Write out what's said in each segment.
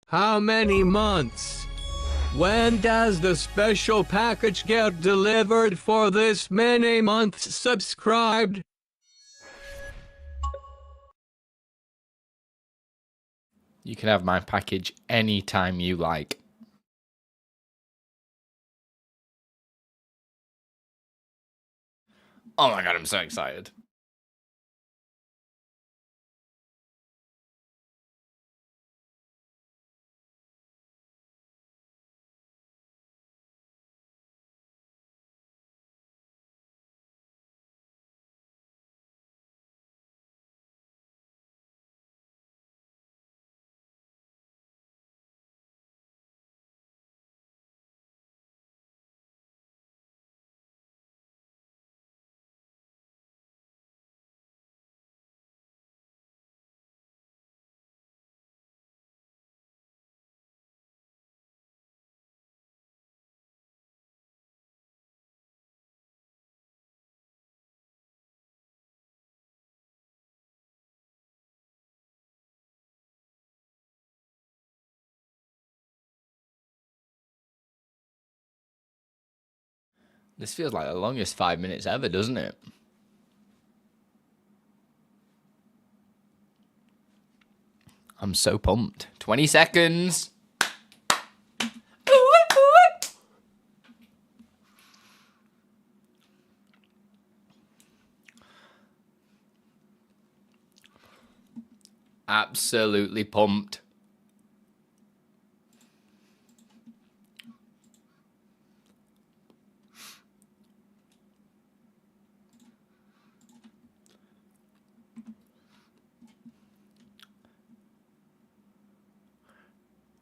How many months? When does the special package get delivered for this many months subscribed? You can have my package anytime you like. Oh my god, I'm so excited. This feels like the longest 5 minutes ever, doesn't it? I'm so pumped. 20 seconds. Absolutely pumped.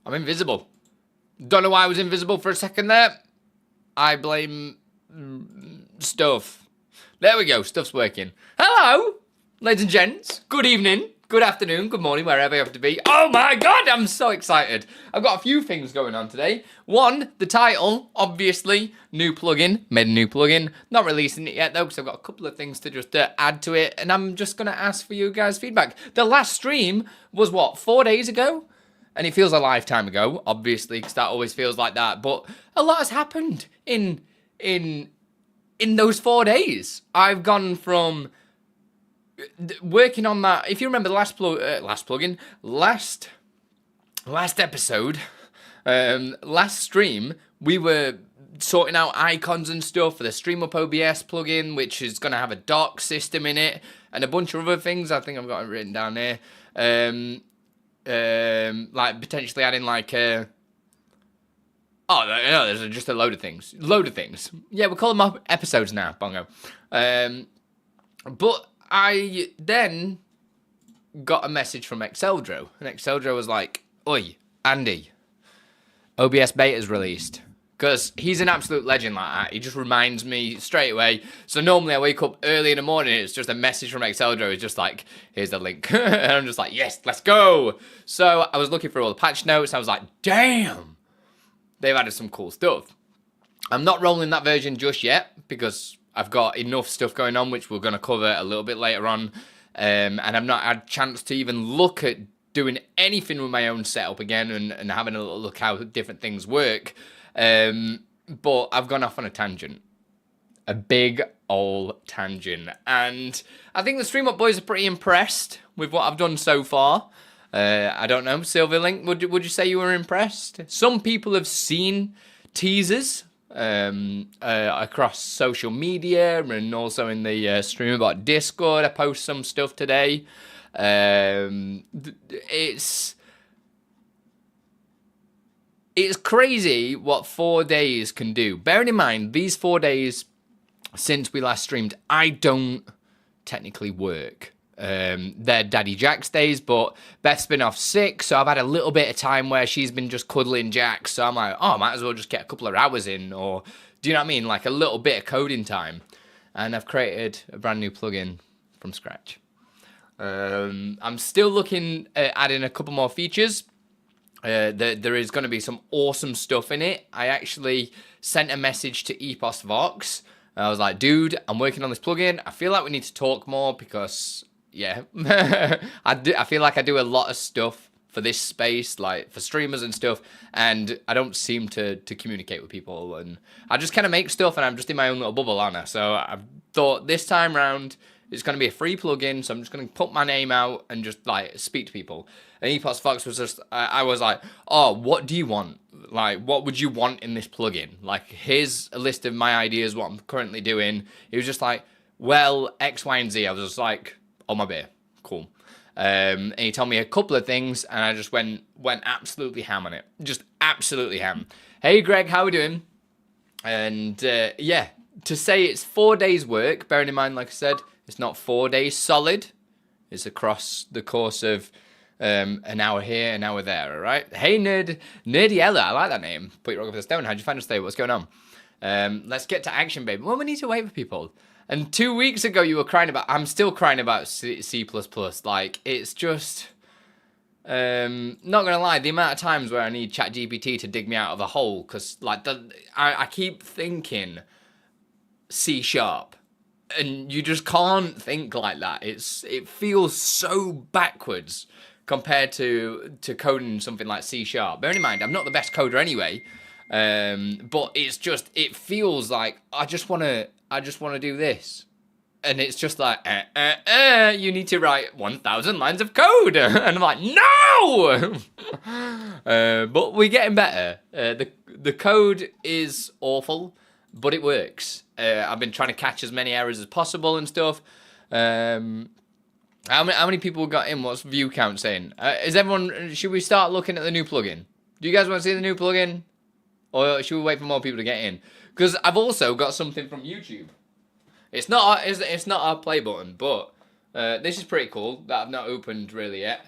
I'm invisible. Don't know why I was invisible for a second there. I blame stuff. There we go. Stuff's working. Hello, ladies and gents. Good evening. Good afternoon. Good morning, wherever you have to be. Oh my god, I'm so excited. I've got a few things going on today. One, the title, obviously. New plugin. Made a new plugin. Not releasing it yet, though, because I've got a couple of things to just add to it. And I'm just going to ask for you guys' feedback. The last stream was, what, 4 days ago? And it feels a lifetime ago, obviously, because that always feels like that. But a lot has happened in those 4 days. I've gone from working on that. If you remember the last episode, last stream, we were sorting out icons and stuff for the StreamUP OBS plugin, which is going to have a dock system in it, and a bunch of other things. I think I've got it written down there. Like potentially adding like there's just a load of things. Yeah, we'll call them up episodes now, Bongo. But I then got a message from Exceldro, and Exceldro was like, "Oi, Andy, OBS beta's released." Because he's an absolute legend like that. He just reminds me straight away. So normally I wake up early in the morning, it's just a message from Exceldro. It's just like, here's the link. And I'm just like, yes, let's go. So I was looking for all the patch notes. I was like, damn, they've added some cool stuff. I'm not rolling that version just yet because I've got enough stuff going on, which we're going to cover a little bit later on. And I've not had a chance to even look at doing anything with my own setup again and having a little look how different things work. But I've gone off on a tangent. A big old tangent. And I think the StreamUP boys are pretty impressed with what I've done so far. I don't know, Silverlink, would you say you were impressed? Some people have seen teasers across social media and also in the StreamUP Discord. I post some stuff today. It's crazy what 4 days can do. Bearing in mind, these 4 days since we last streamed, I don't technically work. They're Daddy Jack's days, but Beth's been off sick, so I've had a little bit of time where she's been just cuddling Jack, so I'm like, oh, I might as well just get a couple of hours in, or, do you know what I mean? Like a little bit of coding time. And I've created a brand new plugin from scratch. I'm still looking at adding a couple more features. There is going to be some awesome stuff in it. I actually sent a message to Epos Vox. I was like, dude, I'm working on this plugin. I feel like we need to talk more because, yeah, I feel like I do a lot of stuff for this space, like for streamers and stuff, and I don't seem to communicate with people, and I just kind of make stuff, and I'm just in my own little bubble, aren't I? So I thought this time round it's going to be a free plugin, so I'm just going to put my name out and just like speak to people. And Epox Fox was just, I was like, oh, what do you want? Like, what would you want in this plugin? Like, here's a list of my ideas, what I'm currently doing. He was just like, well, X, Y, and Z. I was just like, oh, my beer, cool. And he told me a couple of things, and I just went absolutely ham on it. Just absolutely ham. Hey, Greg, how are we doing? And yeah, to say it's 4 days work, bearing in mind, like I said, it's not 4 days solid. It's across the course of an hour here, an hour there, all right? Hey, Nerdy Ella, I like that name. Put your rock over the stone. How'd you find us today? What's going on? Let's get to action, babe. Well, we need to wait for people. And 2 weeks ago, you were crying about... I'm still crying about C++. Like, it's just... not gonna lie, the amount of times where I need ChatGPT to dig me out of a hole, because, like, I keep thinking C#. And you just can't think like that. It feels so backwards compared to coding something like C#. Bearing in mind, I'm not the best coder anyway. But it's just, it feels like I just wanna do this. And it's just like, you need to write 1,000 lines of code. And I'm like, no! But we're getting better. The code is awful, but it works. I've been trying to catch as many errors as possible and stuff. How many people got in? What's view count saying? Is everyone? Should we start looking at the new plugin? Do you guys want to see the new plugin, or should we wait for more people to get in? Because I've also got something from YouTube. It's not our play button, but this is pretty cool that I've not opened really yet.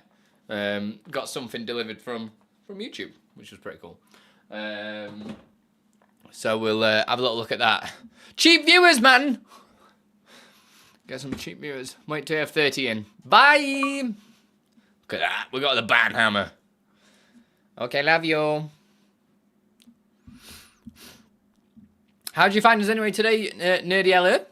Got something delivered from YouTube, which was pretty cool. So we'll have a little look at that. Cheap viewers, man! Get some cheap viewers. Wait till you have 30 in. Bye! Look at that. We got the ban hammer. Okay, love you. How'd you find us anyway today, Nerdy Ella?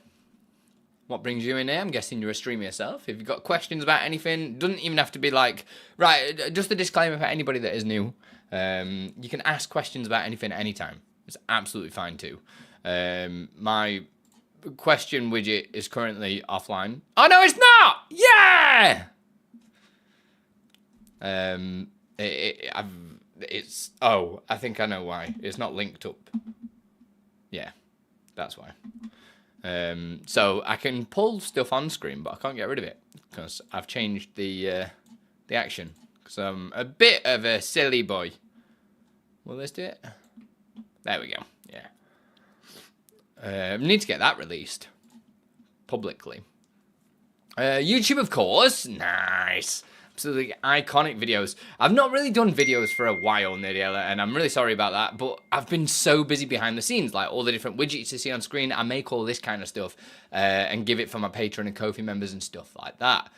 What brings you in here? I'm guessing you're a streamer yourself. If you've got questions about anything, doesn't even have to be like... Right, just a disclaimer for anybody that is new. You can ask questions about anything at any time. It's absolutely fine too. My question widget is currently offline. Oh no, it's not! Yeah! Oh, I think I know why. It's not linked up. Yeah, that's why. So I can pull stuff on screen, but I can't get rid of it because I've changed the action. Because I'm a bit of a silly boy. Will this do it? There we go. Yeah. Need to get that released publicly. YouTube, of course. Nice. Absolutely iconic videos. I've not really done videos for a while, Nerdiella, and I'm really sorry about that, but I've been so busy behind the scenes, like all the different widgets you see on screen. I make all this kind of stuff and give it for my Patreon and Ko-fi members and stuff like that.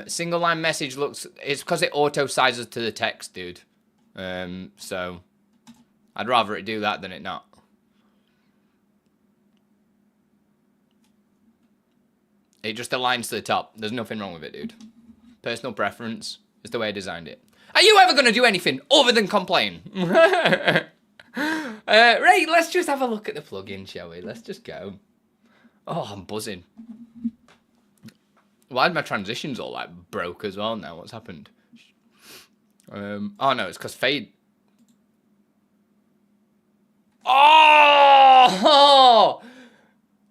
Single line message looks... It's because it auto-sizes to the text, dude. So I'd rather it do that than it not. It just aligns to the top. There's nothing wrong with it, dude. Personal preference. It's the way I designed it. Are you ever going to do anything other than complain? Right, let's just have a look at the plugin, shall we? Let's just go. Oh, I'm buzzing. Why are my transitions all like broke as well now? What's happened? Oh no, it's because fade. Oh!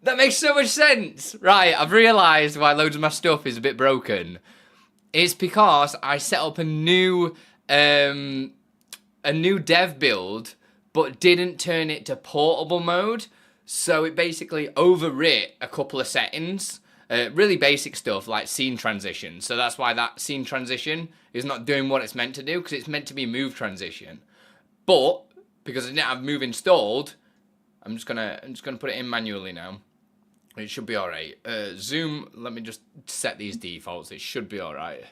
That makes so much sense. Right, I've realised why loads of my stuff is a bit broken. It's because I set up a new dev build, but didn't turn it to portable mode. So it basically overwrit a couple of settings. Really basic stuff like scene transition. So that's why that scene transition is not doing what it's meant to do, because it's meant to be move transition. But because I didn't have move installed, I'm just gonna put it in manually now. It should be all right. Zoom, let me just set these defaults. It should be all right.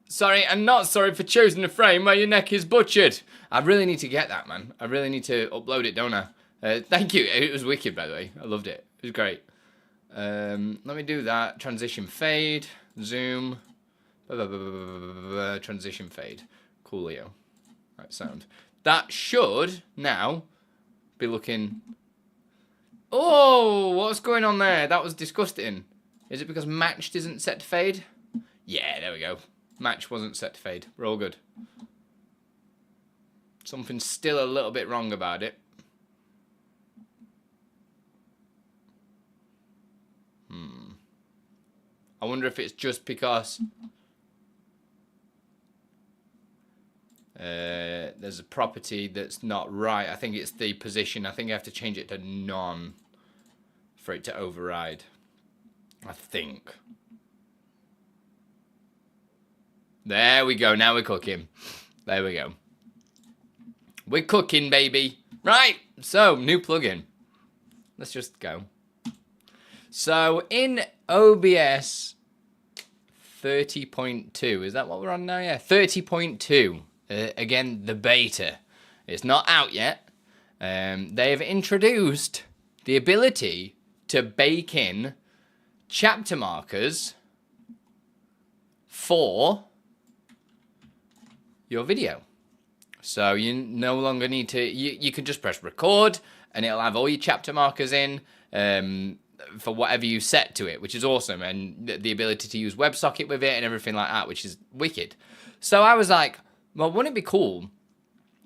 Sorry, and not sorry for choosing a frame where your neck is butchered. I really need to get that, man. I really need to upload it, don't I? Thank you. It was wicked, by the way. I loved it. It was great. Let me do that. Transition fade. Zoom. transition fade. Coolio. Right, sound. That should now be looking... Oh, what's going on there? That was disgusting. Is it because matched isn't set to fade? Yeah, there we go. Match wasn't set to fade. We're all good. Something's still a little bit wrong about it. I wonder if it's just because there's a property that's not right. I think it's the position. I think I have to change it to none for it to override. I think. There we go. Now we're cooking. There we go. We're cooking, baby. Right. So, new plugin. Let's just go. So, in OBS 30.2, is that what we're on now? Yeah, 30.2. Again, the beta. It's not out yet. They've introduced the ability to bake in chapter markers for your video. So you no longer need to, you can just press record and it'll have all your chapter markers in for whatever you set to it, which is awesome. And the ability to use WebSocket with it and everything like that, which is wicked. So I was like, well, wouldn't it be cool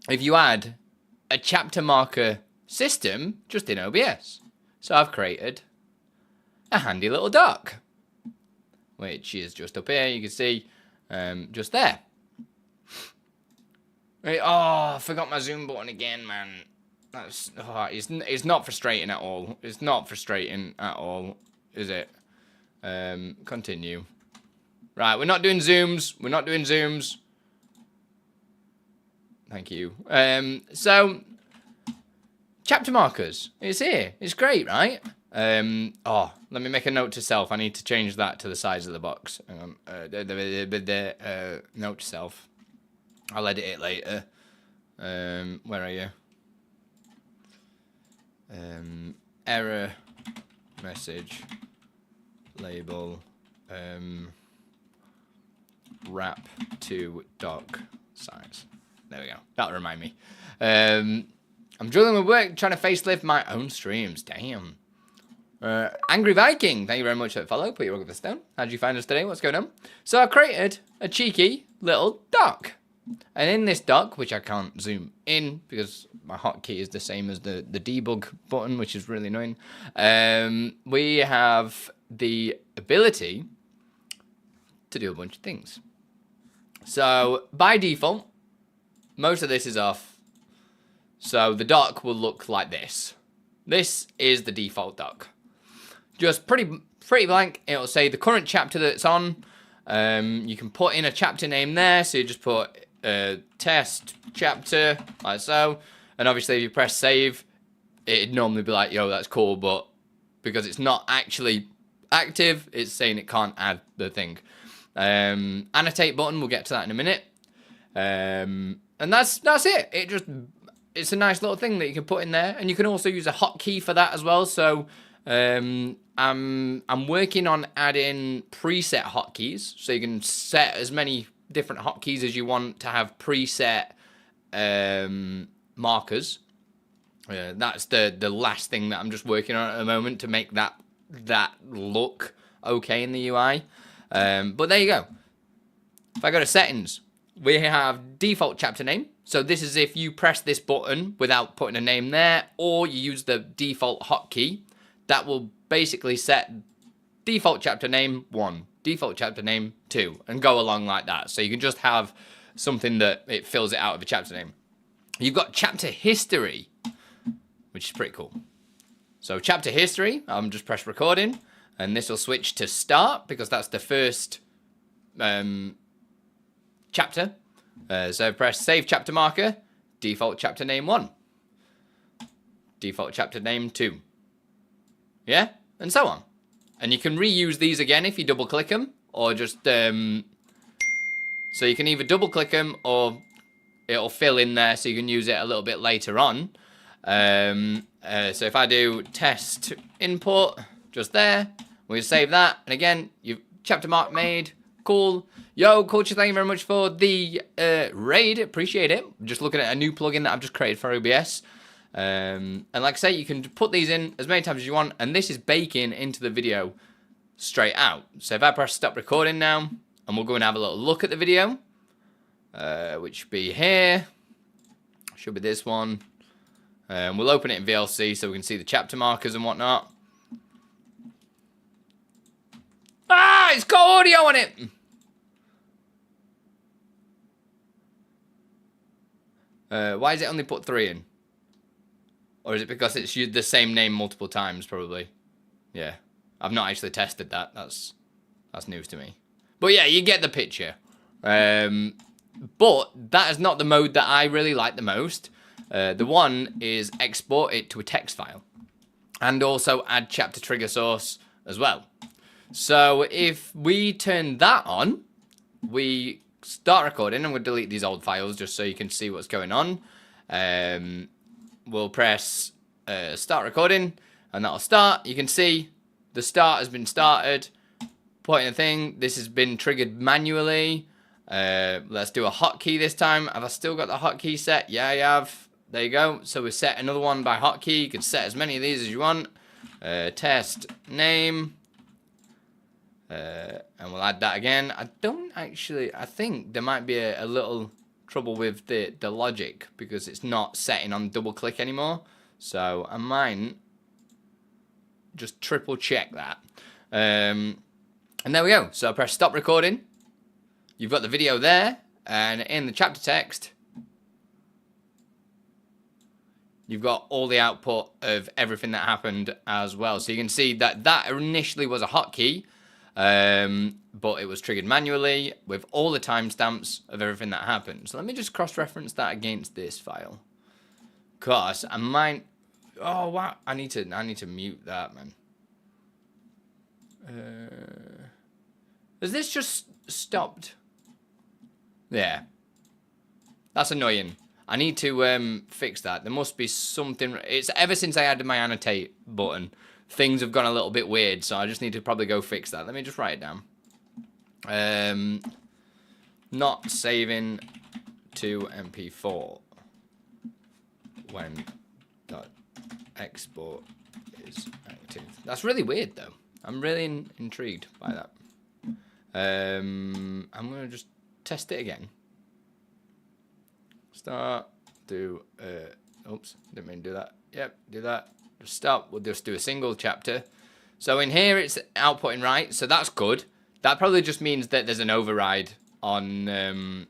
if you had a chapter marker system just in OBS? So I've created a handy little dock, which is just up here. You can see just there. Right, oh, I forgot my zoom button again, man. That's it's not frustrating at all. It's not frustrating at all, is it? Continue. Right, we're not doing zooms. We're not doing zooms. Thank you. So chapter markers. It's here. It's great, right? Oh, let me make a note to self. I need to change that to the size of the box. Hang on. Note to self. I'll edit it later. Where are you? Error message label wrap to dock size. There we go. That'll remind me. I'm drilling with work, trying to facelift my own streams. Damn. Angry Viking, thank you very much for the follow. Put your request down. How did you find us today? What's going on? So I created a cheeky little dock. And in this dock, which I can't zoom in because my hotkey is the same as the debug button, which is really annoying, we have the ability to do a bunch of things. So by default, most of this is off. So the dock will look like this. This is the default dock. Just pretty blank. It'll say the current chapter that it's on. You can put in a chapter name there. So you just put test chapter, like so. And obviously if you press save, it'd normally be like, yo, that's cool. But because it's not actually active, it's saying it can't add the thing. Annotate button, we'll get to that in a minute. And that's it. It's a nice little thing that you can put in there. And you can also use a hotkey for that as well. So I'm working on adding preset hotkeys, so you can set as many different hotkeys as you want to have preset markers. That's the last thing that I'm just working on at the moment to make that look okay in the UI. But there you go. If I go to settings, we have default chapter name. So this is if you press this button without putting a name there, or you use the default hotkey. That will basically set default chapter name 1, default chapter name 2, and go along like that. So you can just have something that it fills it out of a chapter name. You've got chapter history, which is pretty cool. So chapter history, I'm just press recording, and this will switch to start because that's the first chapter. So press save chapter marker, default chapter name 1, default chapter name 2. Yeah, and so on. And you can reuse these again if you double click them, or just so you can either double click them or it'll fill in there so you can use it a little bit later on. So if I do test input just there, we save that, and again, you've chapter mark made, cool. Yo, Culture, thank you very much for the raid. Appreciate it. Just looking at a new plugin that I've just created for OBS. And like I say, you can put these in as many times as you want, and this is baking into the video straight out. So if I press stop recording now, and we'll go and have a little look at the video, which should be here. Should be this one. We'll open it in VLC so we can see the chapter markers and whatnot. Ah, it's got audio on it! Why is it only put 3 in? Or is it because it's used the same name multiple times, probably? Yeah. I've not actually tested that. That's news to me. But yeah, you get the picture. But that is not the mode that I really like the most. The one is export it to a text file. And also add chapter trigger source as well. So if we turn that on, we start recording, and we'll delete these old files just so you can see what's going on. We'll press start recording, and that'll start. You can see the start has been started. Pointing the thing, this has been triggered manually. Let's do a hotkey this time. Have I still got the hotkey set? Yeah, I have. There you go. So we set another one by hotkey. You can set as many of these as you want. Test name. And we'll add that again. I think there might be a little trouble with the logic because it's not setting on double click anymore. So I might just triple check that. And there we go. So I press stop recording. You've got the video there, and in the chapter text, you've got all the output of everything that happened as well. So you can see that that initially was a hotkey, but it was triggered manually with all the timestamps of everything that happened. So let me just cross-reference that against this file. Cause I might. Oh wow! I need to mute that, man. Has this just stopped? Yeah. That's annoying. I need to fix that. There must be something. It's ever since I added my annotate button, things have gone a little bit weird, so I just need to probably go fix that. Let me just write it down. Not saving to MP4 when .export is active. That's really weird, though. I'm really intrigued by that. I'm going to just test it again. Start, do, oops, didn't mean to do that. Yep, do that. Just stop, we'll just do a single chapter. So in here it's outputting right, so that's good. That probably just means that there's an override on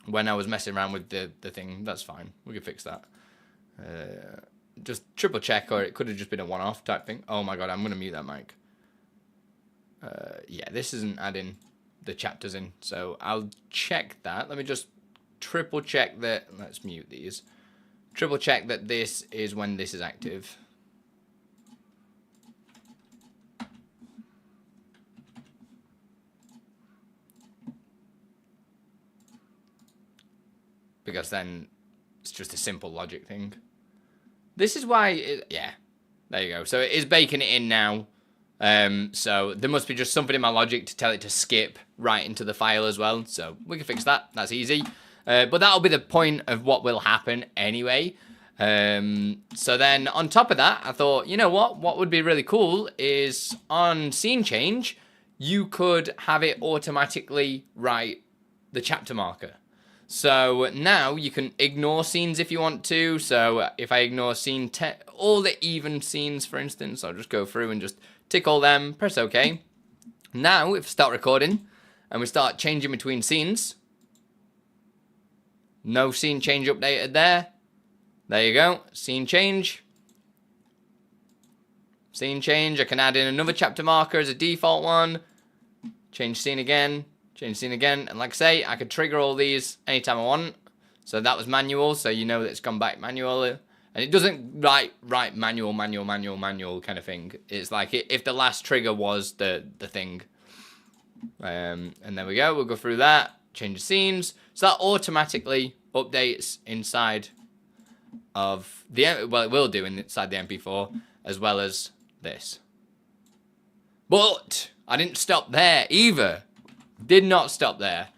when I was messing around with the thing. That's fine, we can fix that. Just triple check, or it could have just been a one-off type thing. Oh my god, I'm going to mute that mic. Yeah, this isn't adding the chapters in, so I'll check that. Let me just triple check that. Let's mute these. Triple check that this is when this is active. Because then it's just a simple logic thing. This is why, yeah, there you go. So it is baking it in now. So there must be just something in my logic to tell it to skip right into the file as well. So we can fix that. That's easy. But that'll be the point of what will happen anyway. So then on top of that, I thought, you know what would be really cool is on scene change, you could have it automatically write the chapter marker. So now you can ignore scenes if you want to. So if I ignore scene all the even scenes, for instance, I'll just go through and just tick all them, press OK. Now if I start recording and we start changing between scenes, no scene change updated there. There you go, scene change. Scene change, I can add in another chapter marker as a default one. Change scene again. Change scene again, and like I say, I could trigger all these anytime I want. So that was manual, so you know that it's gone back manual. And it doesn't write manual kind of thing. It's like if the last trigger was the thing. And there we go, we'll go through that, change the scenes. So that automatically updates inside of the, well, it will do inside the MP4, as well as this. But I didn't stop there either. Did not stop there.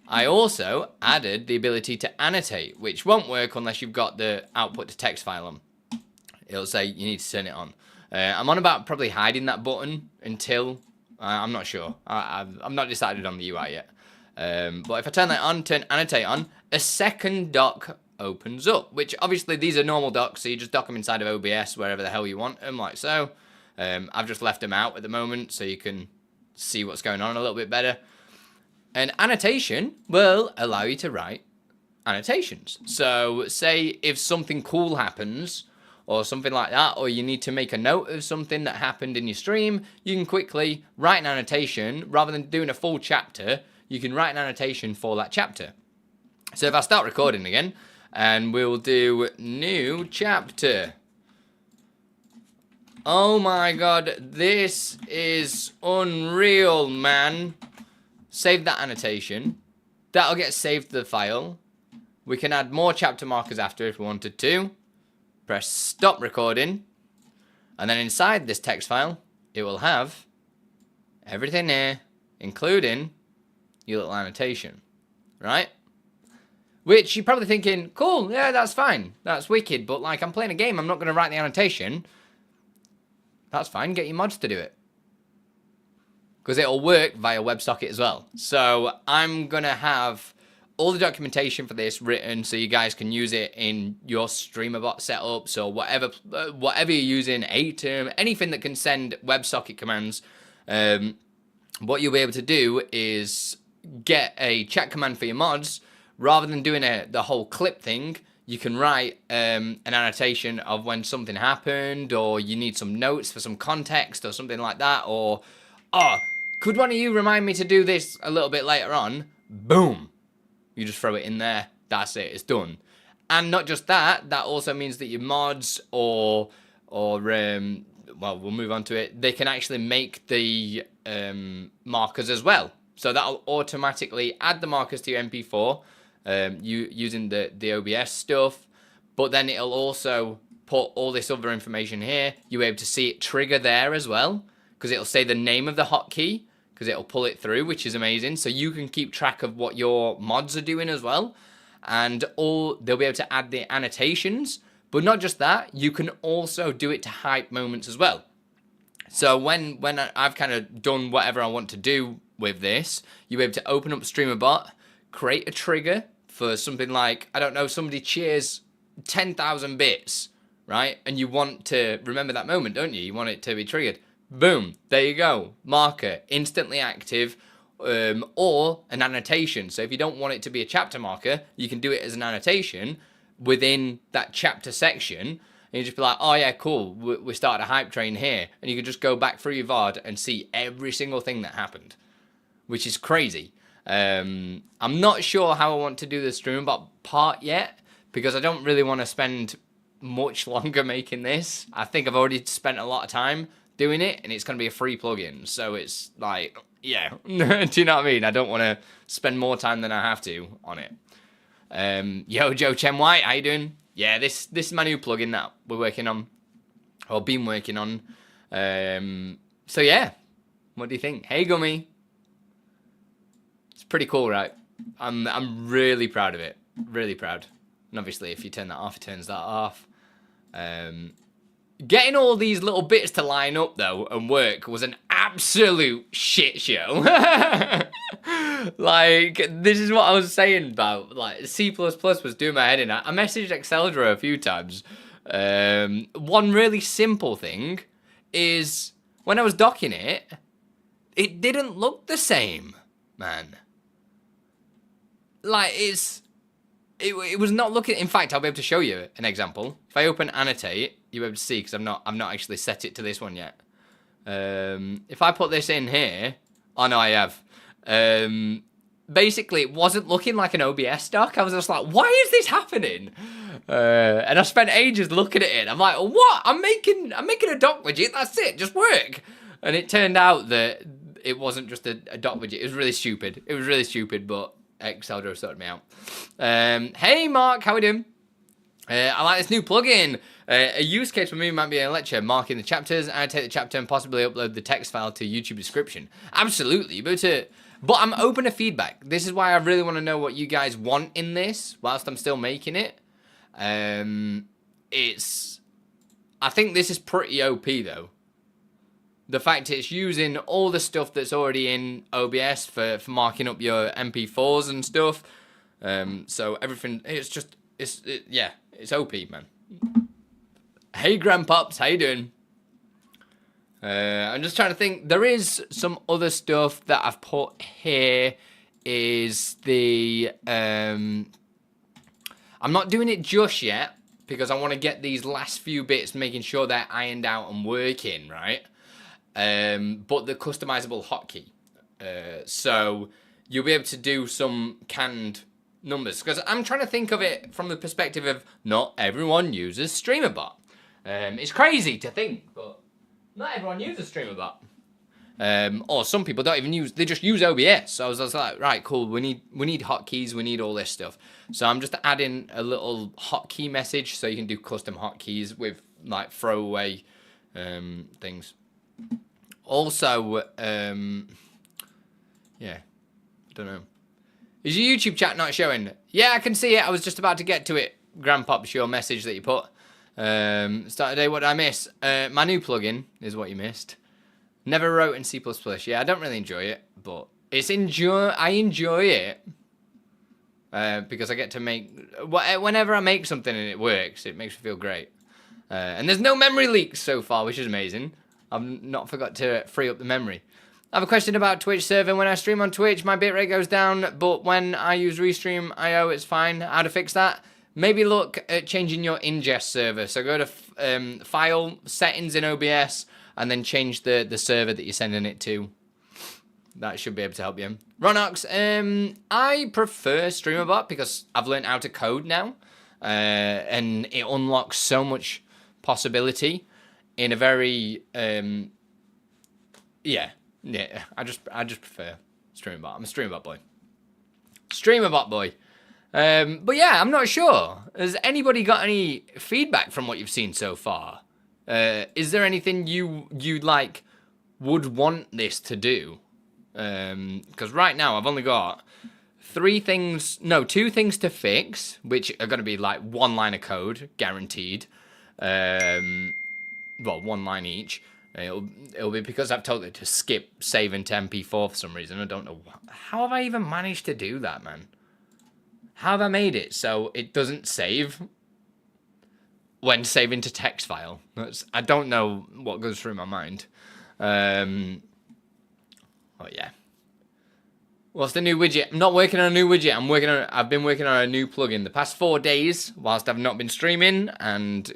I also added the ability to annotate, which won't work unless you've got the output to text file on. It'll say you need to turn it on. I'm on about probably hiding that button until... I'm not sure. I'm not decided on the UI yet. But if I turn that on, turn annotate on, a second dock opens up, which obviously these are normal docks, so you just dock them inside of OBS wherever the hell you want them, like so. I've just left them out at the moment so you can see what's going on a little bit better. An annotation will allow you to write annotations. So say if something cool happens or something like that, or you need to make a note of something that happened in your stream, you can quickly write an annotation. Rather than doing a full chapter, you can write an annotation for that chapter. So if I start recording again, and we'll do new chapter. Oh my god, this is unreal, man. Save that annotation. That'll get saved to the file. We can add more chapter markers after if we wanted to. Press stop recording. And then inside this text file, it will have everything here, including your little annotation. Right? Which you're probably thinking, cool, yeah, that's fine. That's wicked. But like, I'm playing a game, I'm not going to write the annotation. That's fine, get your mods to do it. Because it'll work via WebSocket as well. So I'm going to have all the documentation for this written so you guys can use it in your StreamUP setup. So whatever you're using, Atom, anything that can send WebSocket commands, what you'll be able to do is get a chat command for your mods. Rather than doing the whole clip thing, you can write an annotation of when something happened, or you need some notes for some context or something like that, or, oh, could one of you remind me to do this a little bit later on? Boom. You just throw it in there. That's it. It's done. And not just that, that also means that your mods well, we'll move on to it. They can actually make the markers as well. So that'll automatically add the markers to your MP4 using the OBS stuff. But then it'll also put all this other information here. You'll be able to see it trigger there as well, because it'll say the name of the hotkey, because it'll pull it through, which is amazing. So you can keep track of what your mods are doing as well. And they'll be able to add the annotations. But not just that, you can also do it to hype moments as well. So when I've kind of done whatever I want to do with this, you'll be able to open up StreamUP, create a trigger for something like, I don't know, somebody cheers 10,000 bits, right? And you want to remember that moment, don't you? You want it to be triggered. Boom, there you go. Marker, instantly active, or an annotation. So if you don't want it to be a chapter marker, you can do it as an annotation within that chapter section. And you just be like, oh yeah, cool, we started a hype train here. And you can just go back through your VOD and see every single thing that happened, which is crazy. I'm not sure how I want to do the StreamUP part yet, because I don't really want to spend much longer making this. I think I've already spent a lot of time doing it, and it's going to be a free plugin. So it's like, yeah, do you know what I mean? I don't want to spend more time than I have to on it. Yo, Joe Chen White, how you doing? Yeah, this is my new plugin that we're working on, or been working on. So yeah, what do you think? Hey, Gummy. It's pretty cool, right? I'm really proud of it. Really proud. And obviously, if you turn that off, it turns that off. Getting all these little bits to line up, though, and work was an absolute shit show. Like, this is what I was saying about, like, C++ was doing my head in. I messaged Exceldra a few times. One really simple thing is, when I was docking it, it didn't look the same, man. Like, it was not looking. In fact, I'll be able to show you an example. If I open annotate, you'll be able to see, because I've not actually set it to this one yet. If I put this in here, oh no, I have. Basically, it wasn't looking like an OBS doc. I was just like, why is this happening? And I spent ages looking at it. I'm like, what? I'm making a doc widget. That's it. Just work. And it turned out that it wasn't just a doc widget. It was really stupid. It was really stupid, but Exceldra sorted me out. Hey, Mark, how we doing? I like this new plugin. A use case for me might be a lecture, marking the chapters, annotate the chapter, and possibly upload the text file to YouTube description. Absolutely. You'll be able to But I'm open to feedback. This is why I really want to know what you guys want in this whilst I'm still making it. I think this is pretty OP though. The fact it's using all the stuff that's already in OBS for marking up your MP4s and stuff. So everything, it's OP, man. Hey, Grandpops, how you doing? I'm just trying to think. There is some other stuff that I've put here. Is the I'm not doing it just yet because I want to get these last few bits, making sure they're ironed out and working right. But the customizable hotkey. So you'll be able to do some canned numbers because I'm trying to think of it from the perspective of not everyone uses StreamUP. It's crazy to think, but not everyone uses StreamUP. Or some people don't even use, they just use OBS. So I was like, right, cool, we need hotkeys, we need all this stuff. So I'm just adding a little hotkey message so you can do custom hotkeys with like throwaway things. Also, yeah, I don't know. Is your YouTube chat not showing? Yeah, I can see it. I was just about to get to it. Grandpops, your message that you put. Start of day, what did I miss? My new plugin is what you missed. Never wrote in C++. Yeah, I don't really enjoy it, but I enjoy it because I get to make, whenever I make something and it works, it makes me feel great. And there's no memory leaks so far, which is amazing. I've not forgot to free up the memory. I have a question about Twitch server. When I stream on Twitch, my bitrate goes down, but when I use Restream.io, it's fine. How to fix that? Maybe look at changing your ingest server. So go to File, Settings in OBS, and then change the server that you're sending it to. That should be able to help you. Ronox, I prefer StreamUP because I've learned how to code now, and it unlocks so much possibility in a very yeah. I just prefer StreamUP. I'm a StreamUP boy. StreamUP boy. But yeah, I'm not sure. Has anybody got any feedback from what you've seen so far? Is there anything you like would want this to do? Because right now I've only got two things to fix, which are going to be like one line of code, guaranteed. Well, one line each. It'll be because I've told it to skip saving to MP4 for some reason. I don't know. How have I even managed to do that, man? How have I made it so it doesn't save when saving to text file? I don't know what goes through my mind. Oh, yeah. What's the new widget? I'm not working on a new widget. I've been working on a new plugin the past 4 days whilst I've not been streaming and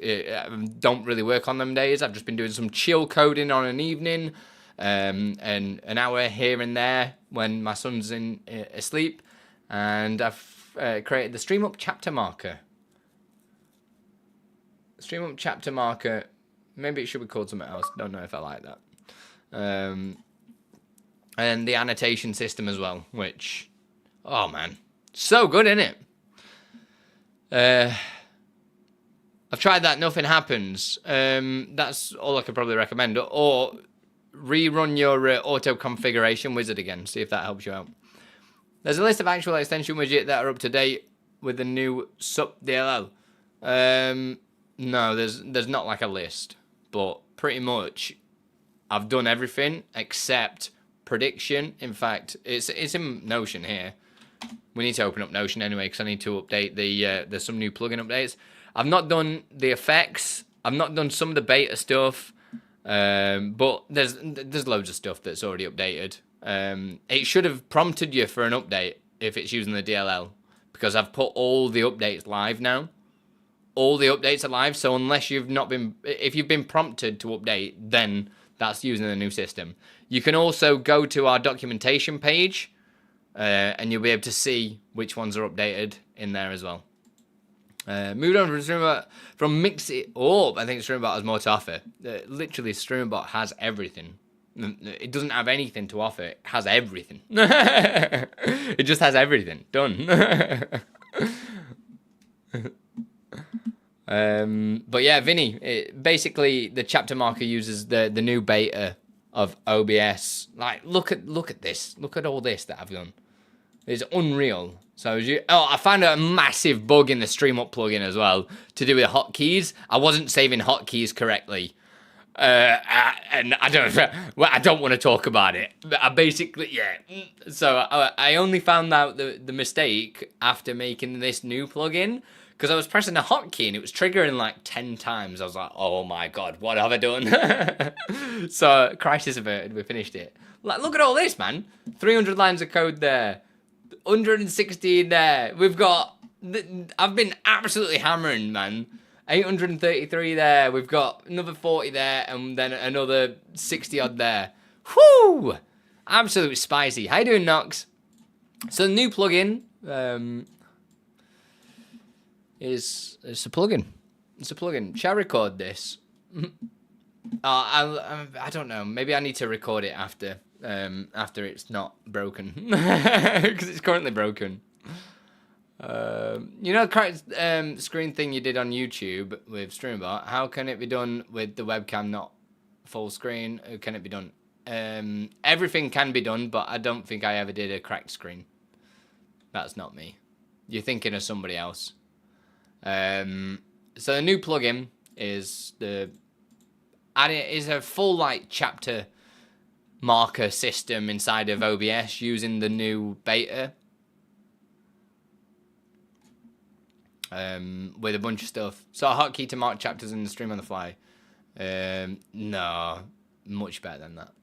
don't really work on them days. I've just been doing some chill coding on an evening and an hour here and there when my son's asleep. And I've created the StreamUp chapter marker. StreamUp chapter marker. Maybe it should be called something else. Don't know if I like that. And the annotation system as well, which, oh man, so good, isn't it? I've tried that, nothing happens. That's all I could probably recommend. Or rerun your auto configuration wizard again, see if that helps you out. There's a list of actual extension widgets that are up to date with the new SUP DLL. No, there's not like a list, but pretty much I've done everything except prediction. In fact, it's in Notion here. We need to open up Notion anyway because I need to update there's some new plugin updates. I've not done the effects. I've not done some of the beta stuff, but there's loads of stuff that's already updated. It should have prompted you for an update if it's using the DLL because I've put all the updates live now. All the updates are live, so unless if you've been prompted to update, then that's using the new system. You can also go to our documentation page, and you'll be able to see which ones are updated in there as well. Moved on from StreamUp, from Mix It Up. I think StreamUp has more to offer. Literally, StreamUp has everything. It doesn't have anything to offer. It has everything. It just has everything. Done. But yeah, Vinny, basically the chapter marker uses the new beta of OBS. Like, look at this. Look at all this that I've done. It's unreal. So I found a massive bug in the StreamUP plugin as well to do with hotkeys. I wasn't saving hotkeys correctly. And I don't want to talk about it. But I basically, yeah. So I only found out the mistake after making this new plugin, because I was pressing a hotkey and it was triggering like 10 times. I was like, oh my god, what have I done? So crisis averted. We finished it. Like, look at all this, man. 300 lines of code there. 116 there. We've got. I've been absolutely hammering, man. 833 there. We've got another 40 there, and then another 60 odd there. Whoo! Absolutely spicy. How you doing, Nox? So the new plugin is a plugin. It's a plugin. Shall I record this? I don't know. Maybe I need to record it after it's not broken, because it's currently broken. You know the screen thing you did on YouTube with StreamUP? How can it be done with the webcam not full screen? How can it be done? Everything can be done, but I don't think I ever did a cracked screen. That's not me. You're thinking of somebody else. So the new plugin is a full like chapter marker system inside of OBS using the new beta. With a bunch of stuff. So a hotkey to mark chapters in the stream on the fly. No, much better than that.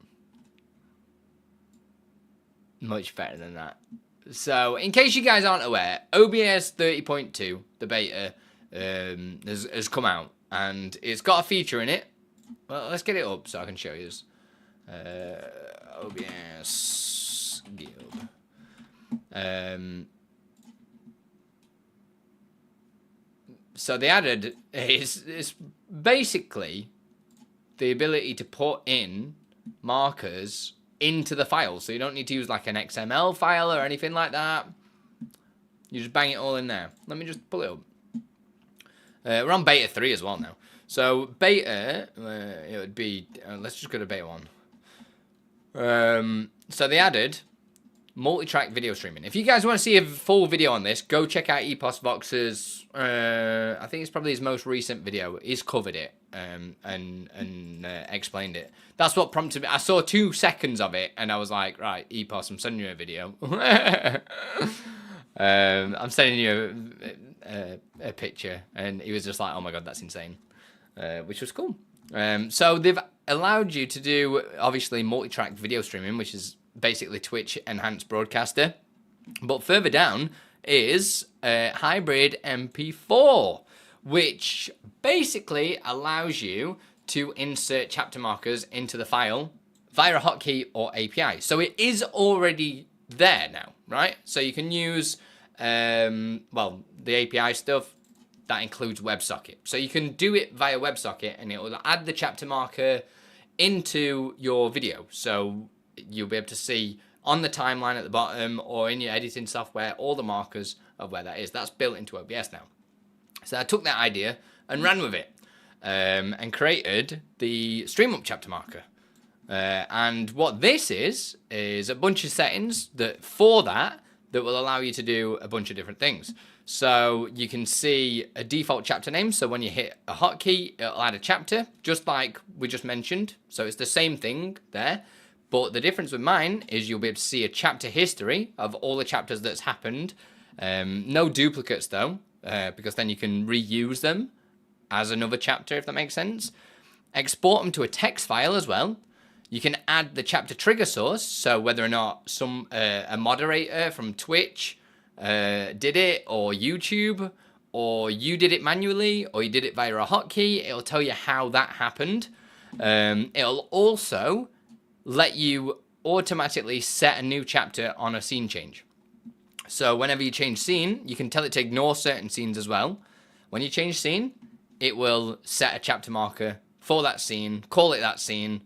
Much better than that. So, in case you guys aren't aware, OBS 30.2, the beta, has come out. And it's got a feature in it. Well, let's get it up so I can show you this. OBS Guild. So they added is basically the ability to put in markers into the file. So you don't need to use like an XML file or anything like that. You just bang it all in there. Let me just pull it up. We're on beta 3 as well now. So beta, it would be, let's just go to beta 1. So they added multi-track video streaming. If you guys want to see a full video on this, go check out Epos Vox's, I think it's probably his most recent video. He's covered it and explained it. That's what prompted me. I saw 2 seconds of it and I was like, right, Epos, I'm sending you a video. I'm sending you a picture, and he was just like, oh my god, that's insane, which was cool. So they've allowed you to do, obviously, multi-track video streaming, which is basically Twitch enhanced broadcaster. But further down is hybrid MP4, which basically allows you to insert chapter markers into the file via a hotkey or API. So it is already there now, right? So you can use, well, the API stuff. That includes WebSocket. So you can do it via WebSocket, and it will add the chapter marker into your video. So you'll be able to see on the timeline at the bottom or in your editing software all the markers of where that is. That's built into OBS now. So I took that idea and ran with it, and created the StreamUP chapter marker. And what this is a bunch of settings that will allow you to do a bunch of different things. So you can see a default chapter name. So when you hit a hotkey, it'll add a chapter, just like we just mentioned. So it's the same thing there. But the difference with mine is you'll be able to see a chapter history of all the chapters that's happened. No duplicates though, because then you can reuse them as another chapter, if that makes sense. Export them to a text file as well. You can add the chapter trigger source, so whether or not a moderator from Twitch did it, or YouTube, or you did it manually, or you did it via a hotkey, it'll tell you how that happened. It'll also let you automatically set a new chapter on a scene change. So whenever you change scene, you can tell it to ignore certain scenes as well. When you change scene, it will set a chapter marker for that scene, call it that scene,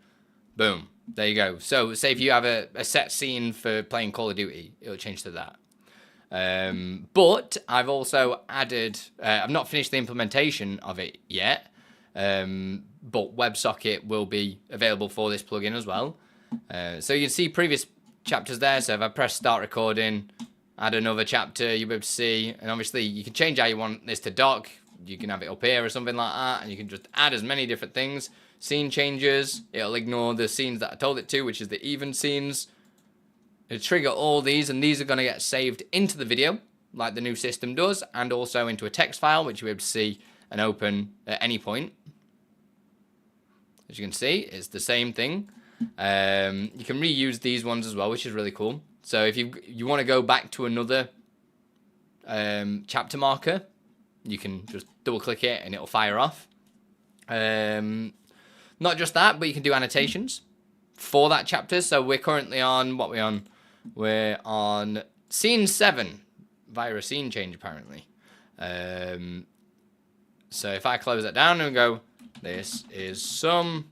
boom, there you go. So say if you have a set scene for playing Call of Duty, it'll change to that. But I've also added, I've not finished the implementation of it yet, but WebSocket will be available for this plugin as well. So you can see previous chapters there. So if I press start recording, add another chapter, you'll be able to see. And obviously you can change how you want this to dock. You can have it up here or something like that. And you can just add as many different things. Scene changes. It'll ignore the scenes that I told it to, which is the even scenes. It'll trigger all these, and these are going to get saved into the video, like the new system does, and also into a text file, which you'll be able to see and open at any point. As you can see, it's the same thing. You can reuse these ones as well, which is really cool. So if you want to go back to another chapter marker, you can just double click it and it'll fire off. Not just that, but you can do annotations for that chapter. So we're currently on, what are we on? We're on scene 7 via a scene change, apparently. So if I close that down and go, this is something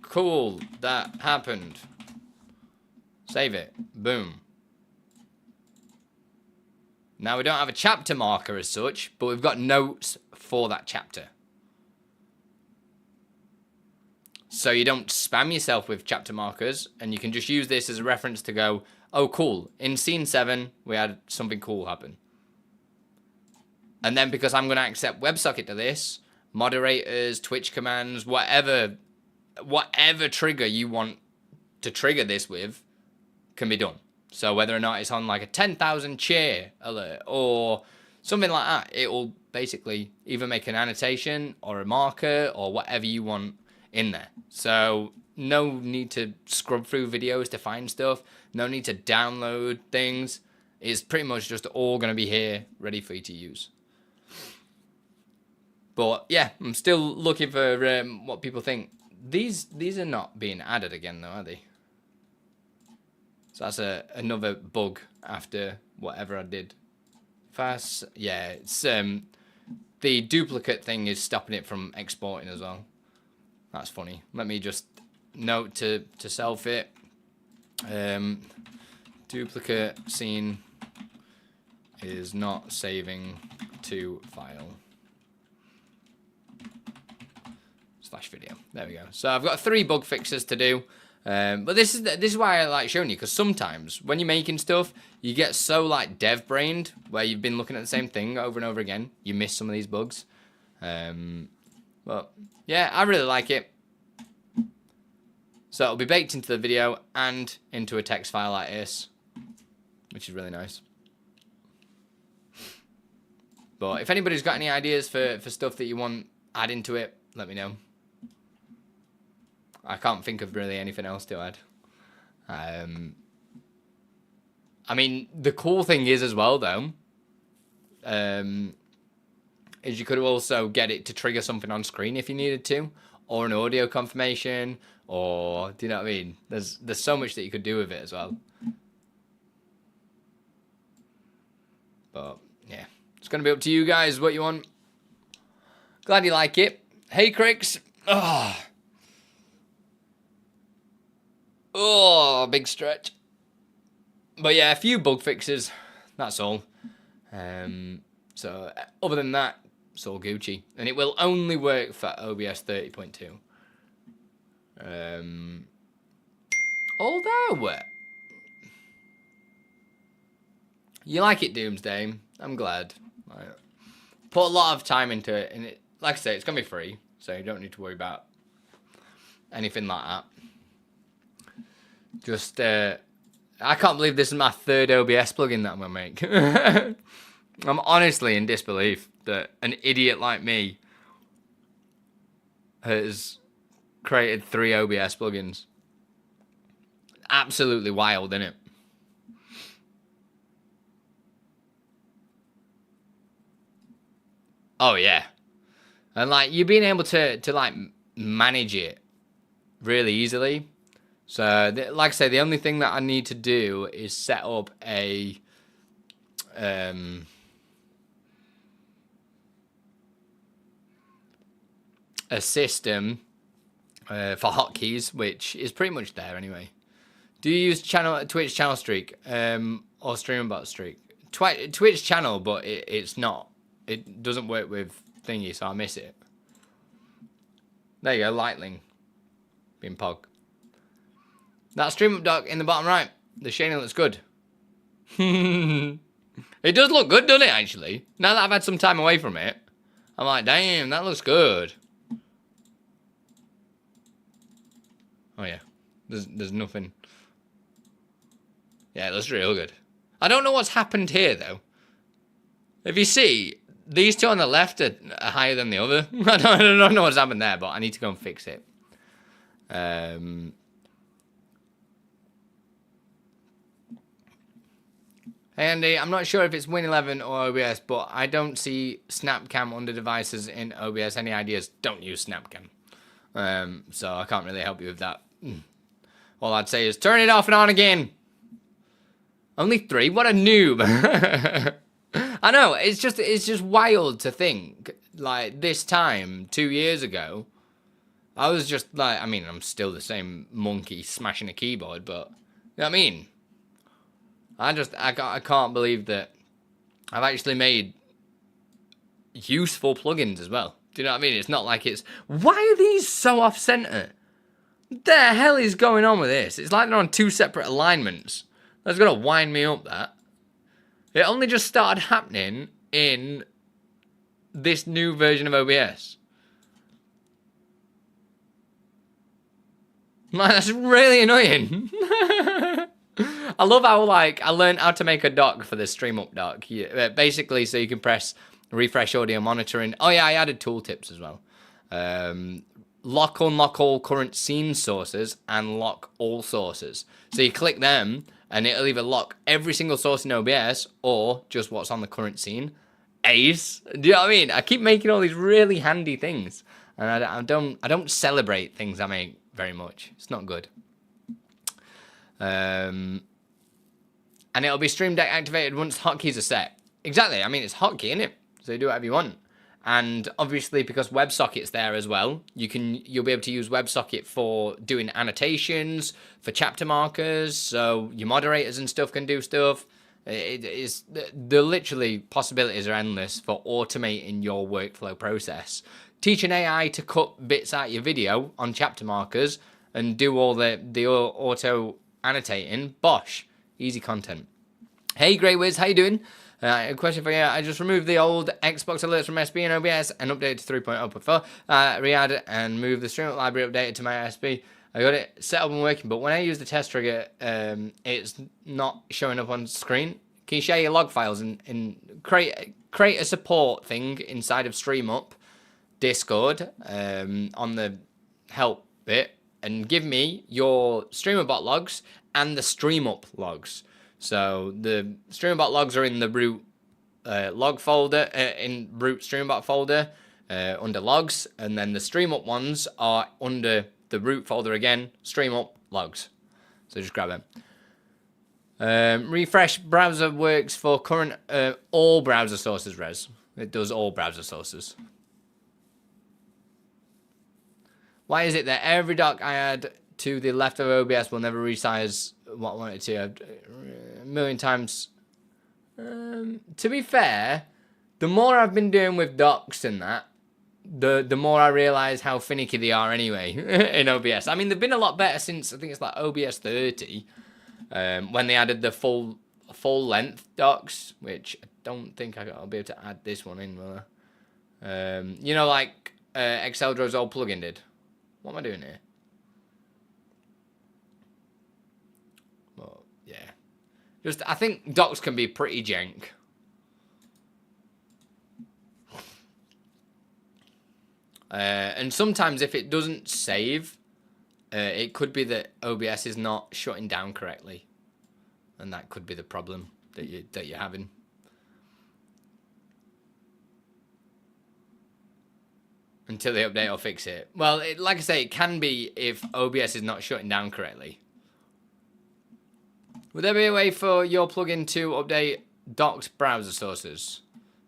cool that happened. Save it. Boom. Now we don't have a chapter marker as such, but we've got notes for that chapter. So you don't spam yourself with chapter markers, and you can just use this as a reference to go, oh cool, in scene 7 we had something cool happen. And then because I'm going to accept WebSocket to this, moderators, Twitch commands, whatever trigger you want to trigger this with can be done. So whether or not it's on like a 10,000 cheer alert or something like that, it will basically either make an annotation or a marker or whatever you want in there. So no need to scrub through videos to find stuff. No need to download things. It's pretty much just all going to be here ready for you to use. But yeah, I'm still looking for what people think. These are not being added again though, are they? So that's another bug after whatever I did. Fast, yeah, it's the duplicate thing is stopping it from exporting as well. That's funny. Let me just note to self it. Duplicate scene is not saving to file. /video. There we go. So I've got 3 bug fixes to do. But this is why I like showing you, because sometimes when you're making stuff, you get so like dev brained where you've been looking at the same thing over and over again, you miss some of these bugs. But yeah, I really like it. So it'll be baked into the video and into a text file like this, which is really nice. But if anybody's got any ideas for stuff that you want add into it, let me know. I can't think of really anything else to add. I mean, the cool thing is as well, though, is you could also get it to trigger something on screen if you needed to, or an audio confirmation, or, do you know what I mean? There's so much that you could do with it as well. But, yeah. It's going to be up to you guys what you want. Glad you like it. Hey, Cricks. Oh, big stretch. But yeah, a few bug fixes. That's all. So other than that, it's all Gucci. And it will only work for OBS 30.2. Although you like it, Doomsday. I'm glad. I put a lot of time into it, and like I say, it's gonna be free, so you don't need to worry about anything like that. Just I can't believe this is my 3rd OBS plugin that I'm gonna make. I'm honestly in disbelief that an idiot like me has created 3 OBS plugins. Absolutely wild, isn't it? Oh yeah. And like you being able to like manage it really easily. So like I say, the only thing that I need to do is set up a system for hotkeys, which is pretty much there anyway. Do you use Twitch channel streak or StreamUP streak? Twitch channel, but it's not. It doesn't work with thingy, so I miss it. There you go, Lightning. Being pog. That StreamUP dock in the bottom right. The shading looks good. It does look good, doesn't it, actually? Now that I've had some time away from it, I'm like, damn, that looks good. Oh, yeah. There's nothing. Yeah, it looks real good. I don't know what's happened here, though. If you see, these two on the left are higher than the other. I don't know what's happened there, but I need to go and fix it. Hey Andy, I'm not sure if it's Win11 or OBS, but I don't see Snapcam under devices in OBS. Any ideas? Don't use Snapcam. So I can't really help you with that. All I'd say is turn it off and on again. Only 3? What a noob. I know, it's just wild to think, like, this time, 2 years ago, I was just like, I mean, I'm still the same monkey smashing a keyboard, but, you know what I mean? I can't believe that I've actually made useful plugins as well. Do you know what I mean? It's not like it's, why are these so off-center? What the hell is going on with this? It's like they're on 2 separate alignments. That's gonna wind me up, that. It only just started happening in this new version of OBS. Man, that's really annoying. I love how, like, I learned how to make a dock for the StreamUP dock. Basically, so you can press refresh audio monitoring. Oh, yeah, I added tooltips as well. Lock, unlock all current scene sources and lock all sources. So you click them, and it'll either lock every single source in OBS or just what's on the current scene. Ace. Do you know what I mean? I keep making all these really handy things, and I don't celebrate things I make very much. It's not good. And it'll be Stream Deck activated once hotkeys are set. Exactly. I mean, it's hotkey, isn't it? So you do whatever you want. And obviously, because WebSocket's there as well, you'll be able to use WebSocket for doing annotations, for chapter markers, so your moderators and stuff can do stuff. The literally possibilities are endless for automating your workflow process. Teach an AI to cut bits out of your video on chapter markers and do all the auto annotating. Bosh, easy content. Hey, Grey Wiz, how you doing? A question for you. I just removed the old Xbox alerts from SB and OBS and updated to 3.0.4. Re-added and moved the StreamUp library updated to my SB. I got it set up and working, but when I use the test trigger, it's not showing up on screen. Can you share your log files and create a support thing inside of StreamUp Discord on the help bit and give me your StreamerBot logs and the StreamUp logs. So the StreamerBot logs are in the root log folder, in root StreamerBot folder under logs, and then the StreamUp ones are under the root folder again, StreamUp logs. So just grab them. Refresh browser works for current all browser sources, Res. It does all browser sources. Why is it that every dock I add to the left of OBS will never resize what I want it to? A million times. To be fair, the more I've been doing with docks and that, the more I realise how finicky they are anyway in OBS. I mean, they've been a lot better since, I think it's like OBS 30, when they added the full length docks, which I don't think I'll be able to add this one in, will I? You know, like Exceldro's old plugin did. What am I doing here? Well, yeah. Just, I think docks can be pretty jank. And sometimes if it doesn't save, it could be that OBS is not shutting down correctly. And that could be the problem that you're having. Until they update or fix it. Well, like I say, it can be if OBS is not shutting down correctly. Would there be a way for your plugin to update docked browser sources?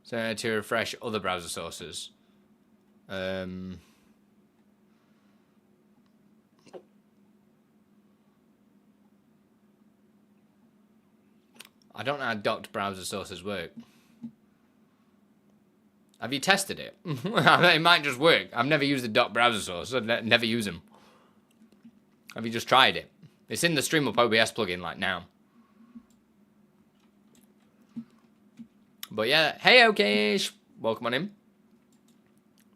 So to refresh other browser sources? I don't know how docked browser sources work. Have you tested it? It might just work. I've never used a docked browser source. I'd never use them. Have you just tried it? It's in the StreamUP OBS plugin like now. But yeah, hey Okish, welcome on in.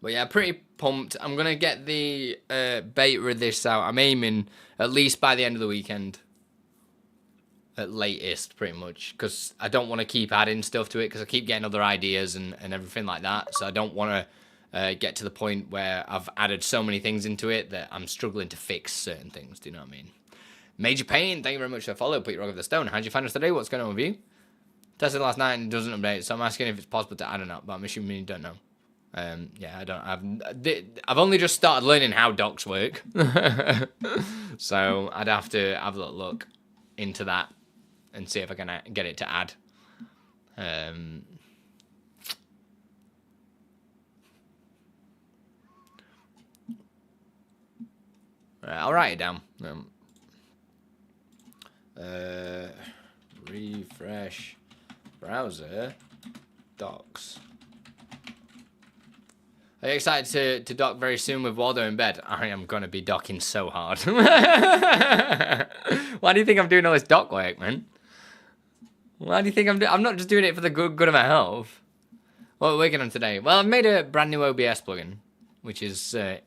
But yeah, pretty pumped. I'm gonna get the beta of this out. I'm aiming at least by the end of the weekend. At latest, pretty much, because I don't want to keep adding stuff to it, because I keep getting other ideas and everything like that. So I don't want to get to the point where I've added so many things into it that I'm struggling to fix certain things. Do you know what I mean? Major Pain, thank you very much for the follow. Put your rock of the stone. How'd you find us today? What's going on with you? Tested last night and it doesn't update, so I'm asking if it's possible to add an app, but I'm assuming you don't know. Yeah, I don't. I've only just started learning how docs work, so I'd have to have a little look into that and see if I can get it to add. Right, I'll write it down. Refresh browser docs. Are you excited to dock very soon with Waldo in bed? I am going to be docking so hard. Why do you think I'm doing all this doc work, man? Why do you think I'm not just doing it for the good of my health? What are we working on today? Well, I've made a brand new OBS plugin, which is it's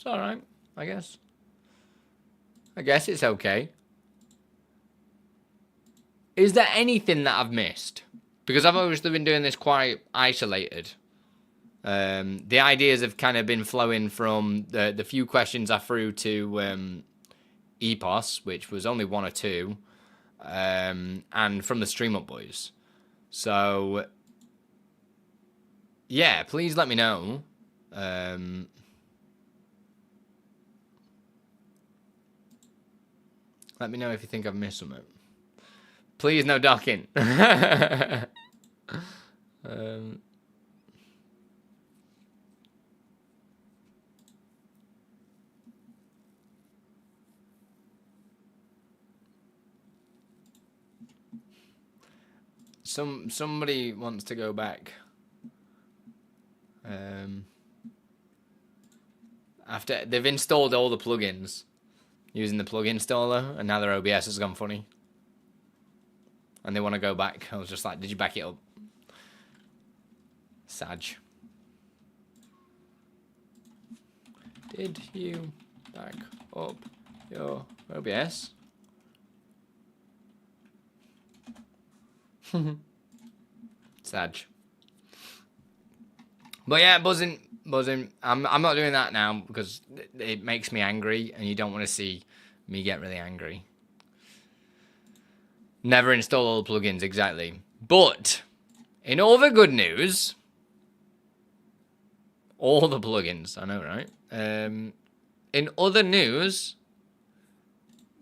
alright, I guess. I guess it's okay. Is there anything that I've missed? Because I've always been doing this quite isolated. The ideas have kind of been flowing from the few questions I threw to EPOS, which was only 1 or 2, and from the StreamUP boys. So, yeah, please let me know. Let me know if you think I've missed something. Please, no docking. Somebody wants to go back. After they've installed all the plugins using the plugin installer, and now their OBS has gone funny. And they want to go back. I was just like, did you back it up? Sag. Did you back up your OBS? Sag. But yeah, buzzing. I'm not doing that now because it makes me angry, and you don't want to see me get really angry. Never install all the plugins, exactly. But in all the good news, all the plugins, I know, right? In other news,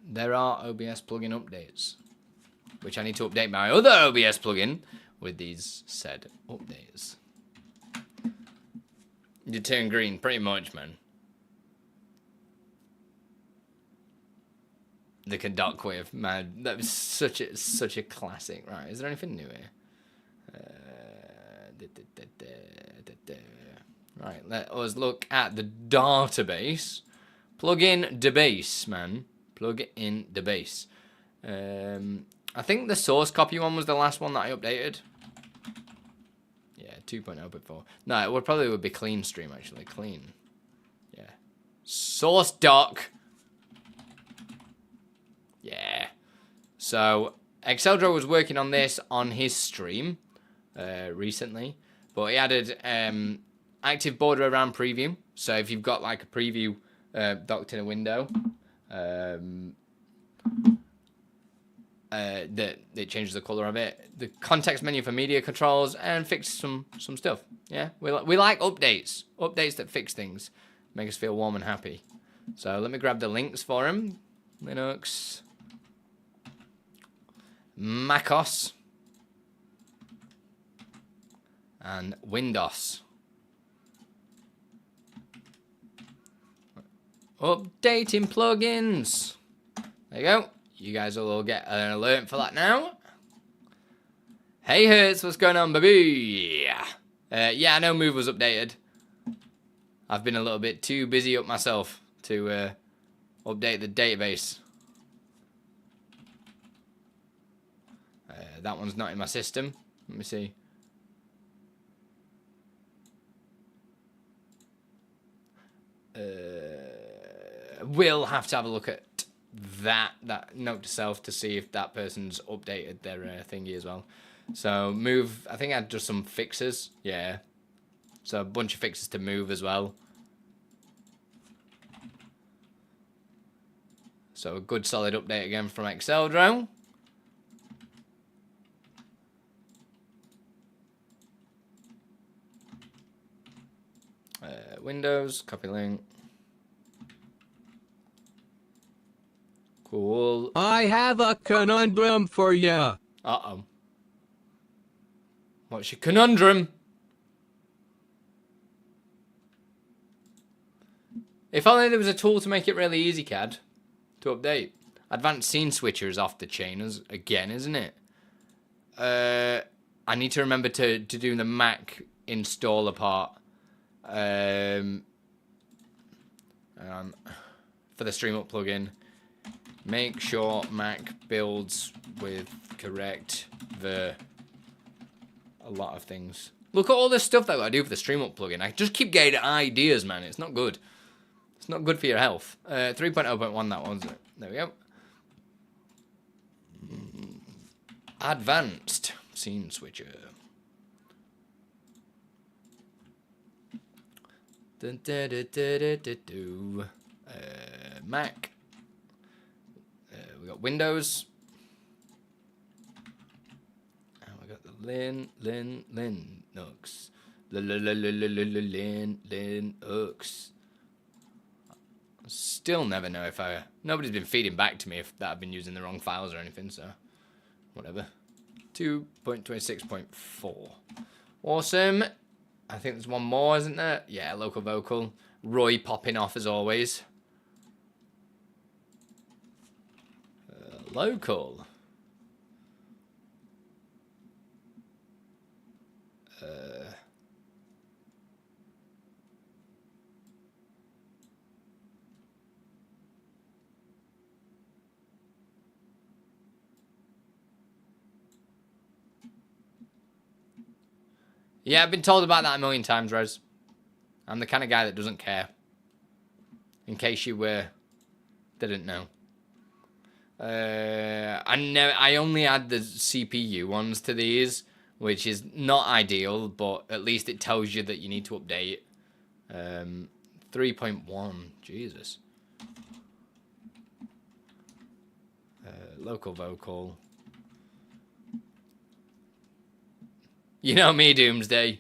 there are OBS plugin updates, which I need to update my other OBS plugin with these said updates. You turn green, pretty much, man. The Cadoc wave, man. That was such a classic. Right, is there anything new here? Right, let us look at the database. Plug in the base, man. Plug in the base. I think the source copy one was the last one that I updated. Yeah, 2.0.4. No, it would be clean stream, actually. Clean. Yeah. Source doc. Yeah. So, Exceldro was working on this on his stream recently. But he added active border around preview. So, if you've got like a preview docked in a window, that it changes the color of it. The context menu for media controls, and fix some stuff. Yeah, we like updates that fix things, make us feel warm and happy. So let me grab the links for him. Linux, MacOS, and Windows. Updating plugins. There you go. You guys will all get an alert for that now. Hey Hertz, what's going on, baby? Yeah, I know Move was updated. I've been a little bit too busy up myself to update the database. That one's not in my system. Let me see. We'll have to have a look at that note to self to see if that person's updated their thingy as well. So move, I think I had just some fixes. Yeah. So a bunch of fixes to move as well. So a good solid update again from Exceldro. Windows, copy link. Cool. I have a conundrum for ya. Uh-oh. What's your conundrum? If only there was a tool to make it really easy, CAD, to update. Advanced scene switcher is off the chain again, isn't it? I need to remember to do the Mac installer part. For the StreamUP plugin. Make sure Mac builds with correct a lot of things. Look at all this stuff that I do for the StreamUP plugin. I just keep getting ideas, man. It's not good. It's not good for your health. 3.0.1 that one, wasn't it? There we go. Advanced scene switcher. Mac. We got Windows. And we got the Linux. Linux. Still never know if nobody's been feeding back to me if that I've been using the wrong files or anything, so whatever. 2.26.4. Awesome. I think there's one more, isn't there? Yeah, local vocal. Roy popping off as always. Local. Yeah, I've been told about that a million times, Rose. I'm the kind of guy that doesn't care. In case you didn't know. I only add the CPU ones to these, which is not ideal, but at least it tells you that you need to update. 3.1, Jesus. Local vocal. You know me, Doomsday.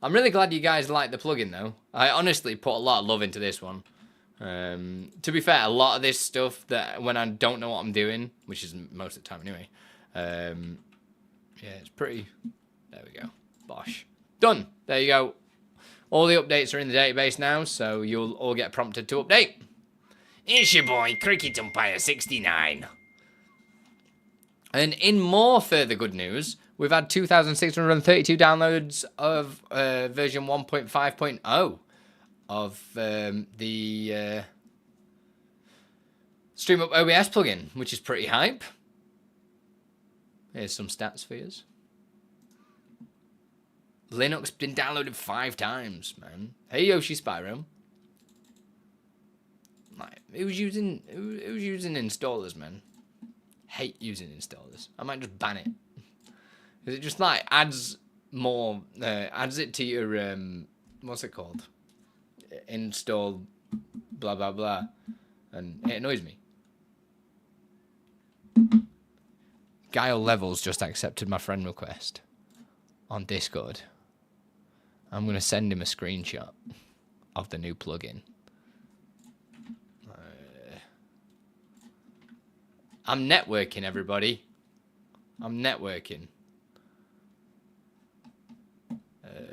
I'm really glad you guys like the plugin, though. I honestly put a lot of love into this one. To be fair, a lot of this stuff that when I don't know what I'm doing, which is most of the time anyway, yeah, it's pretty. There we go. Bosh. Done. There you go. All the updates are in the database now, so you'll all get prompted to update. It's your boy, Cricket Umpire 69. And in more further good news, we've had 2,632 downloads of version 1.5.0 of the StreamUp OBS plugin, which is pretty hype. Here's some stats for you. Linux been downloaded 5 times, man. Hey Yoshi Spyro. Like, who's using installers, man? Hate using installers. I might just ban it. Because it just like adds more, adds it to your, what's it called? Install, blah, blah, blah. And it annoys me. Guile Levels just accepted my friend request on Discord. I'm going to send him a screenshot of the new plugin. I'm networking, everybody. I'm networking.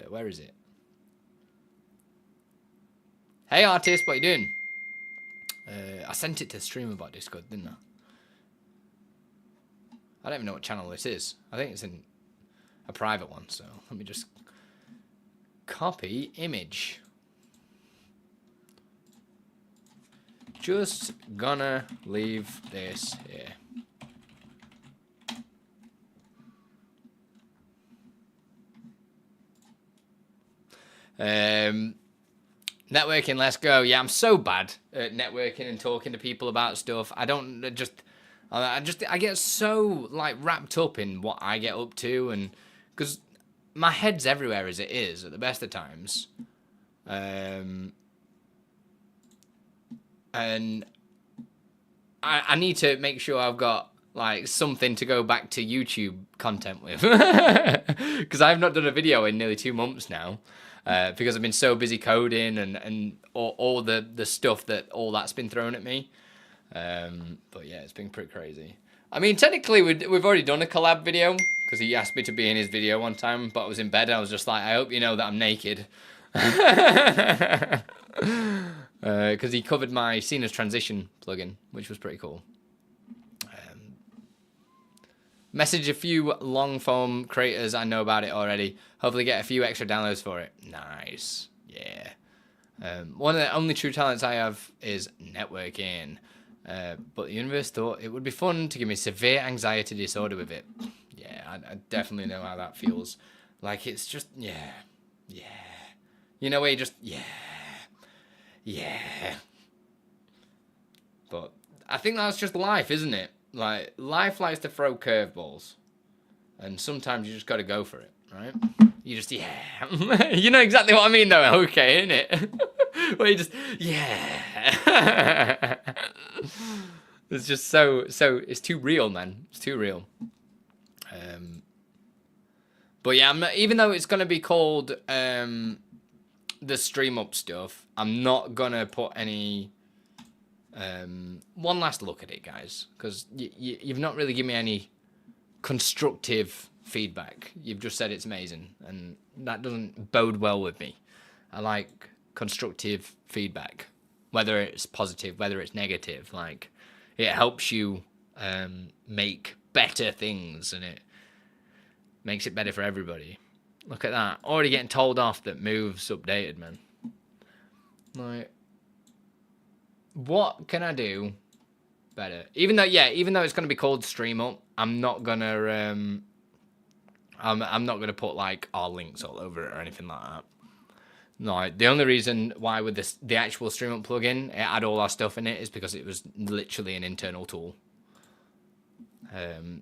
Where is it? Hey, artist, what you doing? I sent it to StreamUP Discord, didn't I? I don't even know what channel this is. I think it's in a private one, so let me just copy image. Just gonna leave this here. Networking, let's go. Yeah, I'm so bad at networking and talking to people about stuff. I get so like wrapped up in what I get up to, and because my head's everywhere as it is at the best of times. And I need to make sure I've got like something to go back to YouTube content with, because I've not done a video in nearly 2 months now, because I've been so busy coding and all the stuff that all that's been thrown at me. But yeah, it's been pretty crazy. I mean, technically we've already done a collab video because he asked me to be in his video one time, but I was in bed and I was just like, I hope you know that I'm naked. Because he covered my Scene as Transition plugin, which was pretty cool. Message a few long form creators. I know about it already. Hopefully get a few extra downloads for it. Nice. Yeah. One of the only true talents I have is networking. But the universe thought it would be fun to give me severe anxiety disorder with it. Yeah, I definitely know how that feels. Like, it's just, yeah. You know where you just, yeah. But I think that's just life, isn't it? Like, life likes to throw curveballs. And sometimes you just got to go for it, right? You just, yeah. You know exactly what I mean, though. Okay, innit? Where you just, yeah. It's just so, it's too real, man. It's too real. But yeah, even though it's going to be called the StreamUP stuff, I'm not going to put any... one last look at it, guys, because you've not really given me any constructive feedback. You've just said it's amazing, and that doesn't bode well with me. I like constructive feedback, whether it's positive, whether it's negative. Like, it helps you make better things, and it makes it better for everybody. Look at that. Already getting told off that move's updated, man. Like, what can I do better? Even though it's gonna be called StreamUp, I'm not gonna I'm not gonna put like our links all over it or anything like that. No, the only reason why with the actual StreamUp plugin it had all our stuff in it is because it was literally an internal tool.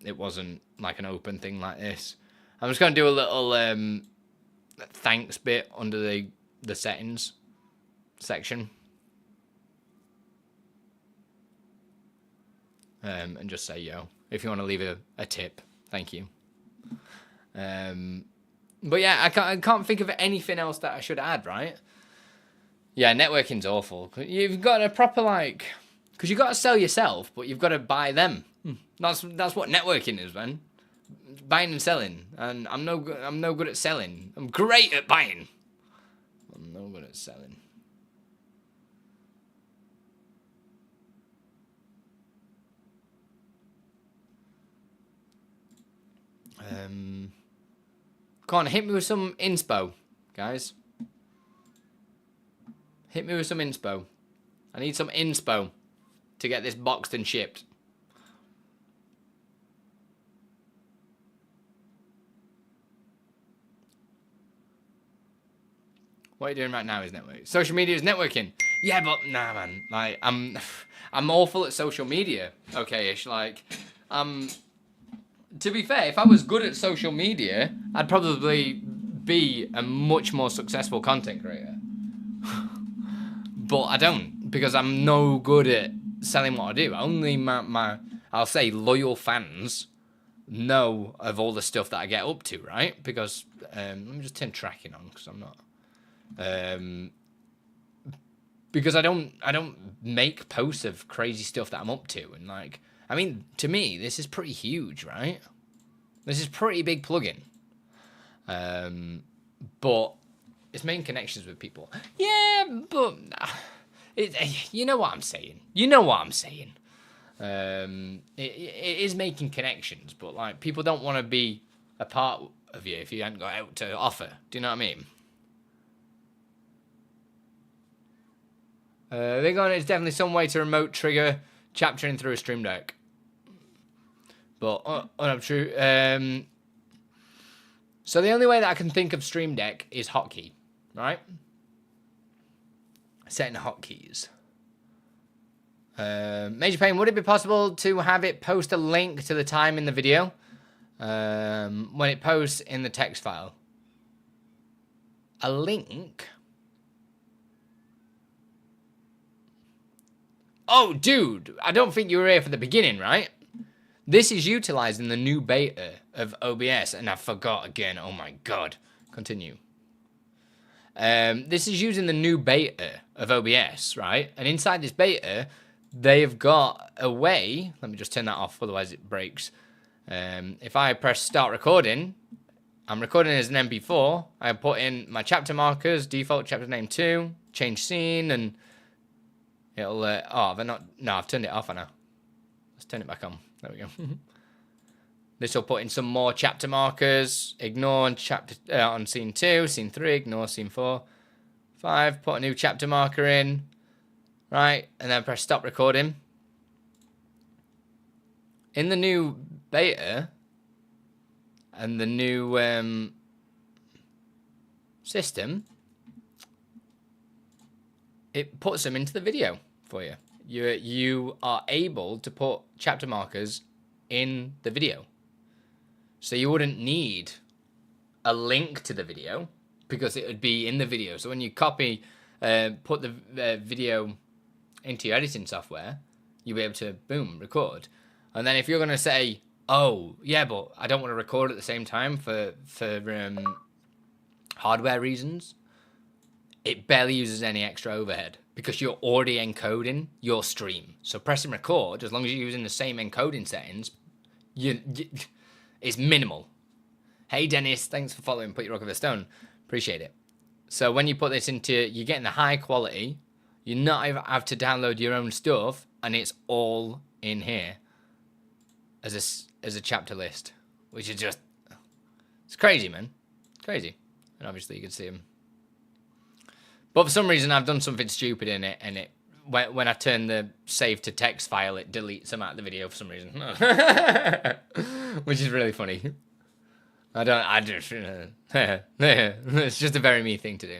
It wasn't like an open thing like this. I'm just gonna do a little thanks bit under the settings section. And just say, yo, if you want to leave a tip, thank you. But yeah, I can't think of anything else that I should add, right? Yeah, networking's awful. You've got a proper, like... Because you've got to sell yourself, but you've got to buy them. That's what networking is, man. Buying and selling. And I'm no good at selling. I'm great at buying. I'm no good at selling. Come on, hit me with some inspo, guys. Hit me with some inspo. I need some inspo to get this boxed and shipped. What are you doing right now is networking. Social media is networking. Yeah, but nah, man. Like, I'm awful at social media. Okay-ish. Like, to be fair, if I was good at social media, I'd probably be a much more successful content creator. But I don't, because I'm no good at selling what I do. Only my I'll say, loyal fans know of all the stuff that I get up to, right? Because, let me just turn tracking on, because I'm not... because I don't make posts of crazy stuff that I'm up to, and like, I mean, to me, this is pretty huge, right? This is pretty big plugin. But it's making connections with people. Yeah, but you know what I'm saying. You know what I'm saying. It is making connections, but like, people don't want to be a part of you if you haven't got out to offer. Do you know what I mean? Big on it is definitely some way to remote trigger chaptering through a Stream Deck. But untrue. So the only way that I can think of Stream Deck is hotkey, right? Setting hotkeys. Major Pain, would it be possible to have it post a link to the time in the video when it posts in the text file? A link? Oh, dude, I don't think you were here for the beginning, right? This is utilizing the new beta of OBS, and I forgot again. Oh my god. Continue. This is using the new beta of OBS, right? And inside this beta, they've got a way. Let me just turn that off, otherwise it breaks. If I press start recording, I'm recording as an MP4. I put in my chapter markers, default chapter name 2, change scene, and it'll. Oh, have I not? No, I've turned it off now. Let's turn it back on. There we go. This will put in some more chapter markers. Ignore chapter on scene 2, scene 3. Ignore scene 4, 5. Put a new chapter marker in. Right, and then press stop recording. In the new beta and the new system, it puts them into the video for you. You are able to put chapter markers in the video. So you wouldn't need a link to the video because it would be in the video. So when you copy, put the video into your editing software, you'll be able to, boom, record. And then if you're going to say, oh, yeah, but I don't want to record at the same time for hardware reasons, it barely uses any extra overhead because you're already encoding your stream. So pressing record, as long as you're using the same encoding settings, it's minimal. Hey, Dennis, thanks for following Put Your Rock Over the Stone. Appreciate it. So when you put this into, you're getting the high quality. You not even have to download your own stuff, and it's all in here as a chapter list, which is just, it's crazy, man. It's crazy. And obviously you can see them. But for some reason, I've done something stupid in it, and when I turn the save to text file, it deletes them out of the video for some reason, which is really funny. It's just a very me thing to do.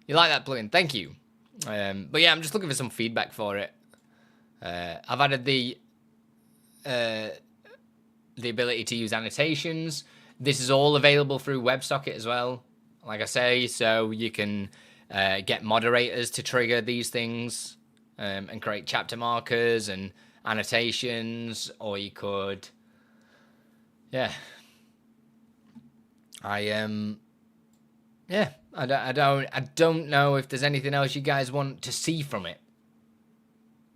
You like that plugin? Thank you. But yeah, I'm just looking for some feedback for it. I've added the ability to use annotations. This is all available through WebSocket as well, like I say, so you can get moderators to trigger these things and create chapter markers and annotations, or you could, yeah. I don't know if there's anything else you guys want to see from it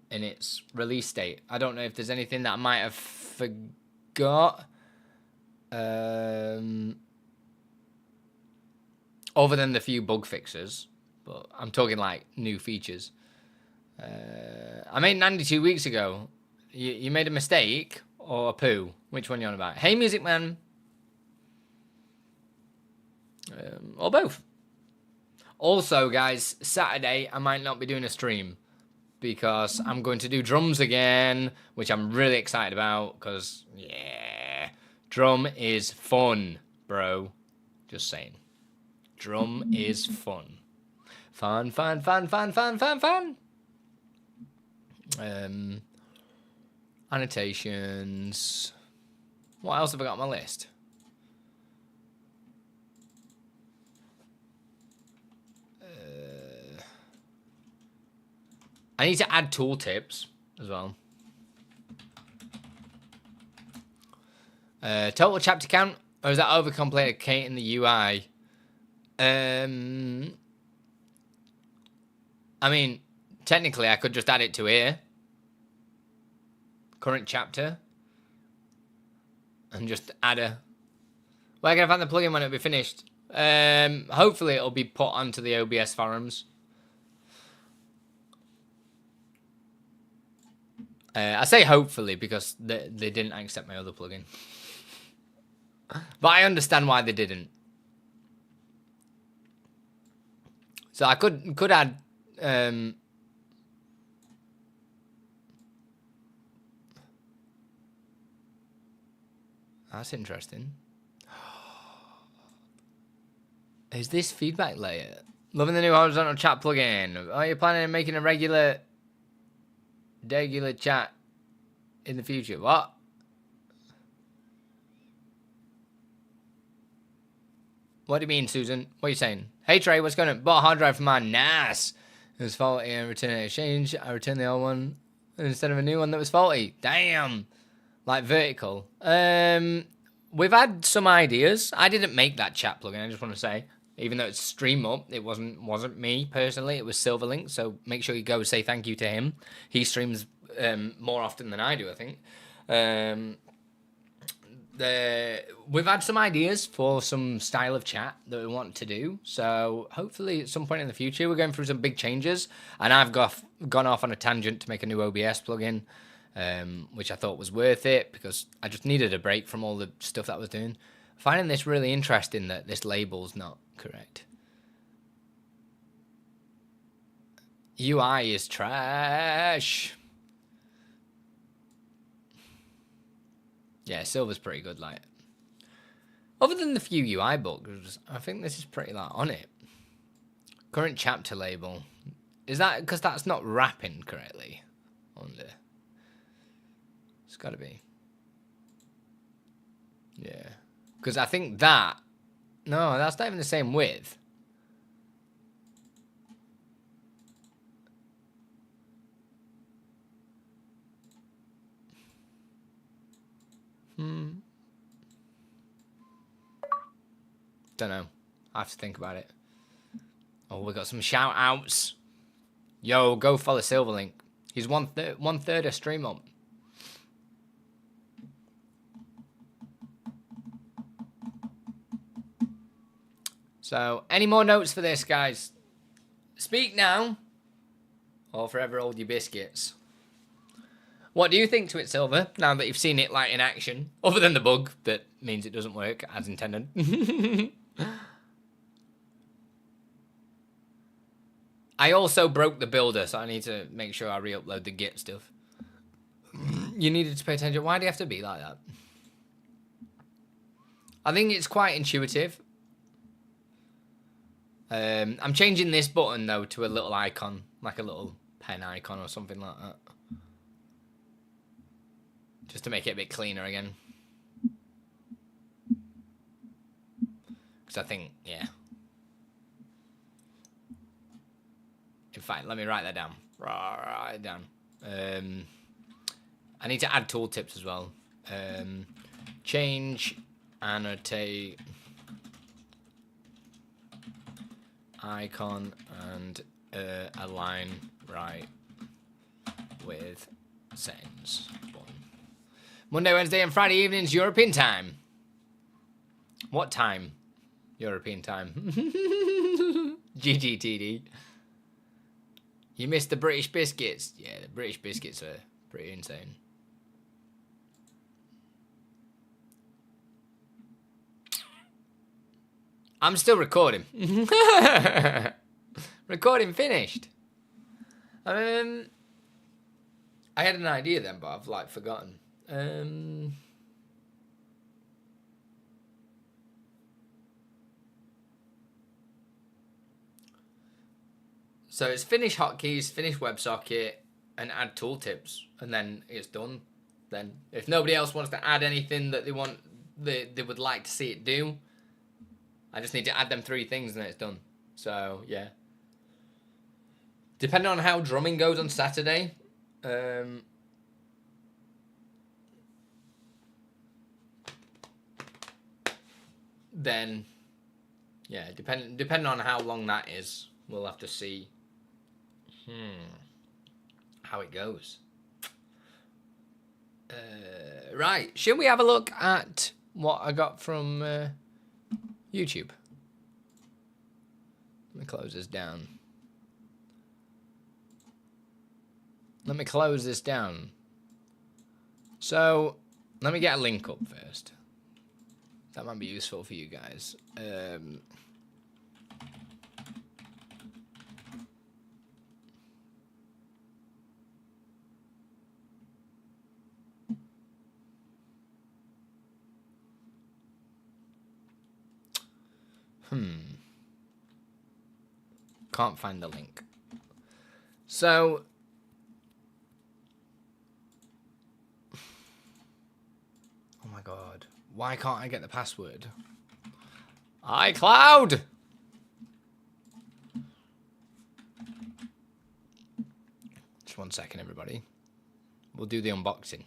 in its release date. I don't know if there's anything that I might have forgot. Other than the few bug fixes, but I'm talking like new features. I made an Andi 2 weeks ago. You made a mistake or a poo? Which one you on about? Hey, Music Man. Or both. Also, guys, Saturday I might not be doing a stream because I'm going to do drums again, which I'm really excited about because, yeah, drum is fun, bro. Just saying. Drum is fun. Fun. Annotations. What else have I got on my list? I need to add tooltips as well. Total chapter count, or is that overcomplicating the UI? I mean, technically, I could just add it to here. Current chapter. And just add a... Where can I find the plugin when it'll be finished? Hopefully, it'll be put onto the OBS forums. I say hopefully because they didn't accept my other plugin. But I understand why they didn't. So I could add... That's interesting. Is this feedback layer? Loving the new horizontal chat plugin. Are you planning on making a regular chat in the future? What? What do you mean, Susan? What are you saying? Hey, Trey, what's going on? Bought a hard drive for my NAS. It was faulty and returned it exchange. I returned the old one instead of a new one that was faulty. Damn. Like vertical. We've had some ideas. I didn't make that chat plugin, I just want to say. Even though it's StreamUp, it wasn't me personally. It was Silverlink, so make sure you go say thank you to him. He streams more often than I do, I think. We've had some ideas for some style of chat that we want to do. So hopefully at some point in the future, we're going through some big changes. And I've gone off on a tangent to make a new OBS plugin, which I thought was worth it because I just needed a break from all the stuff that I was doing. Finding this really interesting that this label's not correct. UI is trash. Yeah, Silver's pretty good, like. Other than the few UI bugs, I think this is pretty, like, on it. Current chapter label. Is that because that's not wrapping correctly? It's got to be. Yeah. Because I think that... No, that's not even the same width. Don't know. I have to think about it. Oh, we got some shout outs. Yo, go follow Silverlink. He's one third of StreamUp. So, any more notes for this, guys? Speak now, or forever hold your biscuits. What do you think to it, Silver, now that you've seen it like in action? Other than the bug that means it doesn't work as intended. I also broke the builder, so I need to make sure I re-upload the Git stuff. You needed to pay attention. Why do you have to be like that? I think it's quite intuitive. I'm changing this button, though, to a little icon. Like a little pen icon or something like that. Just to make it a bit cleaner again. Because I think, yeah. In fact, let me write that down. Write it down. I need to add tooltips as well. Change, annotate, icon, and align right with settings. Monday, Wednesday, and Friday evenings, European time. What time? European time. GGTD. You missed the British biscuits. Yeah, the British biscuits are pretty insane. I'm still recording. Recording finished. I had an idea then, but I've like forgotten. So it's finish hotkeys, finish WebSocket, and add tooltips, and then it's done. Then, if nobody else wants to add anything that they would like to see it do, I just need to add them 3 things, and then it's done. So yeah. Depending on how drumming goes on Saturday, then yeah, depending on how long that is, we'll have to see how it goes. Right, should we have a look at what I got from YouTube? Let me close this down. So, let me get a link up first. That might be useful for you guys. Can't find the link. So... oh my god. Why can't I get the password? iCloud! Just 1 second, everybody. We'll do the unboxing.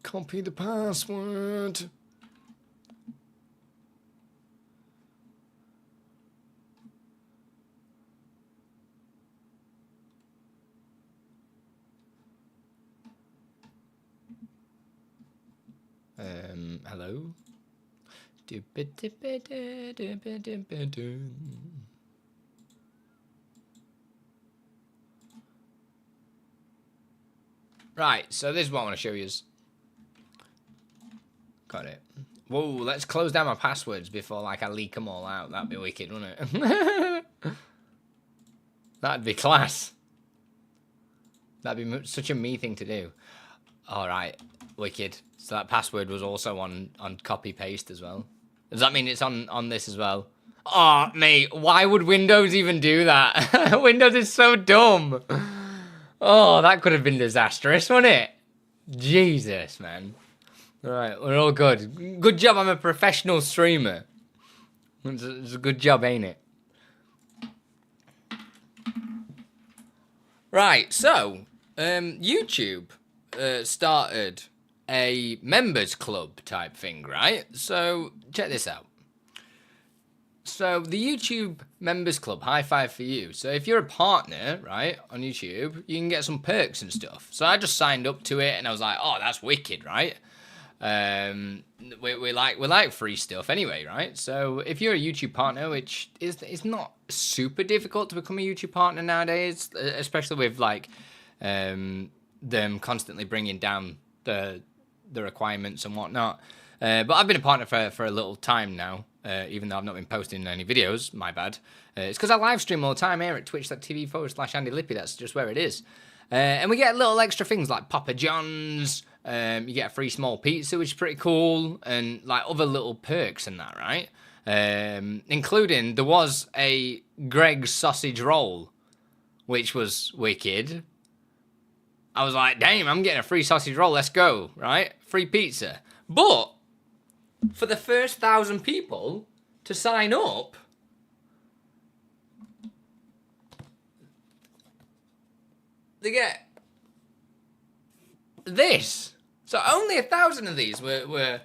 Copy the password. Hello? Right, so this is what I want to show you. Got it. Whoa, let's close down my passwords before like I leak them all out. That'd be wicked, wouldn't it? That'd be class. That'd be such a me thing to do. Alright, wicked. So that password was also on copy paste as well. Does that mean it's on this as well? Oh, mate, why would Windows even do that? Windows is so dumb. Oh, that could have been disastrous, wouldn't it? Jesus, man. Alright, we're all good. Good job I'm a professional streamer. It's a good job, ain't it? Right, so, YouTube started a members club type thing, right? So, check this out. So, the YouTube members club, high five for you. So, if you're a partner, right, on YouTube, you can get some perks and stuff. So, I just signed up to it and I was like, oh, that's wicked, right? We like free stuff anyway, right? So, if you're a YouTube partner, which is not super difficult to become a YouTube partner nowadays, especially with like them constantly bringing down the requirements and whatnot. But I've been a partner for a little time now, even though I've not been posting any videos. My bad. It's because I live stream all the time here at twitch.tv/Andi Lippy. That's just where it is. And we get little extra things like Papa John's. You get a free small pizza, which is pretty cool, and like other little perks and that, right? Including there was a Greg's sausage roll, which was wicked. I was like, damn, I'm getting a free sausage roll. Let's go, right? Free pizza. But for the first 1,000 people to sign up, they get this. So only 1,000 of these were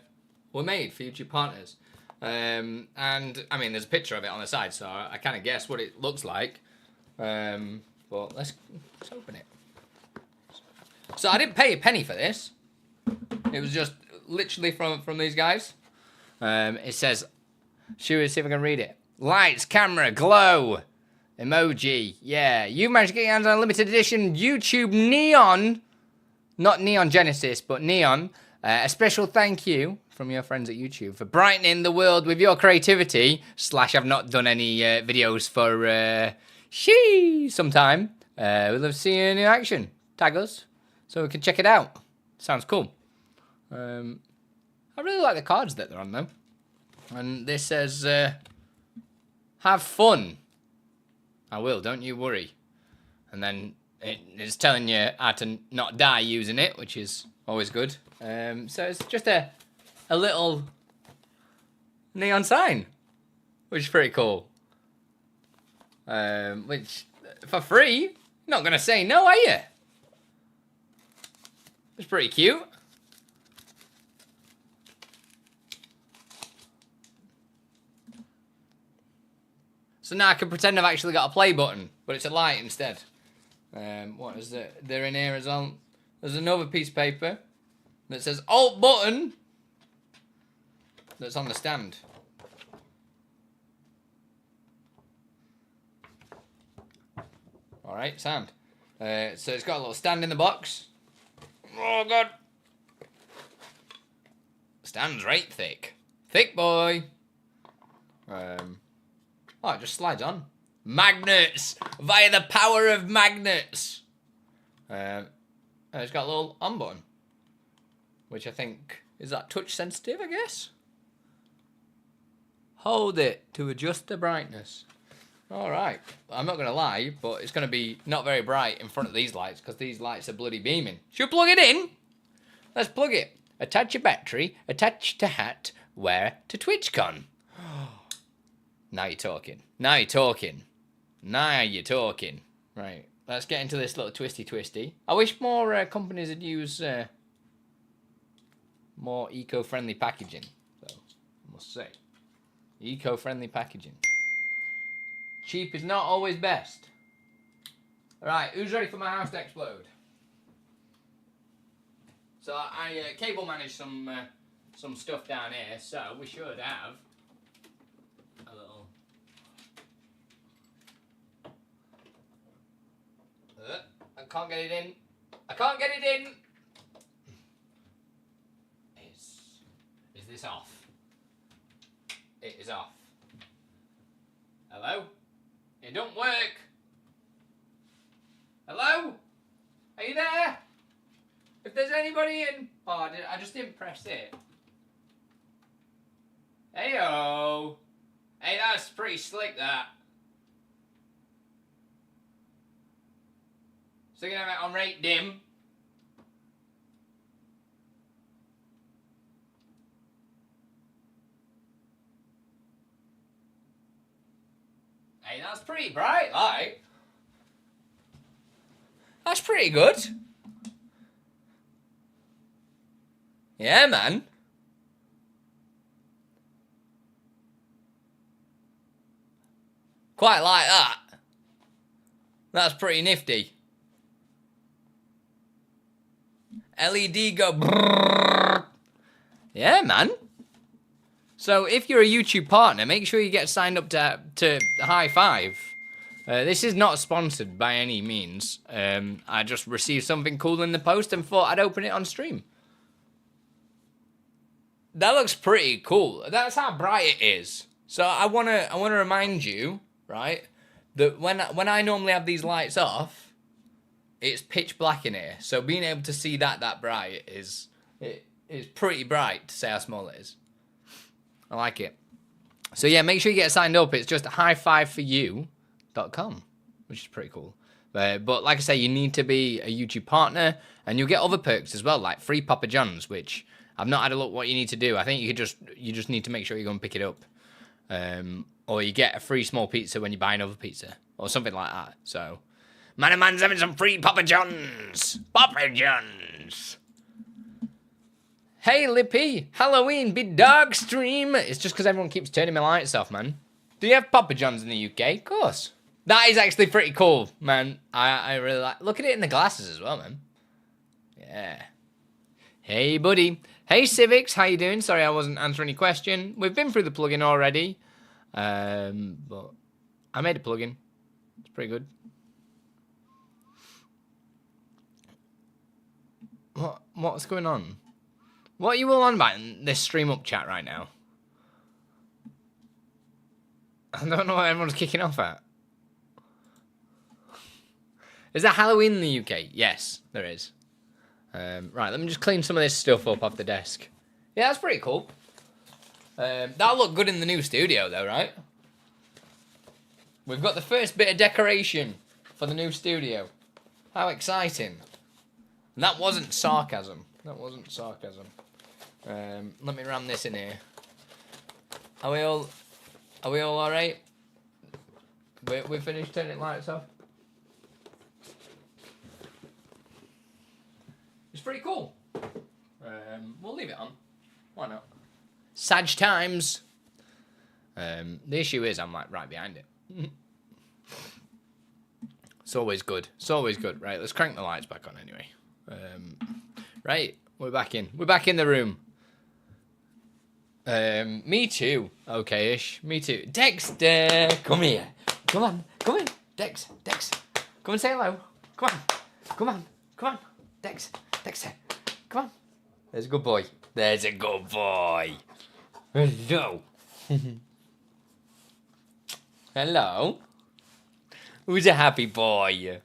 made for YouTube partners. And I mean, there's a picture of it on the side, so I kind of guess what it looks like. But let's open it. So I didn't pay a penny for this. It was just literally from these guys. It says, should we see if I can read it? Lights, camera, glow, emoji. Yeah, you managed to get your hands on a limited edition YouTube Neon. Not Neon Genesis, but Neon. A special thank you from your friends at YouTube for brightening the world with your creativity. / I've not done any videos for some time. We'd love to see you in action. Tag us so we can check it out. Sounds cool. I really like the cards that they're on though. And this says, have fun. I will, don't you worry. And then it's telling you how to not die using it, which is always good. So it's just a little neon sign, which is pretty cool. Which, for free, you're not going to say no, are you? It's pretty cute. So now I can pretend I've actually got a play button, but it's a light instead. What is it? They're in here as well. There's another piece of paper that says Alt button that's on the stand. Alright, sound. So it's got a little stand in the box. Oh god. Stand's right thick. Thick boy. Oh, it just slides on. Magnets! Via the power of magnets! It's got a little on button. Which I think, is that touch sensitive, I guess? Hold it to adjust the brightness. All right. I'm not going to lie, but it's going to be not very bright in front of these lights because these lights are bloody beaming. Should we plug it in? Let's plug it. Attach your battery, attach to hat, wear to TwitchCon. Now you're talking. Now you're talking. Now you're talking. Right. Let's get into this little twisty. I wish more companies would use more eco-friendly packaging. So, I must say. Eco-friendly packaging. Cheap is not always best. Alright, who's ready for my house to explode? So I cable managed some stuff down here, so we should have a little... I can't get it in. I can't get it in! Is this off? It is off. Hello? It don't work. Hello? Are you there? If there's anybody in... Oh, I just didn't press it. Heyo. Hey, that's pretty slick, that. So you're gonna have it on rate dim. Hey, that's pretty bright, like. That's pretty good. Yeah, man. Quite like that. That's pretty nifty. LED go brrrr. Yeah, man. So if you're a YouTube partner, make sure you get signed up to High Five. This is not sponsored by any means. I just received something cool in the post and thought I'd open it on stream. That looks pretty cool. That's how bright it is. So I wanna remind you, right, that when I normally have these lights off, it's pitch black in here. So being able to see that bright is pretty bright to say how small it is. I like it. So yeah, make sure you get signed up. It's just highfiveforyou.com, which is pretty cool. But like I say, you need to be a YouTube partner, and you'll get other perks as well, like free Papa John's, which I've not had a look what you need to do. I think you just need to make sure you go and pick it up, or you get a free small pizza when you buy another pizza, or something like that. So, man's having some free Papa John's. Papa John's. Hey, Lippy, Halloween big dog stream. It's just because everyone keeps turning my lights off, man. Do you have Papa John's in the UK? Of course. That is actually pretty cool, man. I really like... Look at it in the glasses as well, man. Yeah. Hey, buddy. Hey, Civics, how you doing? Sorry I wasn't answering any question. We've been through the plugin already. But I made a plugin. It's pretty good. What's going on? What are you all on about in this StreamUP chat right now? I don't know what everyone's kicking off at. Is there Halloween in the UK? Yes, there is. Right, let me just clean some of this stuff up off the desk. Yeah, that's pretty cool. That'll look good in the new studio though, right? We've got the first bit of decoration for the new studio. How exciting. And that wasn't sarcasm. That wasn't sarcasm. Let me ram this in here. Are we all alright? We finished turning lights off? It's pretty cool. We'll leave it on. Why not? Sag times. The issue is I'm like right behind it. It's always good. It's always good. Right, let's crank the lights back on anyway. Right, we're back in. We're back in the room. Me too. Okay-ish. Me too. Dexter, come here. Come on. Come in. Dex. Come and say hello. Come on. Dexter. Come on. There's a good boy. Hello. Hello. Who's a happy boy?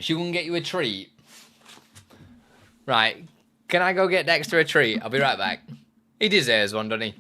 She wouldn't get you a treat. Right. Can I go get Dexter a treat? I'll be right back. He deserves one, doesn't he?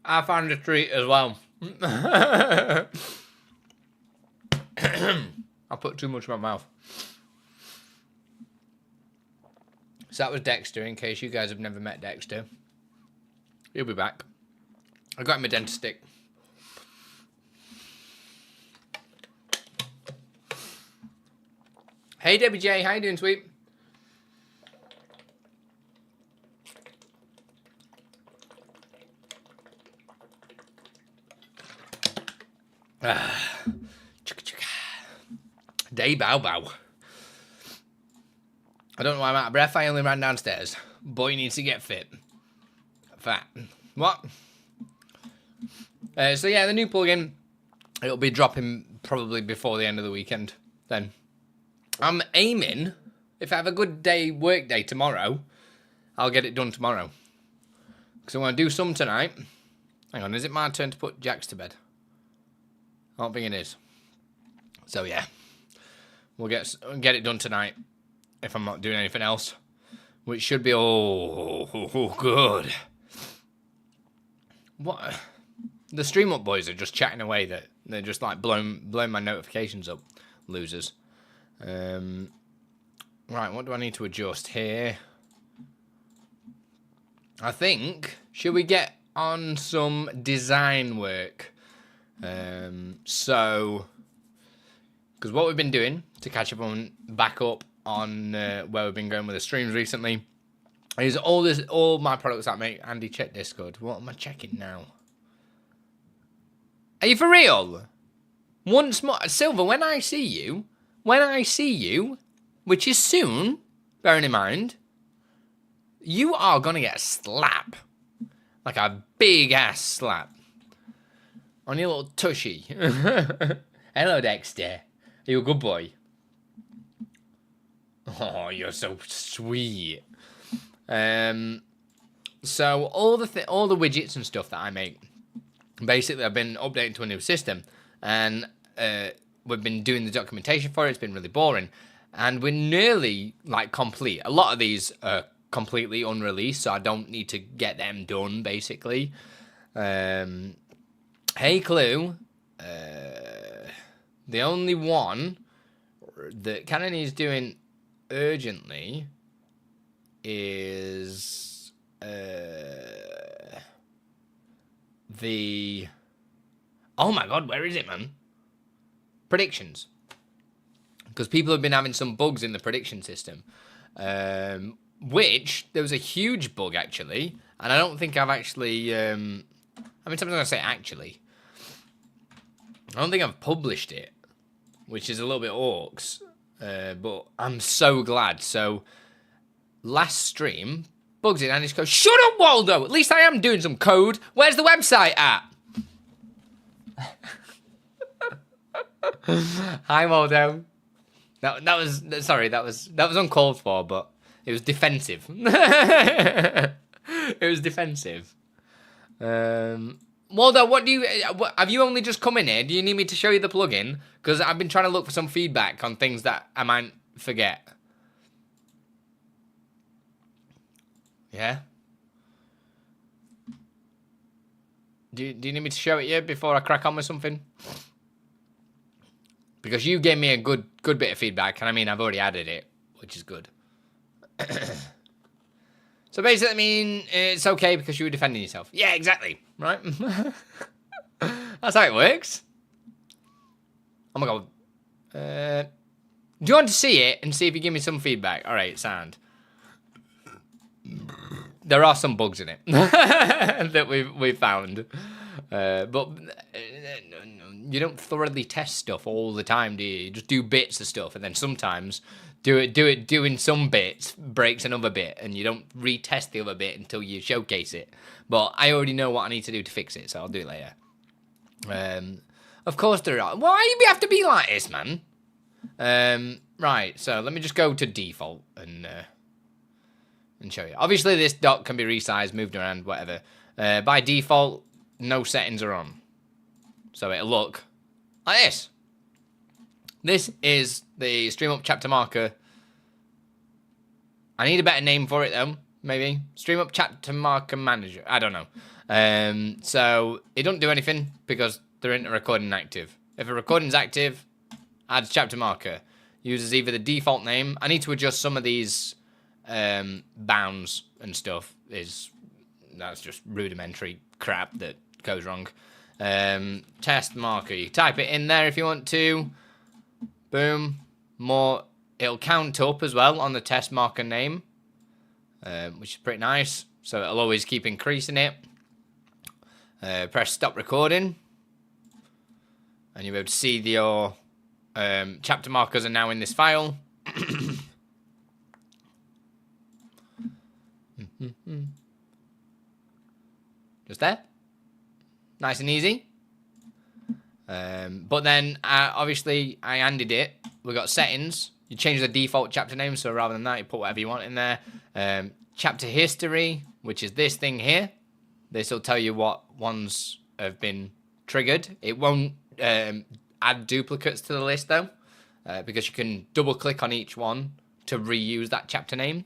I found a treat as well. I put too much in my mouth. So that was Dexter, in case you guys have never met Dexter. He'll be back. I got him a dentist stick. Hey Debbie J, how you doing, sweet? Day bow bow. I don't know why I'm out of breath. I only ran downstairs. Boy needs to get fit. Fat. What? So yeah, the new plugin. It'll be dropping probably before the end of the weekend. Then I'm aiming. If I have a good work day tomorrow, I'll get it done tomorrow. Because I want to do some tonight. Hang on, is it my turn to put Jax to bed? I don't think it is. So yeah, we'll get it done tonight if I'm not doing anything else, which should be good. What? The StreamUP boys are just chatting away. That they're just like blowing my notifications up. Losers. Right, what do I need to adjust here? I think, should we get on some design work? So, because what we've been doing to catch up on, back up on where we've been going with the streams recently, is all my products that make. Andy, check Discord. What am I checking now? Are you for real? Once more, Silver. When I see you, which is soon, bearing in mind, you are gonna get a slap, like a big ass slap. On your little tushy. Hello, Dexter. Are you a good boy? Oh, you're so sweet. So all the widgets and stuff that I make, basically I've been updating to a new system, and we've been doing the documentation for it. It's been really boring, and we're nearly like complete. A lot of these are completely unreleased, so I don't need to get them done. Basically. Hey Clue, the only one that Canon is doing urgently is the... Oh my god, where is it, man? Predictions. Because people have been having some bugs in the prediction system. Which, there was a huge bug actually, and I don't think I've actually... I mean, sometimes I'm going to say actually. I don't think I've published it, which is a little bit orcs, but I'm so glad. So, last stream, bugs it, and it's goes, shut up, Waldo! At least I am doing some code. Where's the website at? Hi, Waldo. That was uncalled for, but it was defensive. It was defensive. Waldo, what do you... have you only just come in here? Do you need me to show you the plugin? Because I've been trying to look for some feedback on things that I might forget. Yeah? Do you need me to show it you before I crack on with something? Because you gave me a good bit of feedback, and I mean, I've already added it, which is good. So basically, I mean, it's okay because you were defending yourself. Yeah, exactly. Right? That's how it works. Oh my god. Do you want to see it and see if you give me some feedback? All right, sound. There are some bugs in it that we've found, but you don't thoroughly test stuff all the time, do you? You just do bits of stuff, and then sometimes doing some bits breaks another bit, and you don't retest the other bit until you showcase it. But I already know what I need to do to fix it, so I'll do it later. Of course there are. Why do you have to be like this, man? Right, so let me just go to default and show you. Obviously, this dot can be resized, moved around, whatever. By default, no settings are on. So it'll look like this. This is the StreamUP chapter marker. I need a better name for it, though. Maybe. StreamUP chapter marker manager. I don't know. So it doesn't do anything because there isn't a recording active. If a recording's active, adds chapter marker. Uses either the default name. I need to adjust some of these bounds and stuff. That's just rudimentary crap that goes wrong. Test marker. You type it in there if you want to. Boom. More. It'll count up as well on the test marker name, which is pretty nice. So it'll always keep increasing it. Press stop recording, and you'll be able to see your chapter markers are now in this file. Just there. Nice and easy. But then, obviously, I Andi'd it. We've got settings. You change the default chapter name, so rather than that, you put whatever you want in there. Chapter history, which is this thing here. This will tell you what ones have been triggered. It won't add duplicates to the list, though, because you can double-click on each one to reuse that chapter name.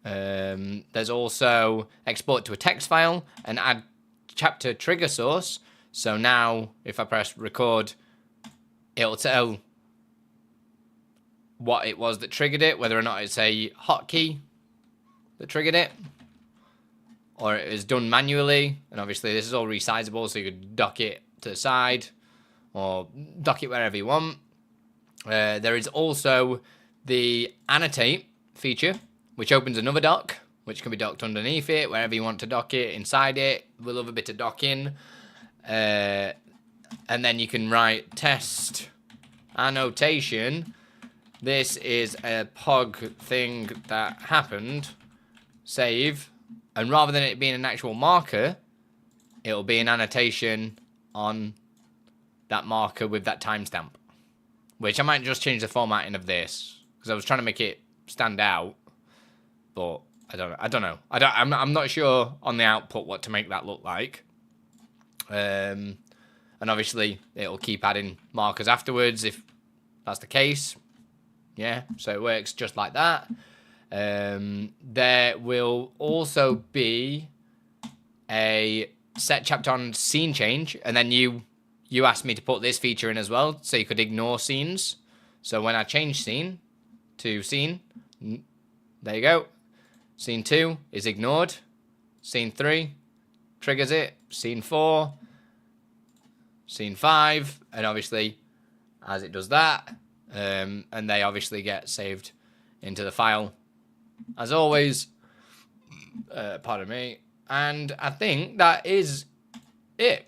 There's also export to a text file and add chapter trigger source. So now, if I press record, it'll tell what it was that triggered it, whether or not it's a hotkey that triggered it, or it was done manually. And obviously, this is all resizable, so you could dock it to the side or dock it wherever you want. There is also the annotate feature, which opens another dock, which can be docked underneath it, wherever you want to dock it, inside it. We'll have a bit of docking. And then you can write test annotation. This is a POG thing that happened. Save. And rather than it being an actual marker, it'll be an annotation on that marker with that timestamp. Which I might just change the formatting of this, because I was trying to make it stand out. But I don't know. I'm not sure on the output what to make that look like. And obviously, it'll keep adding markers afterwards if that's the case. Yeah, so it works just like that. There will also be a set chapter on scene change, and then you asked me to put this feature in as well, so you could ignore scenes. So when I change scene to scene, there you go. Scene 2 is ignored. Scene 3 triggers it. Scene 4. Scene 5. And obviously, as it does that, and they obviously get saved into the file. As always, pardon me. And I think that is it.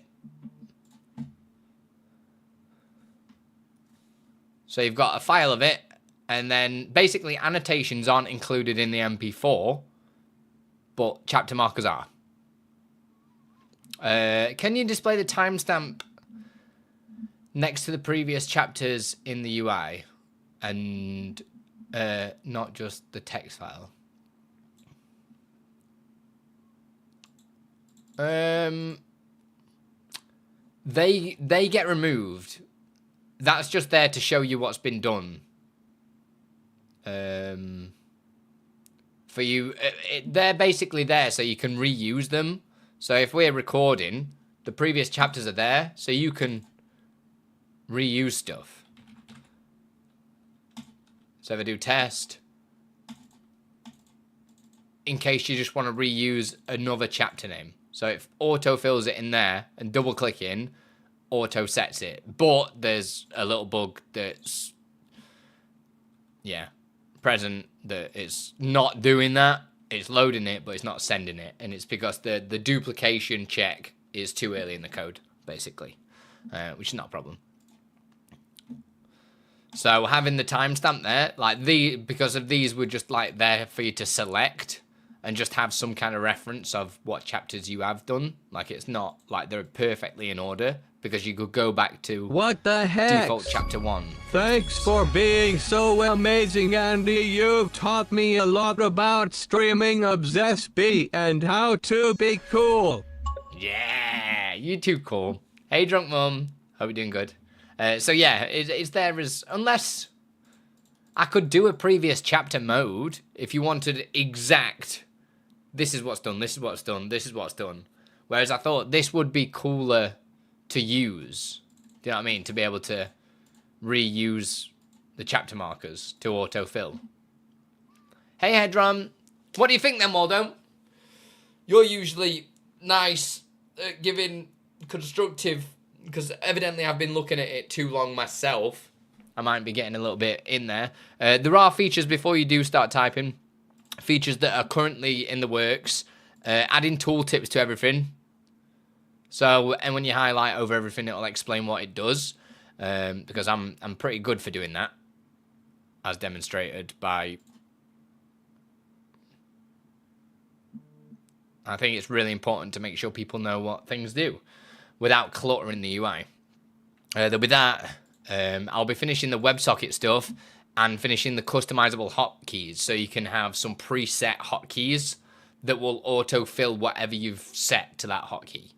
So you've got a file of it. And then basically annotations aren't included in the MP4, but chapter markers are. Can you display the timestamp next to the previous chapters in the UI and not just the text file? they get removed. That's just there to show you what's been done. For you, they're basically there so you can reuse them. So if we're recording, the previous chapters are there so you can reuse stuff. So if I do test, in case you just want to reuse another chapter name. So it auto fills it in there and double click in, auto sets it. But there's a little bug that's, yeah, present that it's not doing that. It's loading it, but it's not sending it. And it's because the duplication check is too early in the code, basically, which is not a problem. So having the timestamp there, like because of these were just like there for you to select and just have some kind of reference of what chapters you have done. Like it's not like they're perfectly in order because you could go back to What the heck? default chapter 1. Thanks for being so amazing, Andy. You've taught me a lot about streaming obsessed and how to be cool. Yeah, you too cool. Hey, drunk mum. Hope you're doing good. So yeah, it's there as, unless I could do a previous chapter mode if you wanted exact, this is what's done, this is what's done, this is what's done. Whereas I thought this would be cooler to use. Do you know what I mean? To be able to reuse the chapter markers to autofill. Hey, Headram. What do you think then, Waldo? You're usually nice at giving constructive, because evidently I've been looking at it too long myself. I might be getting a little bit in there. There are features before you do start typing. Features that are currently in the works. Adding tooltips to everything. So, and when you highlight over everything, it'll explain what it does. Because I'm pretty good for doing that. As demonstrated by... I think it's really important to make sure people know what things do without cluttering the UI. There'll be that. I'll be finishing the WebSocket stuff and finishing the customizable hotkeys, so you can have some preset hotkeys that will autofill whatever you've set to that hotkey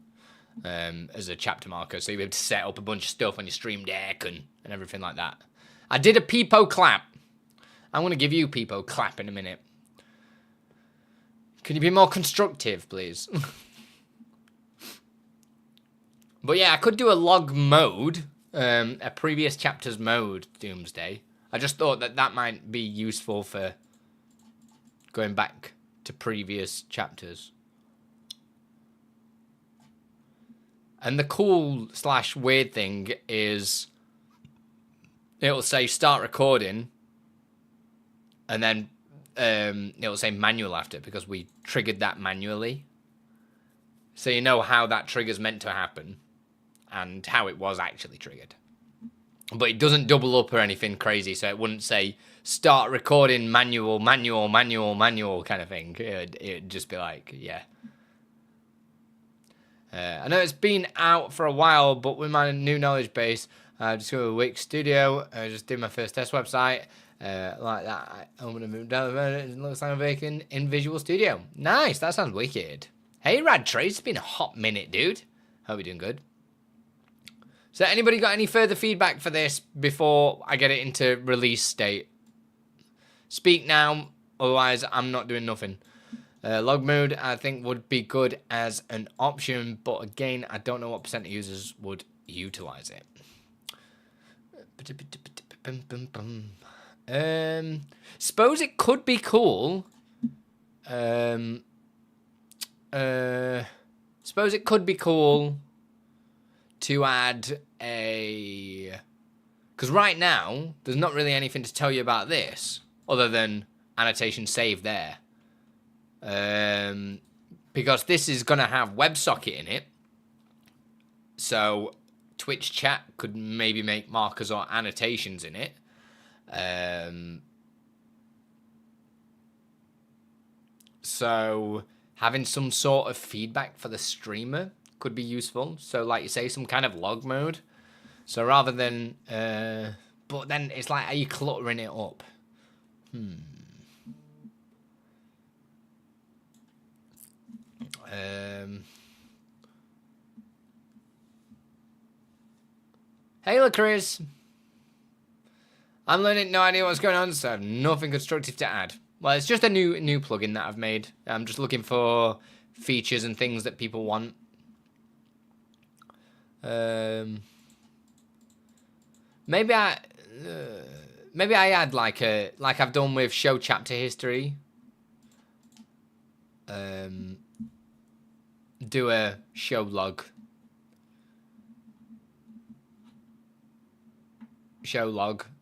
as a chapter marker. So you'll be able to set up a bunch of stuff on your Stream Deck and everything like that. I did a Peepo clap. I'm going to give you Peepo clap in a minute. Can you be more constructive, please? But yeah, I could do a log mode, a previous chapters mode, Doomsday. I just thought that might be useful for going back to previous chapters. And the cool / weird thing is it'll say start recording and then it'll say manual after because we triggered that manually. So you know how that trigger's meant to happen and how it was actually triggered. But it doesn't double up or anything crazy, so it wouldn't say start recording manual kind of thing. It'd just be like, yeah. I know it's been out for a while, but with my new knowledge base, I just go to Wix Studio, I just did my first test website, like that. I'm going to move down, it looks like I'm working in Visual Studio. Nice, that sounds wicked. Hey, Rad Trace, it's been a hot minute, dude. Hope you're doing good. So anybody got any further feedback for this before I get it into release state? Speak now, otherwise I'm not doing nothing. Log mode, I think, would be good as an option, but again, I don't know what % of users would utilize it. Suppose it could be cool. Suppose it could be cool to add a... Because right now, there's not really anything to tell you about this, other than annotation saved there. Because this is going to have WebSocket in it. So Twitch chat could maybe make markers or annotations in it. So having some sort of feedback for the streamer could be useful. So like you say, some kind of log mode. So rather than... but then it's like, are you cluttering it up? Hey, Chris. I'm learning, no idea what's going on, so I have nothing constructive to add. Well, it's just a new plugin that I've made. I'm just looking for features and things that people want. Maybe I add like I've done with show chapter history. Do a show log.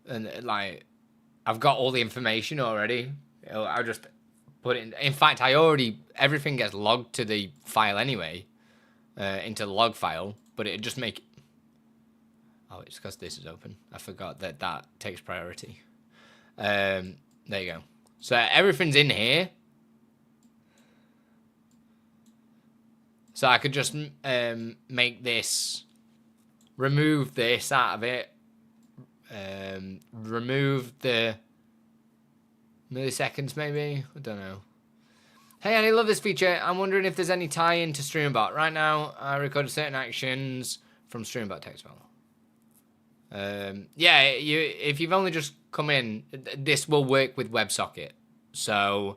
And like I've got all the information already. I'll just put it in fact, everything gets logged to the file anyway, into the log file, but it just make. Oh, it's because this is open. I forgot that takes priority. There you go. So everything's in here. So I could just make this, remove this out of it, remove the milliseconds maybe. I don't know. Hey, I love this feature. I'm wondering if there's any tie-in to StreamUP. Right now, I record certain actions from StreamUP text file. Yeah, if you've only just come in, this will work with WebSocket. So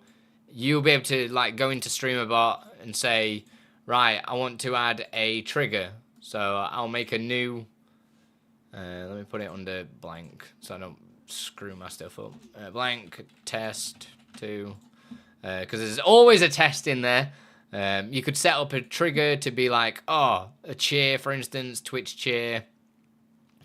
you'll be able to like go into StreamUP and say, right, I want to add a trigger. So I'll make a new. Let me put it under blank so I don't screw my stuff up. Blank test 2. Because there's always a test in there. You could set up a trigger to be like, oh, a cheer, for instance, Twitch cheer.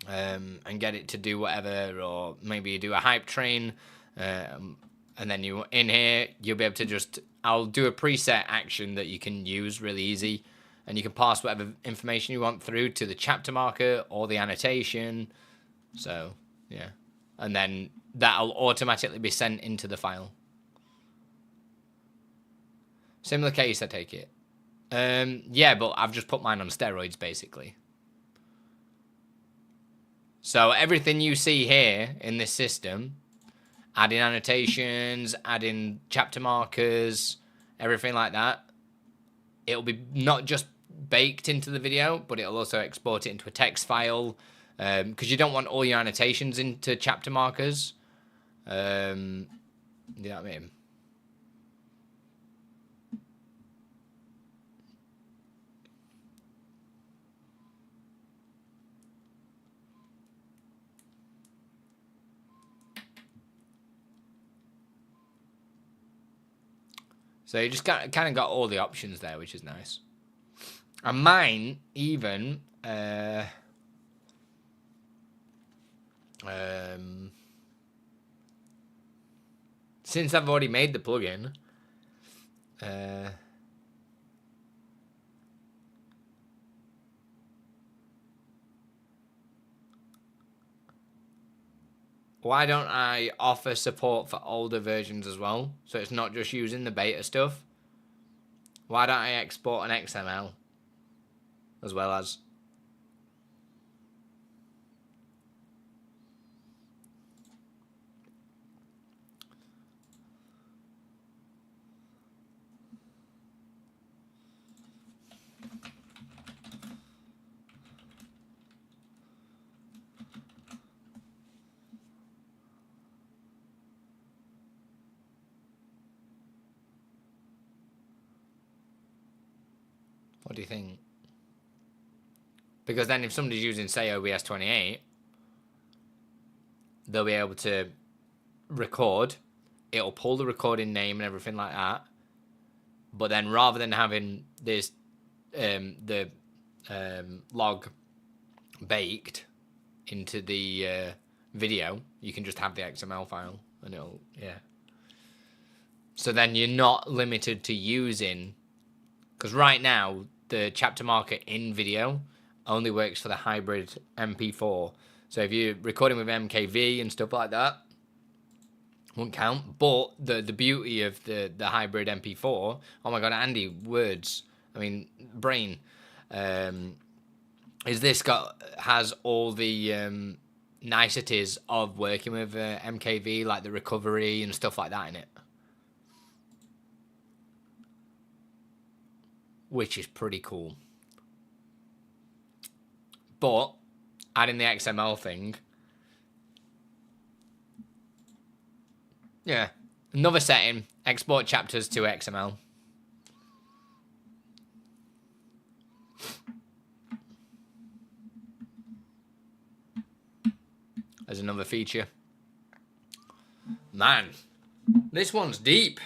And get it to do whatever, or maybe you do a hype train, and then you in here you'll be able to just, I'll do a preset action that you can use really easy, and you can pass whatever information you want through to the chapter marker or the annotation. So yeah, and then that'll automatically be sent into the file. Similar case, I take it. Yeah, but I've just put mine on steroids basically. So everything you see here in this system, adding annotations, adding chapter markers, everything like that, it'll be not just baked into the video, but it'll also export it into a text file, because you don't want all your annotations into chapter markers. You know what I mean? So you just kind of got all the options there, which is nice. And mine even, since I've already made the plugin, why don't I offer support for older versions as well? So it's not just using the beta stuff. Why don't I export an XML as well as? What do you think? Because then if somebody's using, say, OBS 28, they'll be able to record. It'll pull the recording name and everything like that. But then rather than having this, the log baked into the video, you can just have the XML file and it'll, yeah. So then you're not limited to using, because right now, the chapter marker in video only works for the hybrid MP4. So if you're recording with MKV and stuff like that, won't count. But the beauty of the hybrid MP4, oh my god, Andi, words, I mean, brain, is this has all the niceties of working with MKV, like the recovery and stuff like that in it. Which is pretty cool. But adding the XML thing. Yeah. Another setting. Export chapters to XML. There's another feature. Man, this one's deep.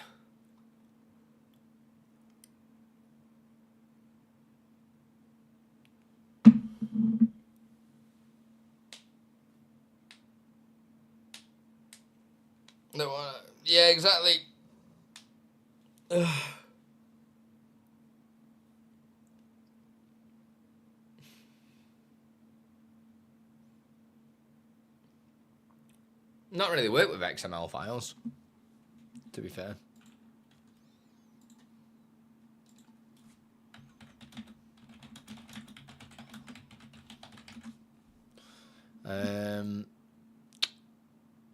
No, yeah, exactly. Ugh. Not really work with XML files, to be fair.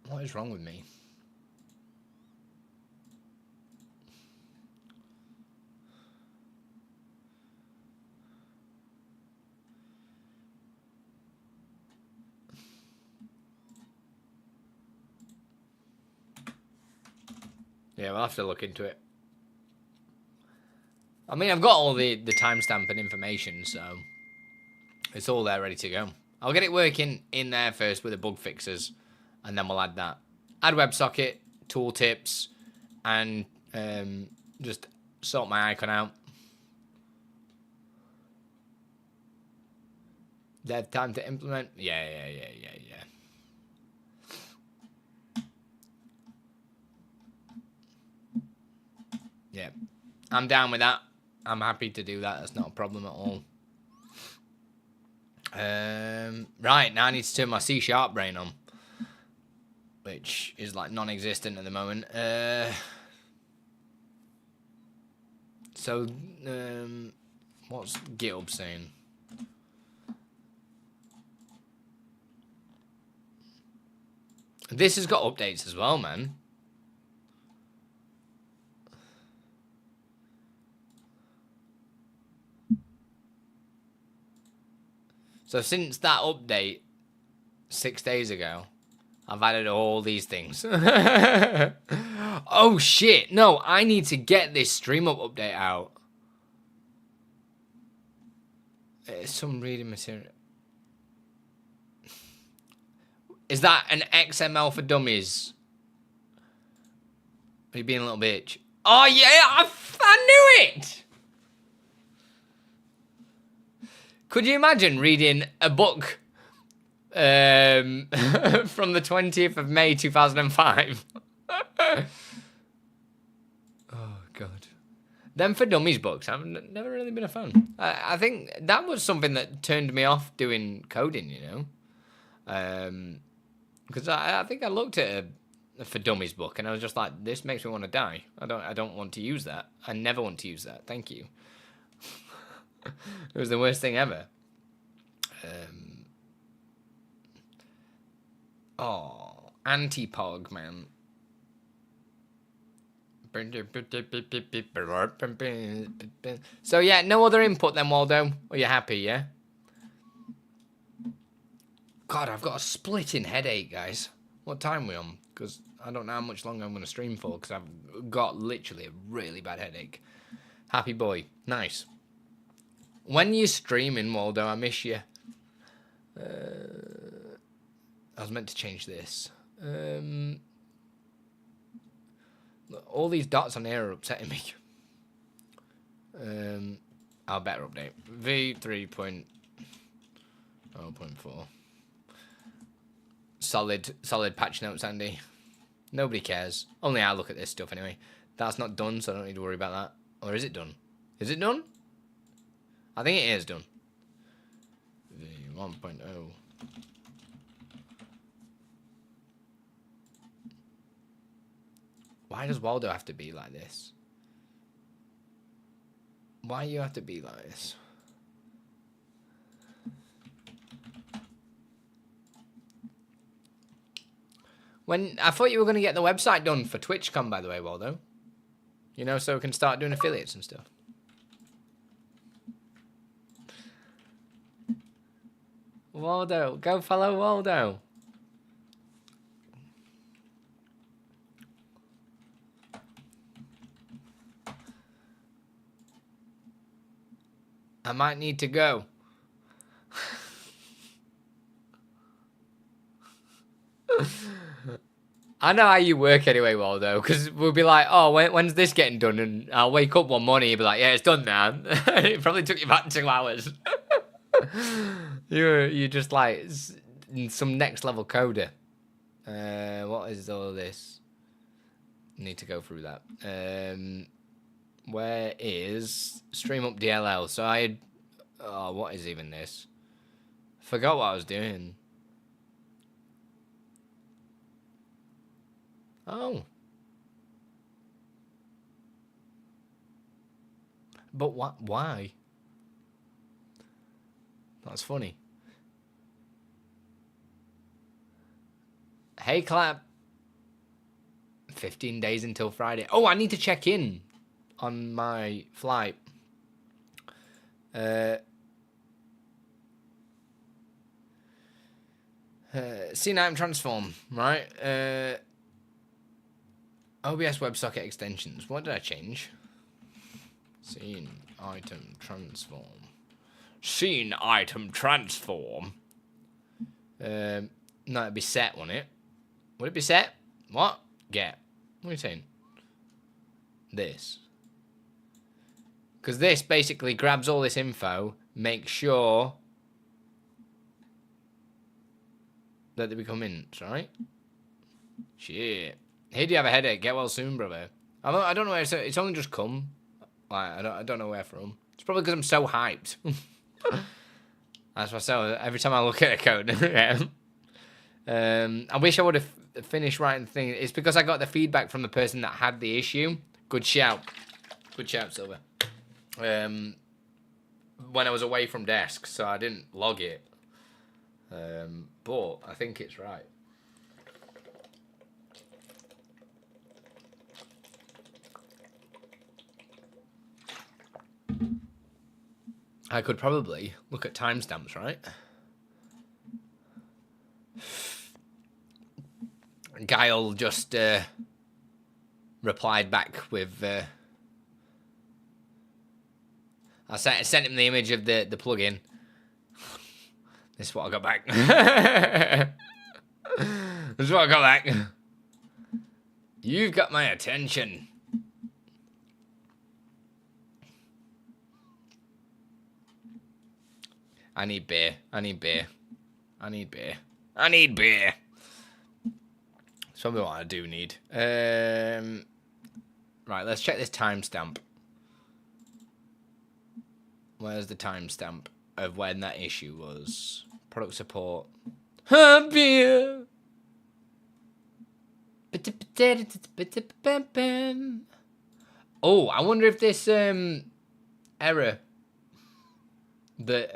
What is wrong with me? Yeah, we'll have to look into it. I mean, I've got all the timestamp and information, so it's all there ready to go. I'll get it working in there first with the bug fixes, and then we'll add that. Add WebSocket, tooltips, and just sort my icon out. Dev time to implement? Yeah. Yeah, I'm down with that. I'm happy to do that. That's not a problem at all. Right, now I need to turn my C# brain on, which is like non-existent at the moment. So, what's GitHub saying? This has got updates as well, man. So since that update 6 days ago, I've added all these things. Oh shit, no, I need to get this StreamUp update out. It's some reading material. Is that an XML for dummies? Are you being a little bitch? Oh yeah, I knew it! Could you imagine reading a book from the 20th of May 2005? Oh, God. Them for dummies books, I've never really been a fan. I think that was something that turned me off doing coding, you know? Because I think I looked at a for dummies book and I was just like, this makes me want to die. I don't want to use that. I never want to use that. Thank you. It was the worst thing ever. Oh, anti-pog, man. So yeah, no other input then, Waldo. Are you happy, yeah? God, I've got a splitting headache, guys. What time are we on? Because I don't know how much longer I'm going to stream for, because I've got literally a really bad headache. Happy boy. Nice. When you're streaming, Waldo, I miss you. I was meant to change this. All these dots on here are upsetting me. I'll better update. V3.0.4. Solid patch notes, Andy. Nobody cares. Only I look at this stuff anyway. That's not done, so I don't need to worry about that. Or is it done? Is it done? I think it is done. V1.0. Why does Waldo have to be like this? Why you have to be like this? When I thought you were going to get the website done for TwitchCon, by the way, Waldo. You know, so we can start doing affiliates and stuff. Waldo. Go follow Waldo. I might need to go. I know how you work anyway, Waldo, because we'll be like, oh, when's this getting done? And I'll wake up one morning and be like, yeah, it's done now. It probably took you about 2 hours. You're just like some next level coder. What is all this? Need to go through that. Where is StreamUp DLL? So I had... Oh, what is even this? Forgot what I was doing. Oh. But what? Why? That's funny. Hey, Clap. 15 days until Friday. Oh, I need to check in on my flight. Scene item transform, right? OBS WebSocket extensions. What did I change? Scene item transform. Scene item transform. No, it'd be set, wouldn't it? Would it be set? What? Get. What are you saying? This. Because this basically grabs all this info, makes sure that they become ints, right? Shit. Hey, do you have a headache? Get well soon, brother. I don't know where it's only just come. Like, I don't know where from. It's probably because I'm so hyped. That's myself. Every time I look at a code. I wish I would have finished writing the thing. It's because I got the feedback from the person that had the issue. Good shout. Good shout, Silver. When I was away from desk, so I didn't log it. But I think it's right. I could probably look at timestamps, right? Guile just replied back with... I sent him the image of the plugin. This is what I got back. This is what I got back. You've got my attention. I need beer. I need beer. I need beer. I need beer. That's probably what I do need. Right, let's check this timestamp. Where's the timestamp of when that issue was? Product support. Beer. Oh, I wonder if this error that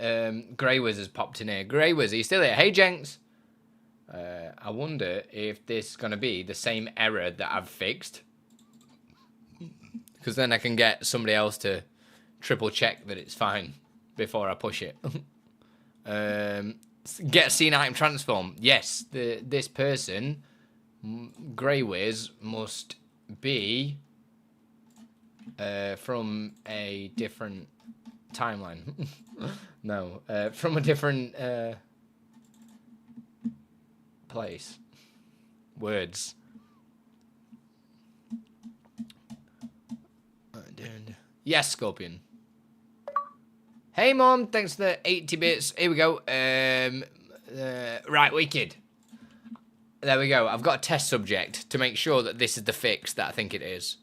Greywiz has popped in here. Greywiz, are you still here? Hey, Jenks. I wonder if this is going to be the same error that I've fixed. Because then I can get somebody else to triple check that it's fine before I push it. Get scene item transform. Yes, this person, Greywiz, must be from a different timeline. No, from a different place. Words. Yes, Scorpion. Hey, Mom. Thanks for the 80 bits. Here we go. Right, wicked. There we go. I've got a test subject to make sure that this is the fix that I think it is.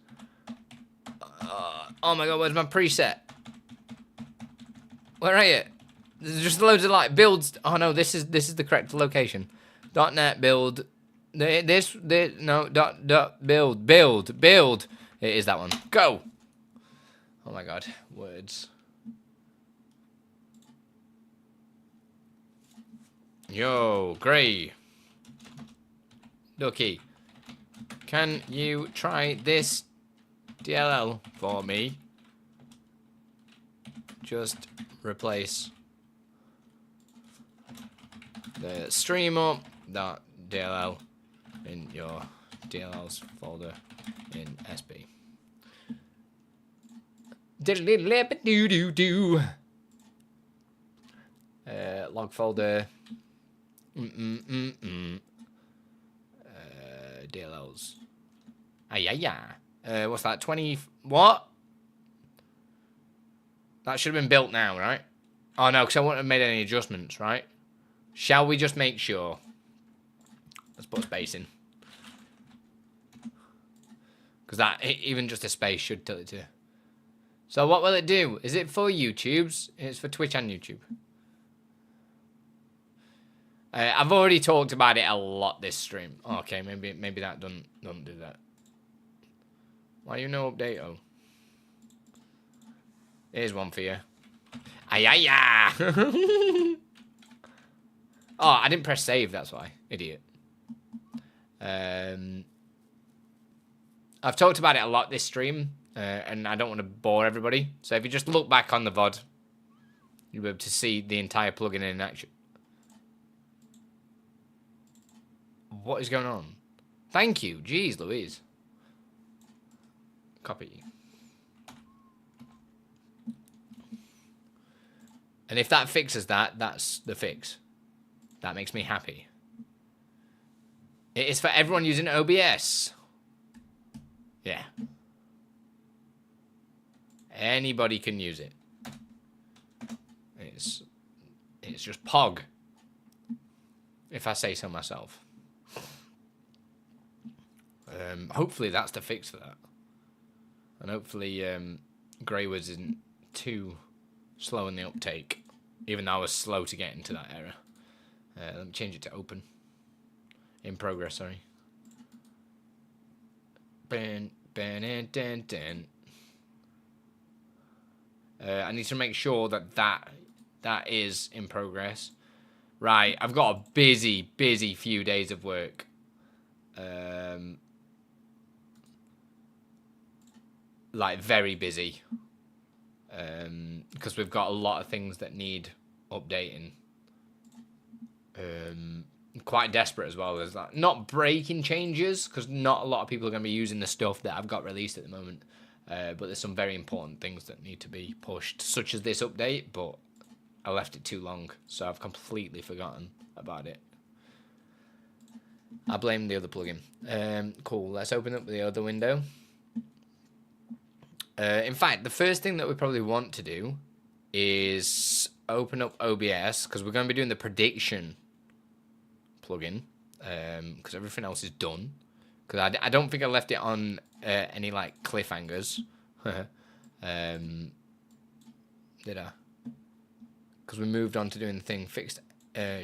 Oh my god, where's my preset? Where are you? There's just loads of like builds. Oh no, this is the correct location. .NET build. No, build. It is that one. Go. Oh my god, words. Yo, Grey. Ducky. Can you try this DLL for me? Just replace the StreamUp.dll in your DLLs folder in SB. Diddle-diddle-doo-doo-doo. Log folder. DLLs. What's that? 20. What? That should have been built now, right? Oh no, because I wouldn't have made any adjustments, right? Shall we just make sure? Let's put a space in. Because that, even just a space should tell it to. So what will it do? Is it for YouTube's? It's for Twitch and YouTube. I've already talked about it a lot this stream. Okay, maybe that don't do that. Why you no update? Oh, here's one for you. Oh, I didn't press save. That's why, idiot. I've talked about it a lot this stream, and I don't want to bore everybody. So if you just look back on the VOD, you'll be able to see the entire plugin in action. What is going on? Thank you. Jeez Louise. Copy. And if that fixes that, that's the fix. That makes me happy. It is for everyone using OBS. Yeah. Anybody can use it. It's just POG. If I say so myself. Hopefully that's the fix for that. And hopefully Greywoods isn't too slow in the uptake. Even though I was slow to get into that error. Let me change it to open. In progress, sorry. I need to make sure that is in progress. Right, I've got a busy few days of work. Like very busy. Because we've got a lot of things that need updating. Quite desperate as well. There's like not breaking changes because not a lot of people are going to be using the stuff that I've got released at the moment. But there's some very important things that need to be pushed, such as this update. But I left it too long, so I've completely forgotten about it. I blame the other plugin. Cool. Let's open up the other window. In fact, the first thing that we probably want to do is open up OBS because we're going to be doing the prediction plugin because everything else is done. Because I don't think I left it on any like cliffhangers. Did I? Because we moved on to doing the thing fixed.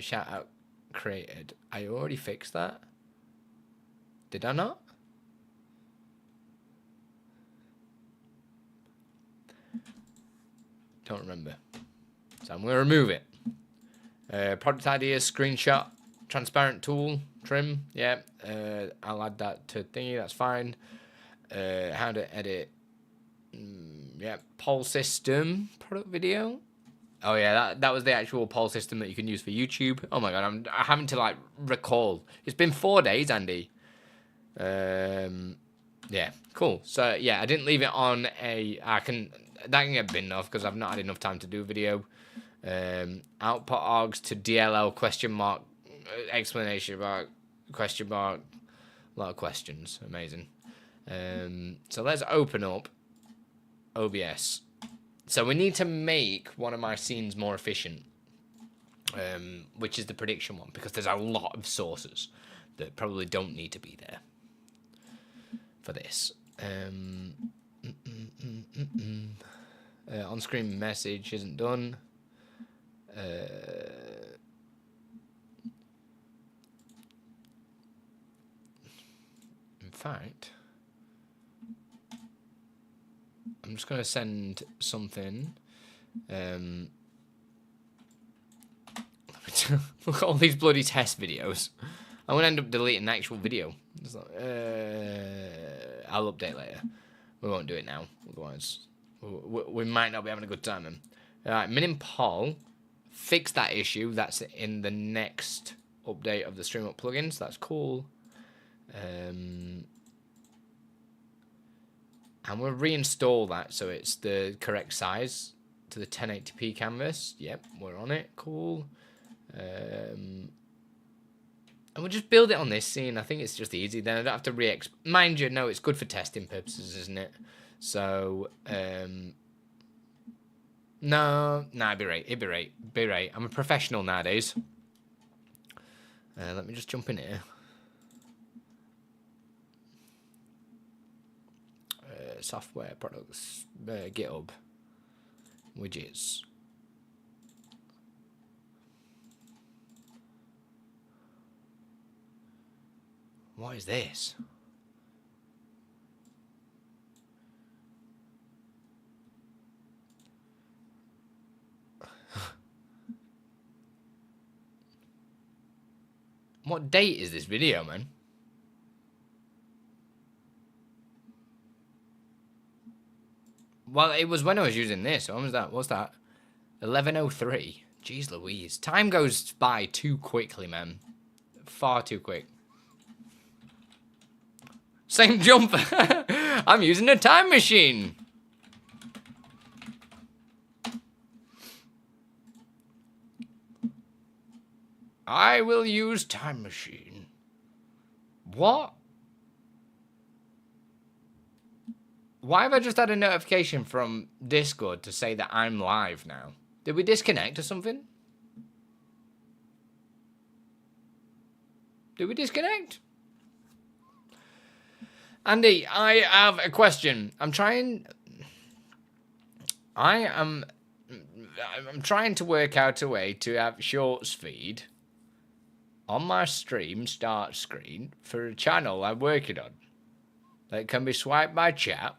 Shout out created. I already fixed that. Did I not? Don't remember. So I'm going to remove it. Product ideas, screenshot, transparent tool, trim. Yeah. I'll add that to thingy. That's fine. How to edit. Yeah. Poll system. Product video. Oh yeah, that was the actual poll system that you can use for YouTube. Oh my god, I'm having to like recall. It's been 4 days, Andy. Yeah, cool. So yeah, I didn't leave it on a. That can get binned off because I've not had enough time to do a video. Output args to DLL question mark explanation mark question mark. A lot of questions. Amazing. So let's open up OBS. So we need to make one of my scenes more efficient, which is the prediction one, because there's a lot of sources that probably don't need to be there for this. On-screen message isn't done. In fact, I'm just going to send something. Look at all these bloody test videos. I'm going to end up deleting the actual video. It's like, I'll update later. We won't do it now. Otherwise, we might not be having a good time then. Alright, Min and Paul fixed that issue. That's in the next update of the StreamUP plugins. That's cool. And we'll reinstall that so it's the correct size to the 1080p canvas. Yep, we're on it. Cool. And we'll just build it on this scene. I think it's just easy. Then I don't have to mind you, no, it's good for testing purposes, isn't it? So, no, it'd be right. It'd be right. I'm a professional nowadays. Let me just jump in here. Software products, GitHub, widgets. What is this? What date is this video, man? Well, it was when I was using this. When was that? What's that? 11:03. Jeez Louise. Time goes by too quickly, man. Far too quick. Same jump. I'm using a time machine. I will use time machine. What? Why have I just had a notification from Discord to say that I'm live now? Did we disconnect or something? Did we disconnect? Andy, I have a question. I'm trying to work out a way to have shorts feed on my stream start screen for a channel I'm working on that can be swiped by chat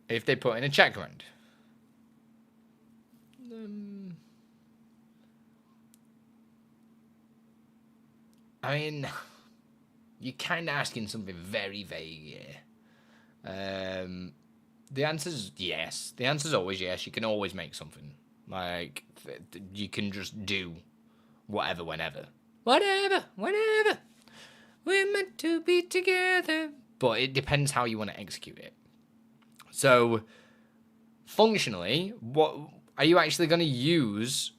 if they put in a chat command. I mean, you're kind of asking something very vague here. The answer's yes. The answer's always yes. You can always make something. Like, you can just do whatever, whenever. Whatever, whenever. We're meant to be together. But it depends how you want to execute it. So, functionally, what are you actually going to use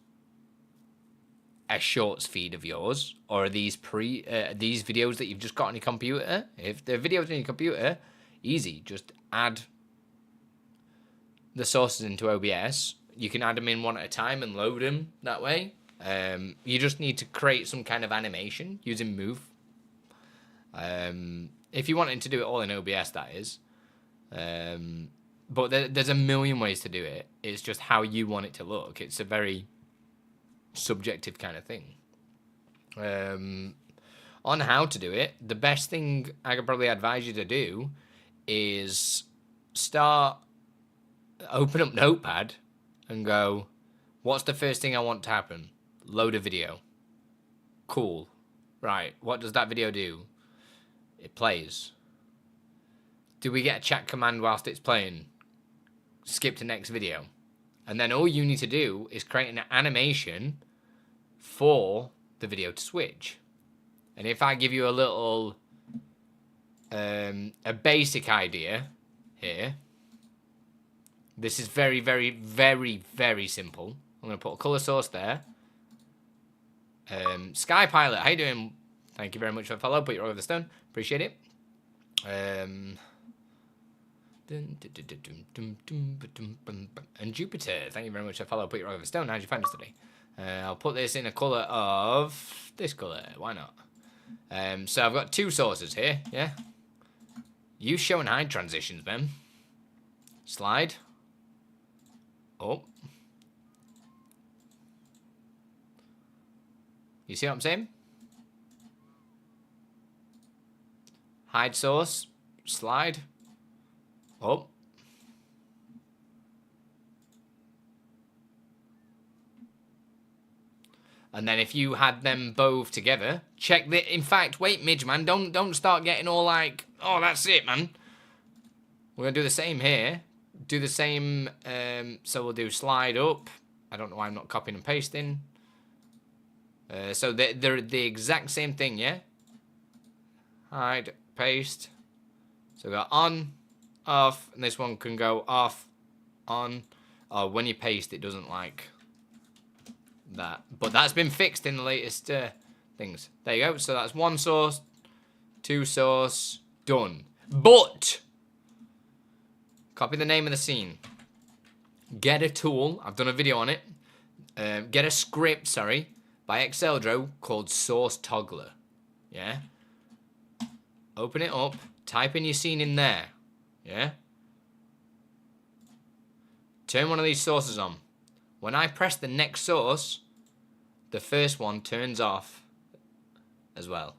a shorts feed of yours? Or are these these videos that you've just got on your computer? If they're videos on your computer, easy. Just add the sources into OBS. You can add them in one at a time and load them that way. You just need to create some kind of animation using Move. If you wanted to do it all in OBS, that is. But there's a million ways to do it. It's just how you want it to look. It's a very subjective kind of thing. On how to do it, the best thing I could probably advise you to do is open up Notepad and go, what's the first thing I want to happen? Load a video. Cool. Right, what does that video do? It plays. Do we get a chat command whilst it's playing? Skip to next video. And then all you need to do is create an animation for the video to switch. And if I give you a little, a basic idea here, this is very, very, very, very simple. I'm going to put a color source there. Sky Pilot, how you doing? Thank you very much for the follow. Put your over the stone. Appreciate it. And Jupiter, thank you very much for the follow. Put your over the stone. How'd you find us today? I'll put this in a color of this color. Why not? So I've got two sources here. Yeah. Use show and hide transitions, man. Slide. Oh. You see what I'm saying? Hide source. Slide. Oh. And then if you had them both together, check the. In fact, wait, Midge, man, don't start getting all like, oh, that's it, man. We're gonna do the same here. do the same. So we'll do slide up. I don't know why I'm not copying and pasting. So they're the exact same thing, yeah? Hide, paste. So we got on, off, and this one can go off, on. Oh, when you paste, it doesn't like that. But that's been fixed in the latest things. There you go. So that's one source, two source, done. But copy the name of the scene. Get a tool. I've done a video on it. Get a script, sorry, by Exceldro called Source Toggler. Yeah? Open it up. Type in your scene in there. Yeah? Turn one of these sources on. When I press the next source, the first one turns off as well.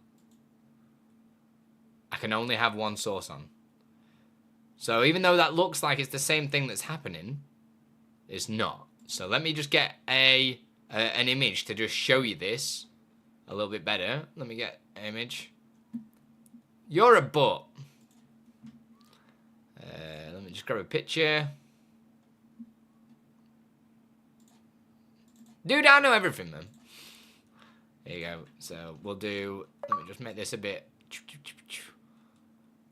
I can only have one source on. So even though that looks like it's the same thing that's happening, it's not. So let me just get an image to just show you this a little bit better. Let me get an image. You're a butt. Let me just grab a picture. Dude, I know everything, man. There you go. So we'll do... Let me just make this a bit...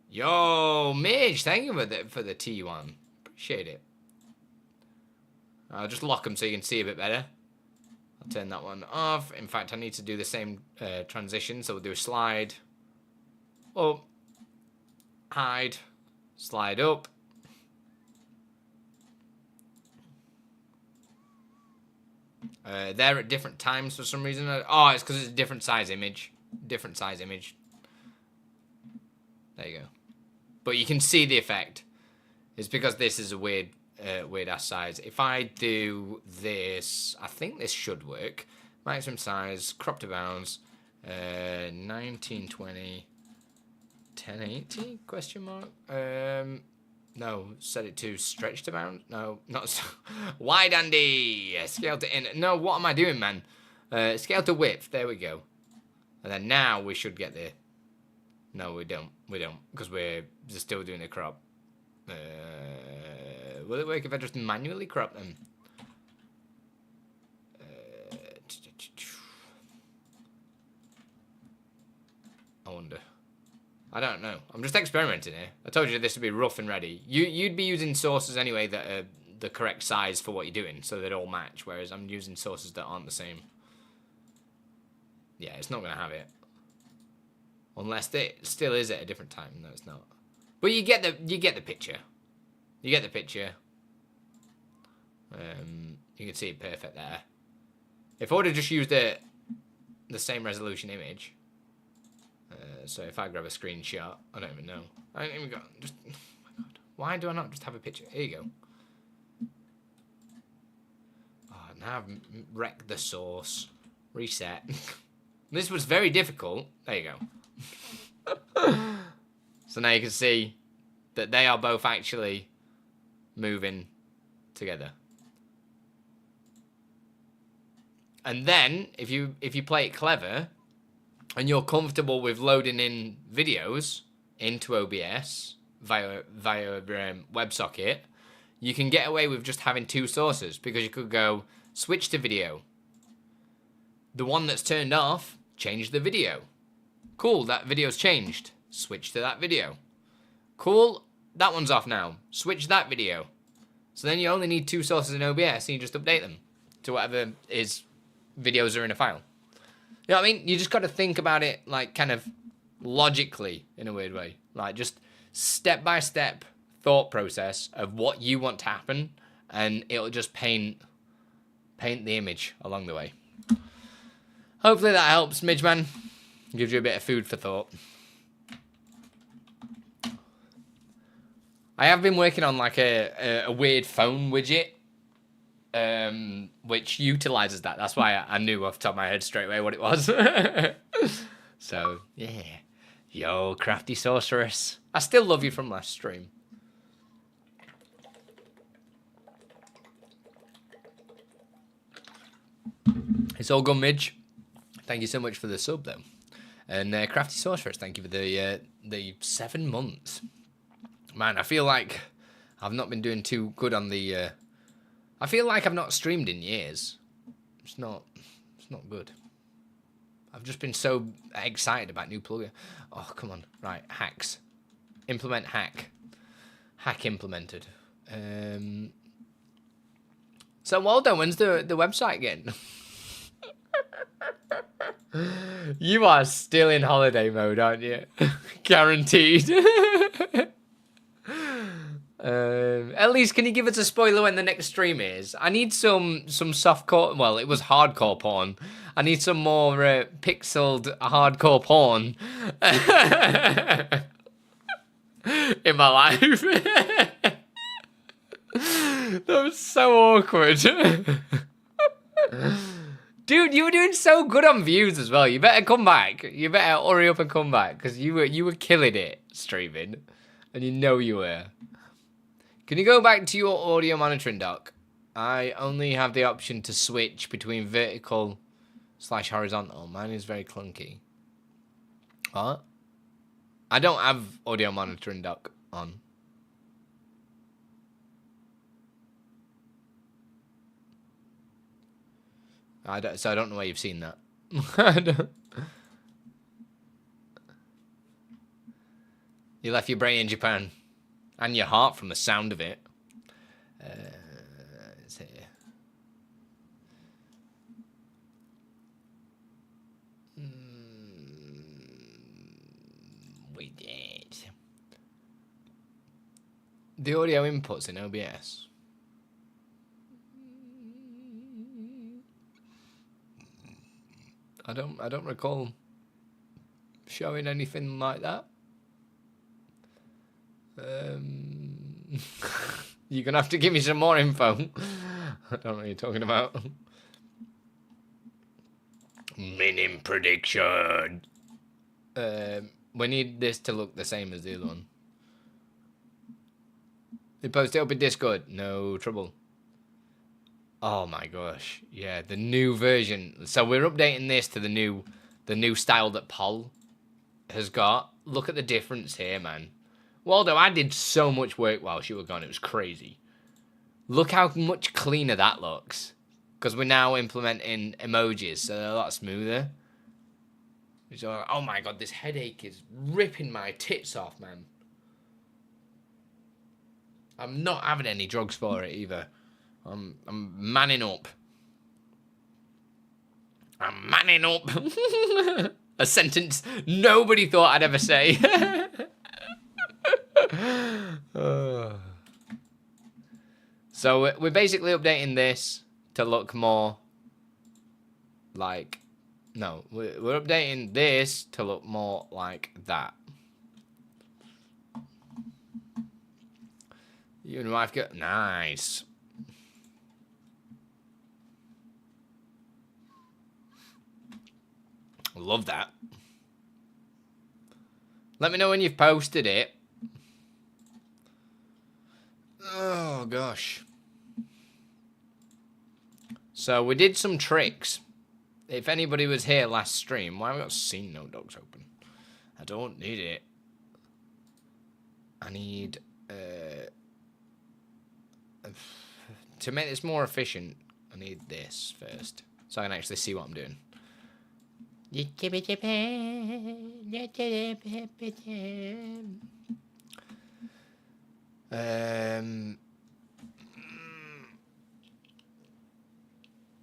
Yo, Midge, thank you for the T1. Appreciate it. I'll just lock them so you can see a bit better. I'll turn that one off. In fact, I need to do the same transition. So we'll do a slide up, hide, slide up. They're at different times for some reason. Oh, it's because it's a different size image. Different size image. There you go. But you can see the effect. It's because this is a weird ass size. If I do this, I think this should work. Maximum size, crop to bounds, 1920, 1080, question mark? No, set it to stretch to bound. No, not so. Wide, Andy. Scale to in. No, what am I doing, man? Scale to width. There we go. And then now we should get there. No, we don't. We don't, because we're just still doing the crop. Will it work if I just manually crop them? I wonder. I don't know. I'm just experimenting here. I told you this would be rough and ready. You'd be using sources anyway that are the correct size for what you're doing, so they'd all match, whereas I'm using sources that aren't the same. Yeah, it's not going to have it. Unless it still is at a different time. No, it's not. But you get the picture. You get the picture. You can see it perfect there. If I would have just used the same resolution image, so if I grab a screenshot, I don't even know. I don't even got just. Oh my god! Why do I not just have a picture? Here you go. Oh, now I've wrecked the source. Reset. This was very difficult. There you go. So now you can see that they are both actually moving together. And then, if you play it clever, and you're comfortable with loading in videos into OBS via WebSocket, you can get away with just having two sources, because you could go switch to video. The one that's turned off, change the video. Cool, that video's changed. Switch to that video. Cool, that one's off now. Switch that video. So then you only need two sources in OBS, and you just update them to whatever is videos are in a file. You know what I mean? You just got to think about it, like, kind of logically, in a weird way. Like, just step-by-step thought process of what you want to happen, and it'll just paint the image along the way. Hopefully that helps, Midgeman. Gives you a bit of food for thought. I have been working on, like, a weird phone widget, which utilizes that. That's why I knew off the top of my head straight away what it was. So, yeah. Yo, Crafty Sorceress. I still love you from last stream. It's all good, Midge. Thank you so much for the sub, though. And Crafty Sorceress, thank you for the 7 months. Man, I feel like I've not been doing too good on the... I feel like I've not streamed in years. It's not good. I've just been so excited about new plugin. Oh, come on. Right, hacks. Implement hack. Hack implemented. So, Waldo, when's the website getting? You are still in holiday mode, aren't you? Guaranteed. At least, can you give us a spoiler when the next stream is? I need some softcore. Well, it was hardcore porn. I need some more pixeled hardcore porn in my life. That was so awkward. Dude, you were doing so good on views as well. You better come back. You better hurry up and come back, because you were killing it streaming, and you know you were. Can you go back to your audio monitoring dock? I only have the option to switch between vertical / horizontal. Mine is very clunky. What? I don't have audio monitoring dock on. So I don't know where you've seen that. You left your brain in Japan. And your heart from the sound of it. It's here. We did. The audio inputs in OBS. I don't recall showing anything like that. You're gonna have to give me some more info. I don't know what you're talking about. Minim prediction. We need this to look the same as the other one. You post it up in Discord. No trouble. Oh my gosh. Yeah, the new version. So we're updating this to the new style that Paul has got. Look at the difference here, man. Waldo, I did so much work while she was gone. It was crazy. Look how much cleaner that looks. Because we're now implementing emojis, so they're a lot smoother. So, oh my god, this headache is ripping my tits off, man. I'm not having any drugs for it either. I'm manning up. I'm manning up. A sentence nobody thought I'd ever say. So we're basically updating this to look more like... No, we're updating this to look more like that. You and wife get... Nice. Love that. Let me know when you've posted it. Oh, gosh. So, we did some tricks. If anybody was here last stream, why have we got scene no dogs open? I don't need it. I need... to make this more efficient, I need this first. So I can actually see what I'm doing.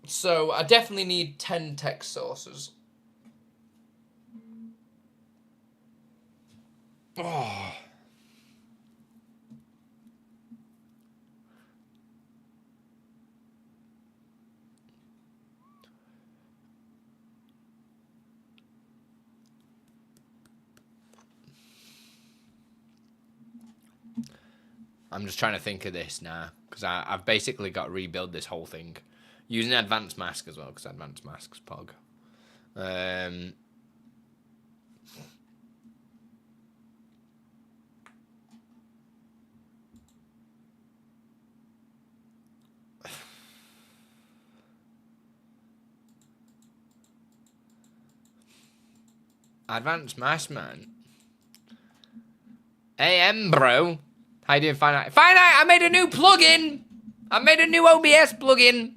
So I definitely need 10 text sources. Oh. I'm just trying to think of this now, because I've basically got to rebuild this whole thing. Using advanced mask as well, because advanced mask's pog. Advanced mask, man. AM, bro. How you doing, Finite? Finite, I made a new plugin. I made a new OBS plugin.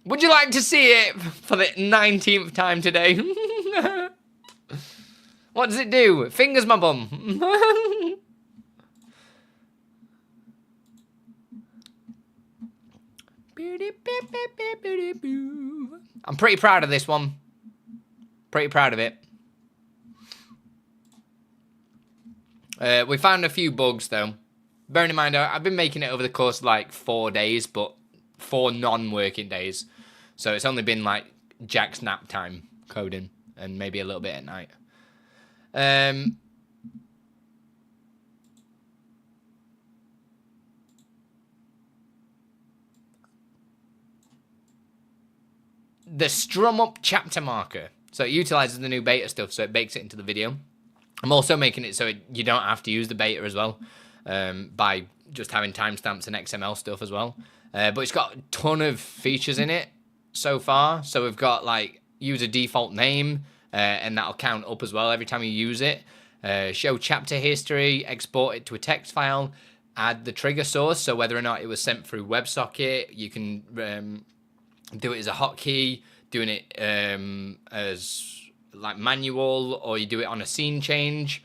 Would you like to see it for the 19th time today? What does it do? Fingers my bum. I'm pretty proud of this one. Pretty proud of it. We found a few bugs though. Bearing in mind, I've been making it over the course of like 4 days, but 4 non-working days. So it's only been like Jack's nap time coding and maybe a little bit at night. The StreamUP chapter marker. So it utilizes the new beta stuff, so it bakes it into the video. I'm also making it so you don't have to use the beta as well, by just having timestamps and XML stuff as well. But it's got a ton of features in it so far. So we've got like use a default name, and that'll count up as well every time you use it. Show chapter history, export it to a text file, add the trigger source, so whether or not it was sent through WebSocket, you can do it as a hotkey, doing it as like manual, or you do it on a scene change.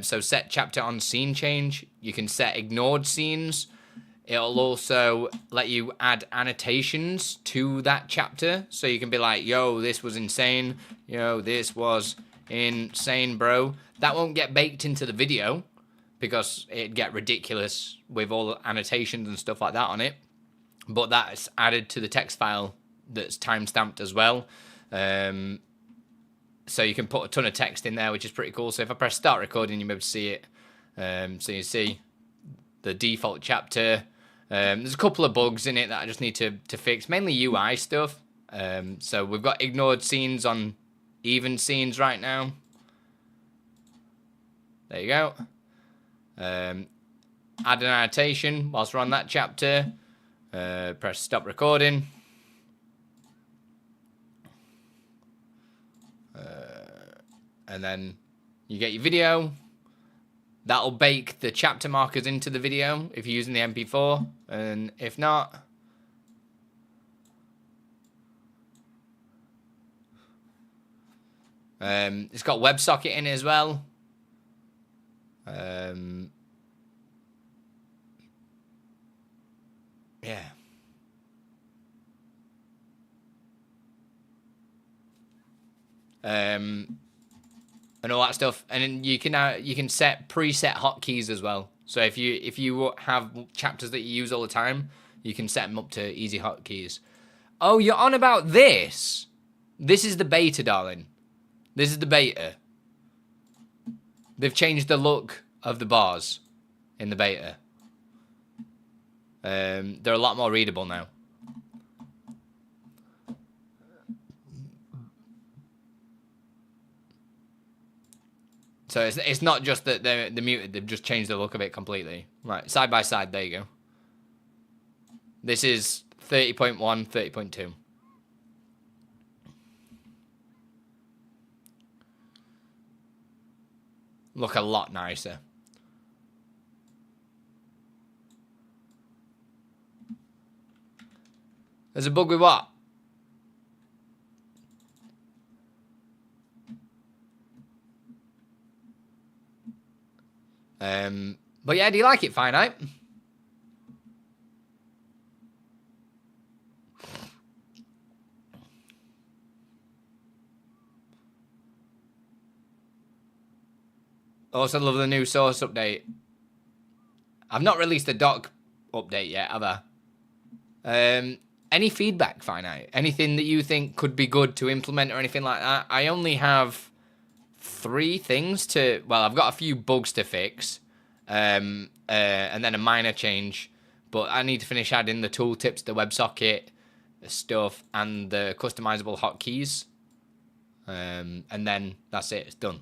So set chapter on scene change. You can set ignored scenes. It'll also let you add annotations to that chapter. So you can be like, yo, this was insane. Yo, this was insane, bro. That won't get baked into the video because it'd get ridiculous with all the annotations and stuff like that on it. But that's added to the text file that's timestamped as well. So you can put a ton of text in there, which is pretty cool. So if I press start recording, you'll be able to see it. So you see the default chapter. There's a couple of bugs in it that I just need to fix, mainly UI stuff. So we've got ignored scenes on even scenes right now. There you go. Add an annotation whilst we're on that chapter. Press stop recording. And then you get your video. That'll bake the chapter markers into the video if you're using the MP4. And if not, it's got WebSocket in it as well. Yeah. And all that stuff, and then you can set preset hotkeys as well. So if you have chapters that you use all the time, you can set them up to easy hotkeys. Oh, you're on about this? This is the beta, darling. This is the beta. They've changed the look of the bars in the beta. They're a lot more readable now. So it's not just that they're muted, they've just changed the look of it completely. Right, side by side, there you go. This is 30.1, 30.2. Look a lot nicer. There's a bug with what? But yeah, do you like it, Finite? Also love the new source update. I've not released a doc update yet, have I? Any feedback, Finite? Anything that you think could be good to implement or anything like that? I only have 3 things to... Well, I've got a few bugs to fix. And then a minor change. But I need to finish adding the tooltips, the WebSocket, the stuff, and the customizable hotkeys. And then that's it. It's done.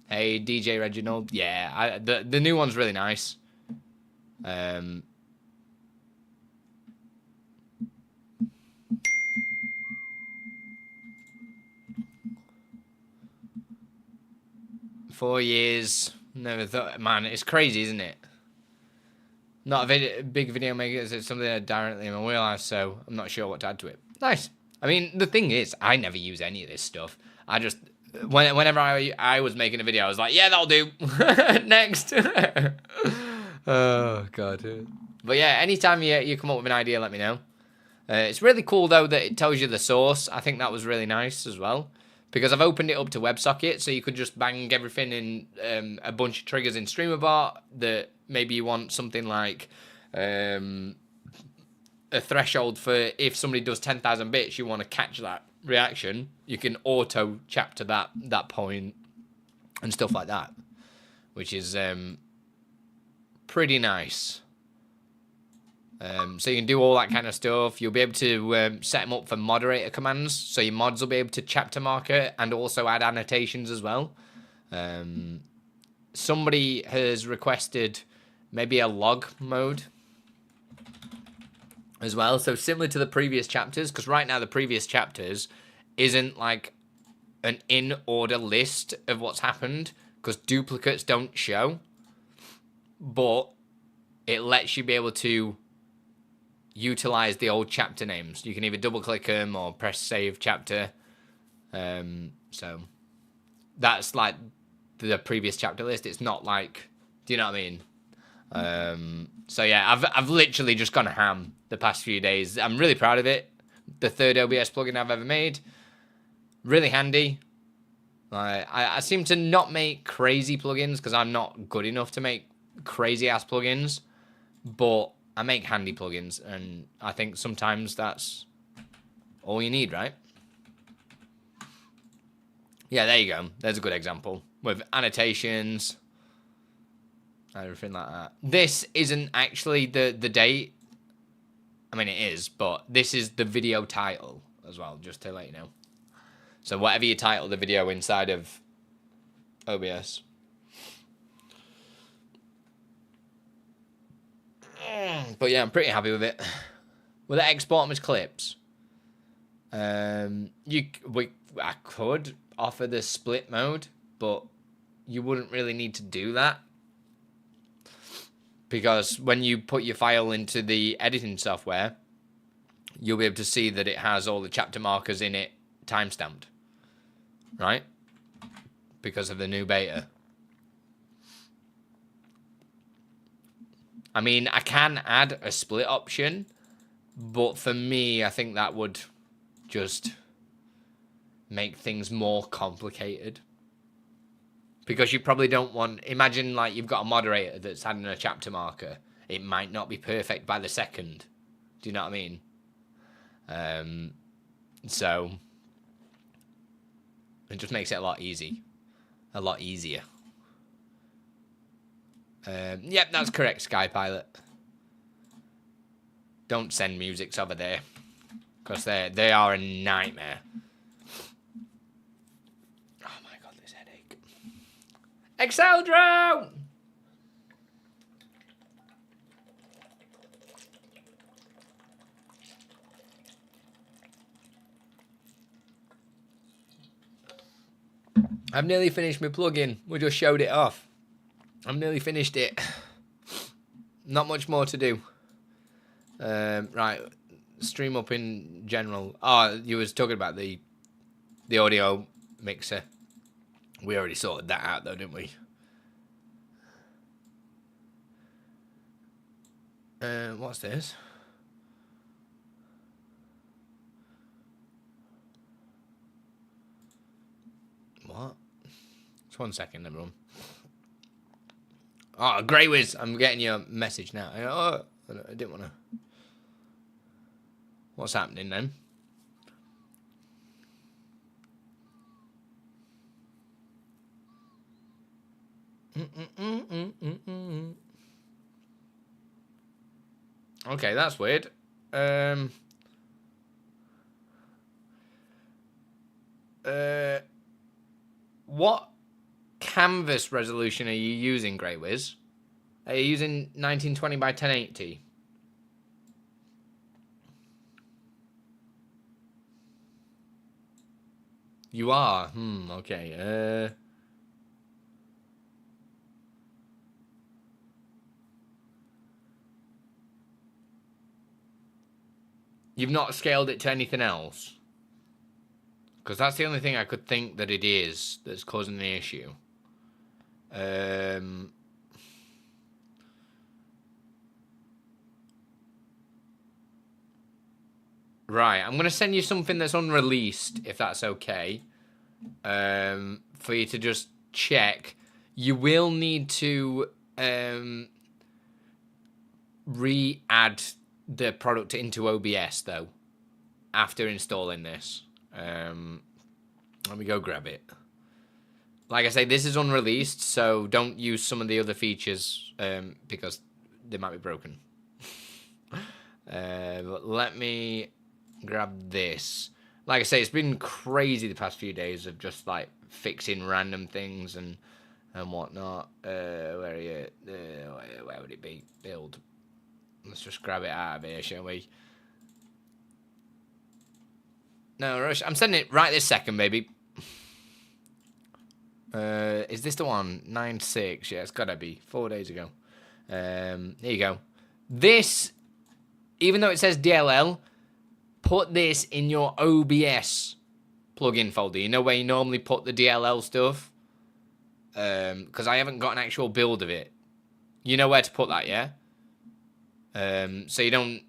Hey, DJ Reginald. Yeah, the new one's really nice. 4 years. Never thought, man, it's crazy, isn't it? Not a big video maker, it's something that directly in my wheelhouse, so I'm not sure what to add to it. Nice. I mean, the thing is, I never use any of this stuff. I just, whenever I was making a video, I was like, yeah, that'll do. Next. Oh, God. But yeah, anytime you come up with an idea, let me know. It's really cool, though, that it tells you the source. I think that was really nice as well. Because I've opened it up to WebSocket, so you could just bang everything in a bunch of triggers in StreamUP that maybe you want something like a threshold for if somebody does 10,000 bits, you want to catch that reaction. You can auto chapter that point and stuff like that, which is pretty nice. So you can do all that kind of stuff. You'll be able to set them up for moderator commands. So your mods will be able to chapter marker and also add annotations as well. Somebody has requested maybe a log mode as well. So similar to the previous chapters, because right now the previous chapters isn't like an in-order list of what's happened, because duplicates don't show. But it lets you be able to utilize the old chapter names. You can either double click them or press save chapter. So that's like the previous chapter list. It's not like, do you know what I mean? So yeah, I've literally just gone ham the past few days. I'm really proud of it. The third OBS plugin I've ever made. Really handy. I seem to not make crazy plugins because I'm not good enough to make crazy ass plugins, but I make handy plugins, and I think sometimes that's all you need, right? Yeah, there you go. There's a good example with annotations, everything like that. This isn't actually the date. I mean, it is, but this is the video title as well, just to let you know. So whatever you title the video inside of OBS. But yeah, I'm pretty happy with it. Will it export them as clips? I could offer the split mode, but you wouldn't really need to do that. Because when you put your file into the editing software, you'll be able to see that it has all the chapter markers in it timestamped. Right? Because of the new beta. I mean, I can add a split option, but for me, I think that would just make things more complicated. Because you probably don't want... Imagine, like, you've got a moderator that's adding a chapter marker. It might not be perfect by the second. Do you know what I mean? So, it just makes it a lot easier. Yep, that's correct, Sky Pilot. Don't send musics over there, because they are a nightmare. Oh my god, this headache. Excel drone! I've nearly finished my plugin. We just showed it off. I've nearly finished it. Not much more to do. Right, StreamUP in general. Oh, you was talking about the audio mixer. We already sorted that out though, didn't we? What's this? What? Just 1 second, everyone. Oh, Grey Wiz, I'm getting your message now. Oh, I didn't want to. What's happening then? Okay, that's weird. What canvas resolution are you using, Grey Wiz? Are you using 1920 by 1080? You are? Okay. You've not scaled it to anything else? Because that's the only thing I could think that it is that's causing the issue. Right, I'm going to send you something that's unreleased, if that's okay. For you to just check. You will need to re-add the product into OBS, though, after installing this. Let me go grab it. Like I say, this is unreleased, so don't use some of the other features because they might be broken. But let me grab this. Like I say, it's been crazy the past few days of just like fixing random things and whatnot. Where are you? Where would it be? Build. Let's just grab it out of here, shall we? No rush. I'm sending it right this second, baby. Is this the one? 9/6. Yeah, it's gotta be 4 days ago. Here you go. This, even though it says DLL, put this in your OBS plugin folder. You know where you normally put the DLL stuff? Because I haven't got an actual build of it. You know where to put that, yeah? So you don't,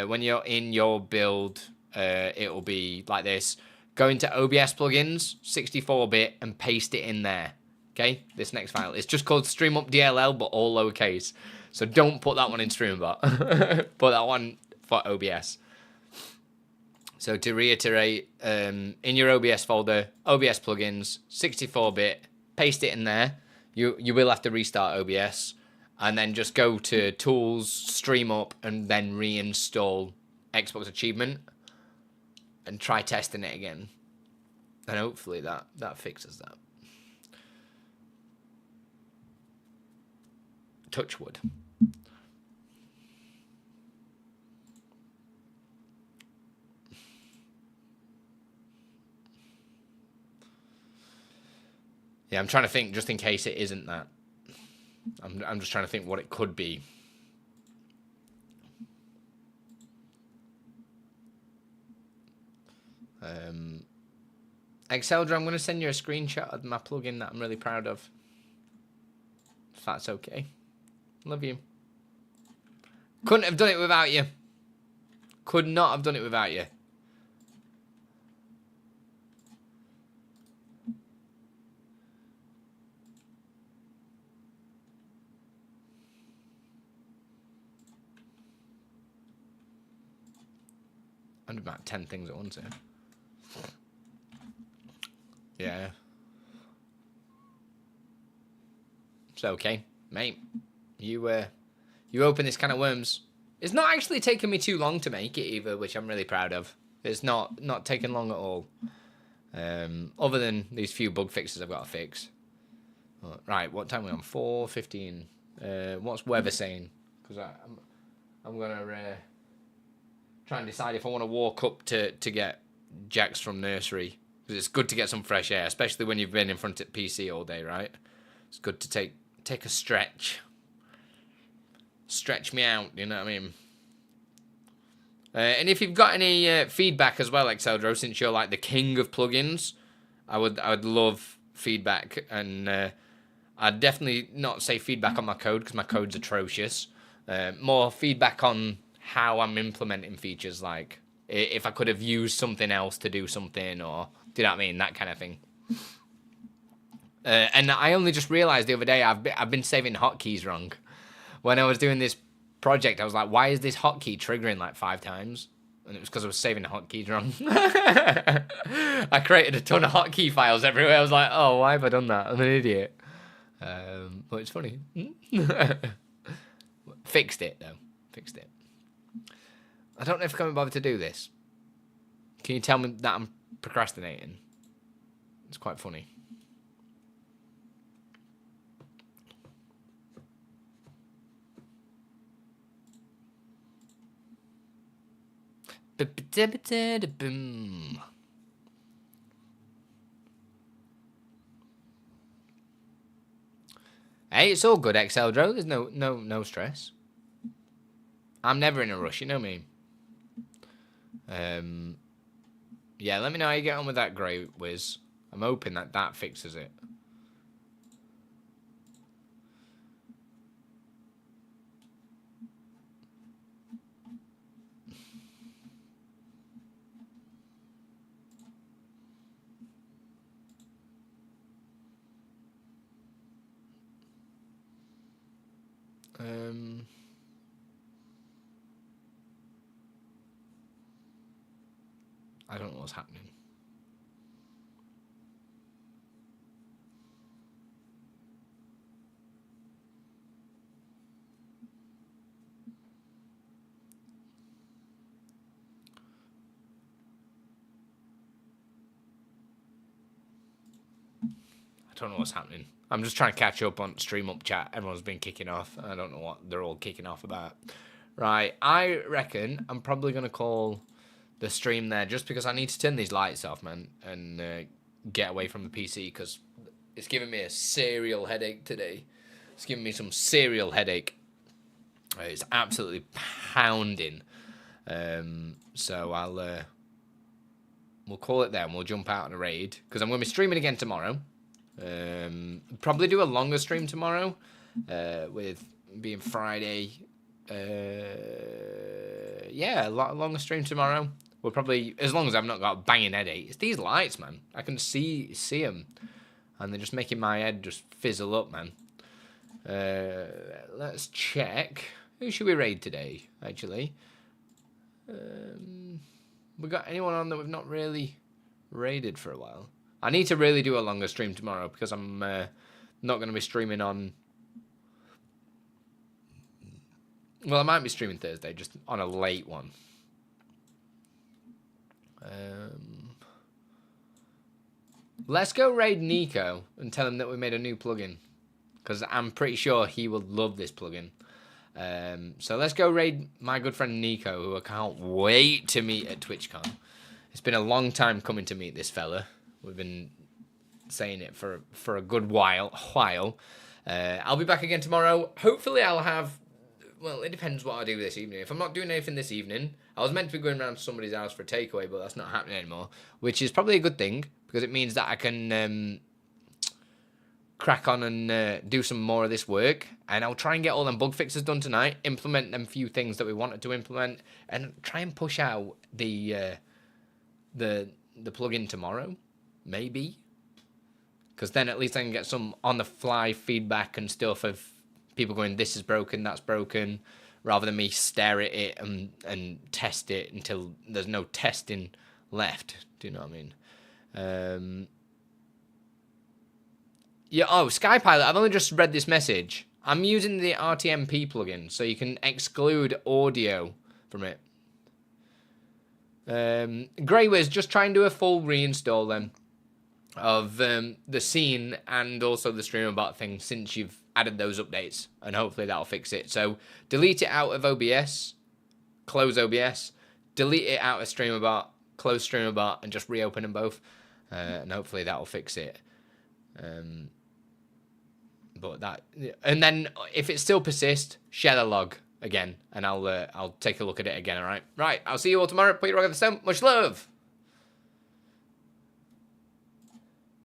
when you're in your build, it'll be like this. Go into OBS plugins, 64-bit, and paste it in there. Okay? This next file. It's just called StreamUp DLL, but all lowercase. So don't put that one in StreamUp. Put that one for OBS. So to reiterate, in your OBS folder, OBS plugins, 64-bit, paste it in there. You will have to restart OBS. And then just go to Tools, StreamUp, and then reinstall Xbox Achievement. And try testing it again. And hopefully that fixes that. Touch wood. Yeah, I'm trying to think just in case it isn't that. I'm just trying to think what it could be. Exceldra, I'm going to send you a screenshot of my plugin that I'm really proud of. If that's okay. Love you. Couldn't have done it without you. Could not have done it without you. I'm doing about 10 things at once here. Yeah. It's okay, mate. You open this can of worms. It's not actually taken me too long to make it either, which I'm really proud of. It's not taken long at all. Other than these few bug fixes I've got to fix. Right, what time are we on? 4:15. What's weather saying? Because I'm gonna try and decide if I want to walk up to get Jax from nursery. Because it's good to get some fresh air, especially when you've been in front of PC all day, right? It's good to take a stretch. Stretch me out, you know what I mean? And if you've got any feedback as well, Exceldro, since you're like the king of plugins, I would love feedback. And I'd definitely not say feedback on my code, because my code's atrocious. More feedback on how I'm implementing features, like if I could have used something else to do something, or do you know what I mean, that kind of thing. And I only just realized the other day I've been saving hotkeys wrong. When I was doing this project, I was like, why is this hotkey triggering like 5 times? And it was because I was saving the hotkeys wrong. I created a ton of hotkey files everywhere. I was like, oh, why have I done that? I'm an idiot. But it's funny. Fixed it though. Fixed it. I don't know if I can bother to do this. Can you tell me that I'm procrastinating? It's quite funny. Hey, it's all good, Exceldro. There's no stress. I'm never in a rush, you know me. Yeah, let me know how you get on with that, Grey Wiz. I'm hoping that that fixes it. I don't know what's happening. I don't know what's happening. I'm just trying to catch up on StreamUp chat. Everyone's been kicking off. I don't know what they're all kicking off about. Right, I reckon I'm probably going to call the stream there just because I need to turn these lights off, man, and get away from the PC because it's giving me a serial headache today. It's giving me some serial headache. It's absolutely pounding. So we'll call it there and we'll jump out on a raid because I'm going to be streaming again tomorrow. Probably do a longer stream tomorrow with being Friday. Yeah, a lot longer stream tomorrow. We'll probably, as long as I've not got a banging headache. It's these lights, man. I can see them, and they're just making my head just fizzle up, man. Let's check. Who should we raid today? Actually, we got anyone on that we've not really raided for a while? I need to really do a longer stream tomorrow because I'm not going to be streaming on. Well, I might be streaming Thursday, just on a late one. Let's go raid Nico and tell him that we made a new plugin. Because I'm pretty sure he will love this plugin. So let's go raid my good friend Nico, who I can't wait to meet at TwitchCon. It's been a long time coming to meet this fella. We've been saying it for a good while. I'll be back again tomorrow. Hopefully I'll have... Well, it depends what I do this evening. If I'm not doing anything this evening, I was meant to be going around to somebody's house for a takeaway, but that's not happening anymore, which is probably a good thing, because it means that I can crack on and do some more of this work, and I'll try and get all them bug fixes done tonight, implement them few things that we wanted to implement, and try and push out the plugin tomorrow, maybe, because then at least I can get some on-the-fly feedback and stuff of people going, this is broken, that's broken, rather than me stare at it and test it until there's no testing left. Do you know what I mean? Yeah. Oh, SkyPilot, I've only just read this message. I'm using the RTMP plugin, so you can exclude audio from it. Greywiz, just try and do a full reinstall then of the scene and also the StreamUP thing since you've added those updates, and hopefully that'll fix it. So delete it out of OBS, close OBS, delete it out of StreamUP, close StreamUP, and just reopen them both, and hopefully that'll fix it. But that, and then if it still persists, share the log again, and I'll take a look at it again. All right, I'll see you all tomorrow. Put your rock at the stone. Much love.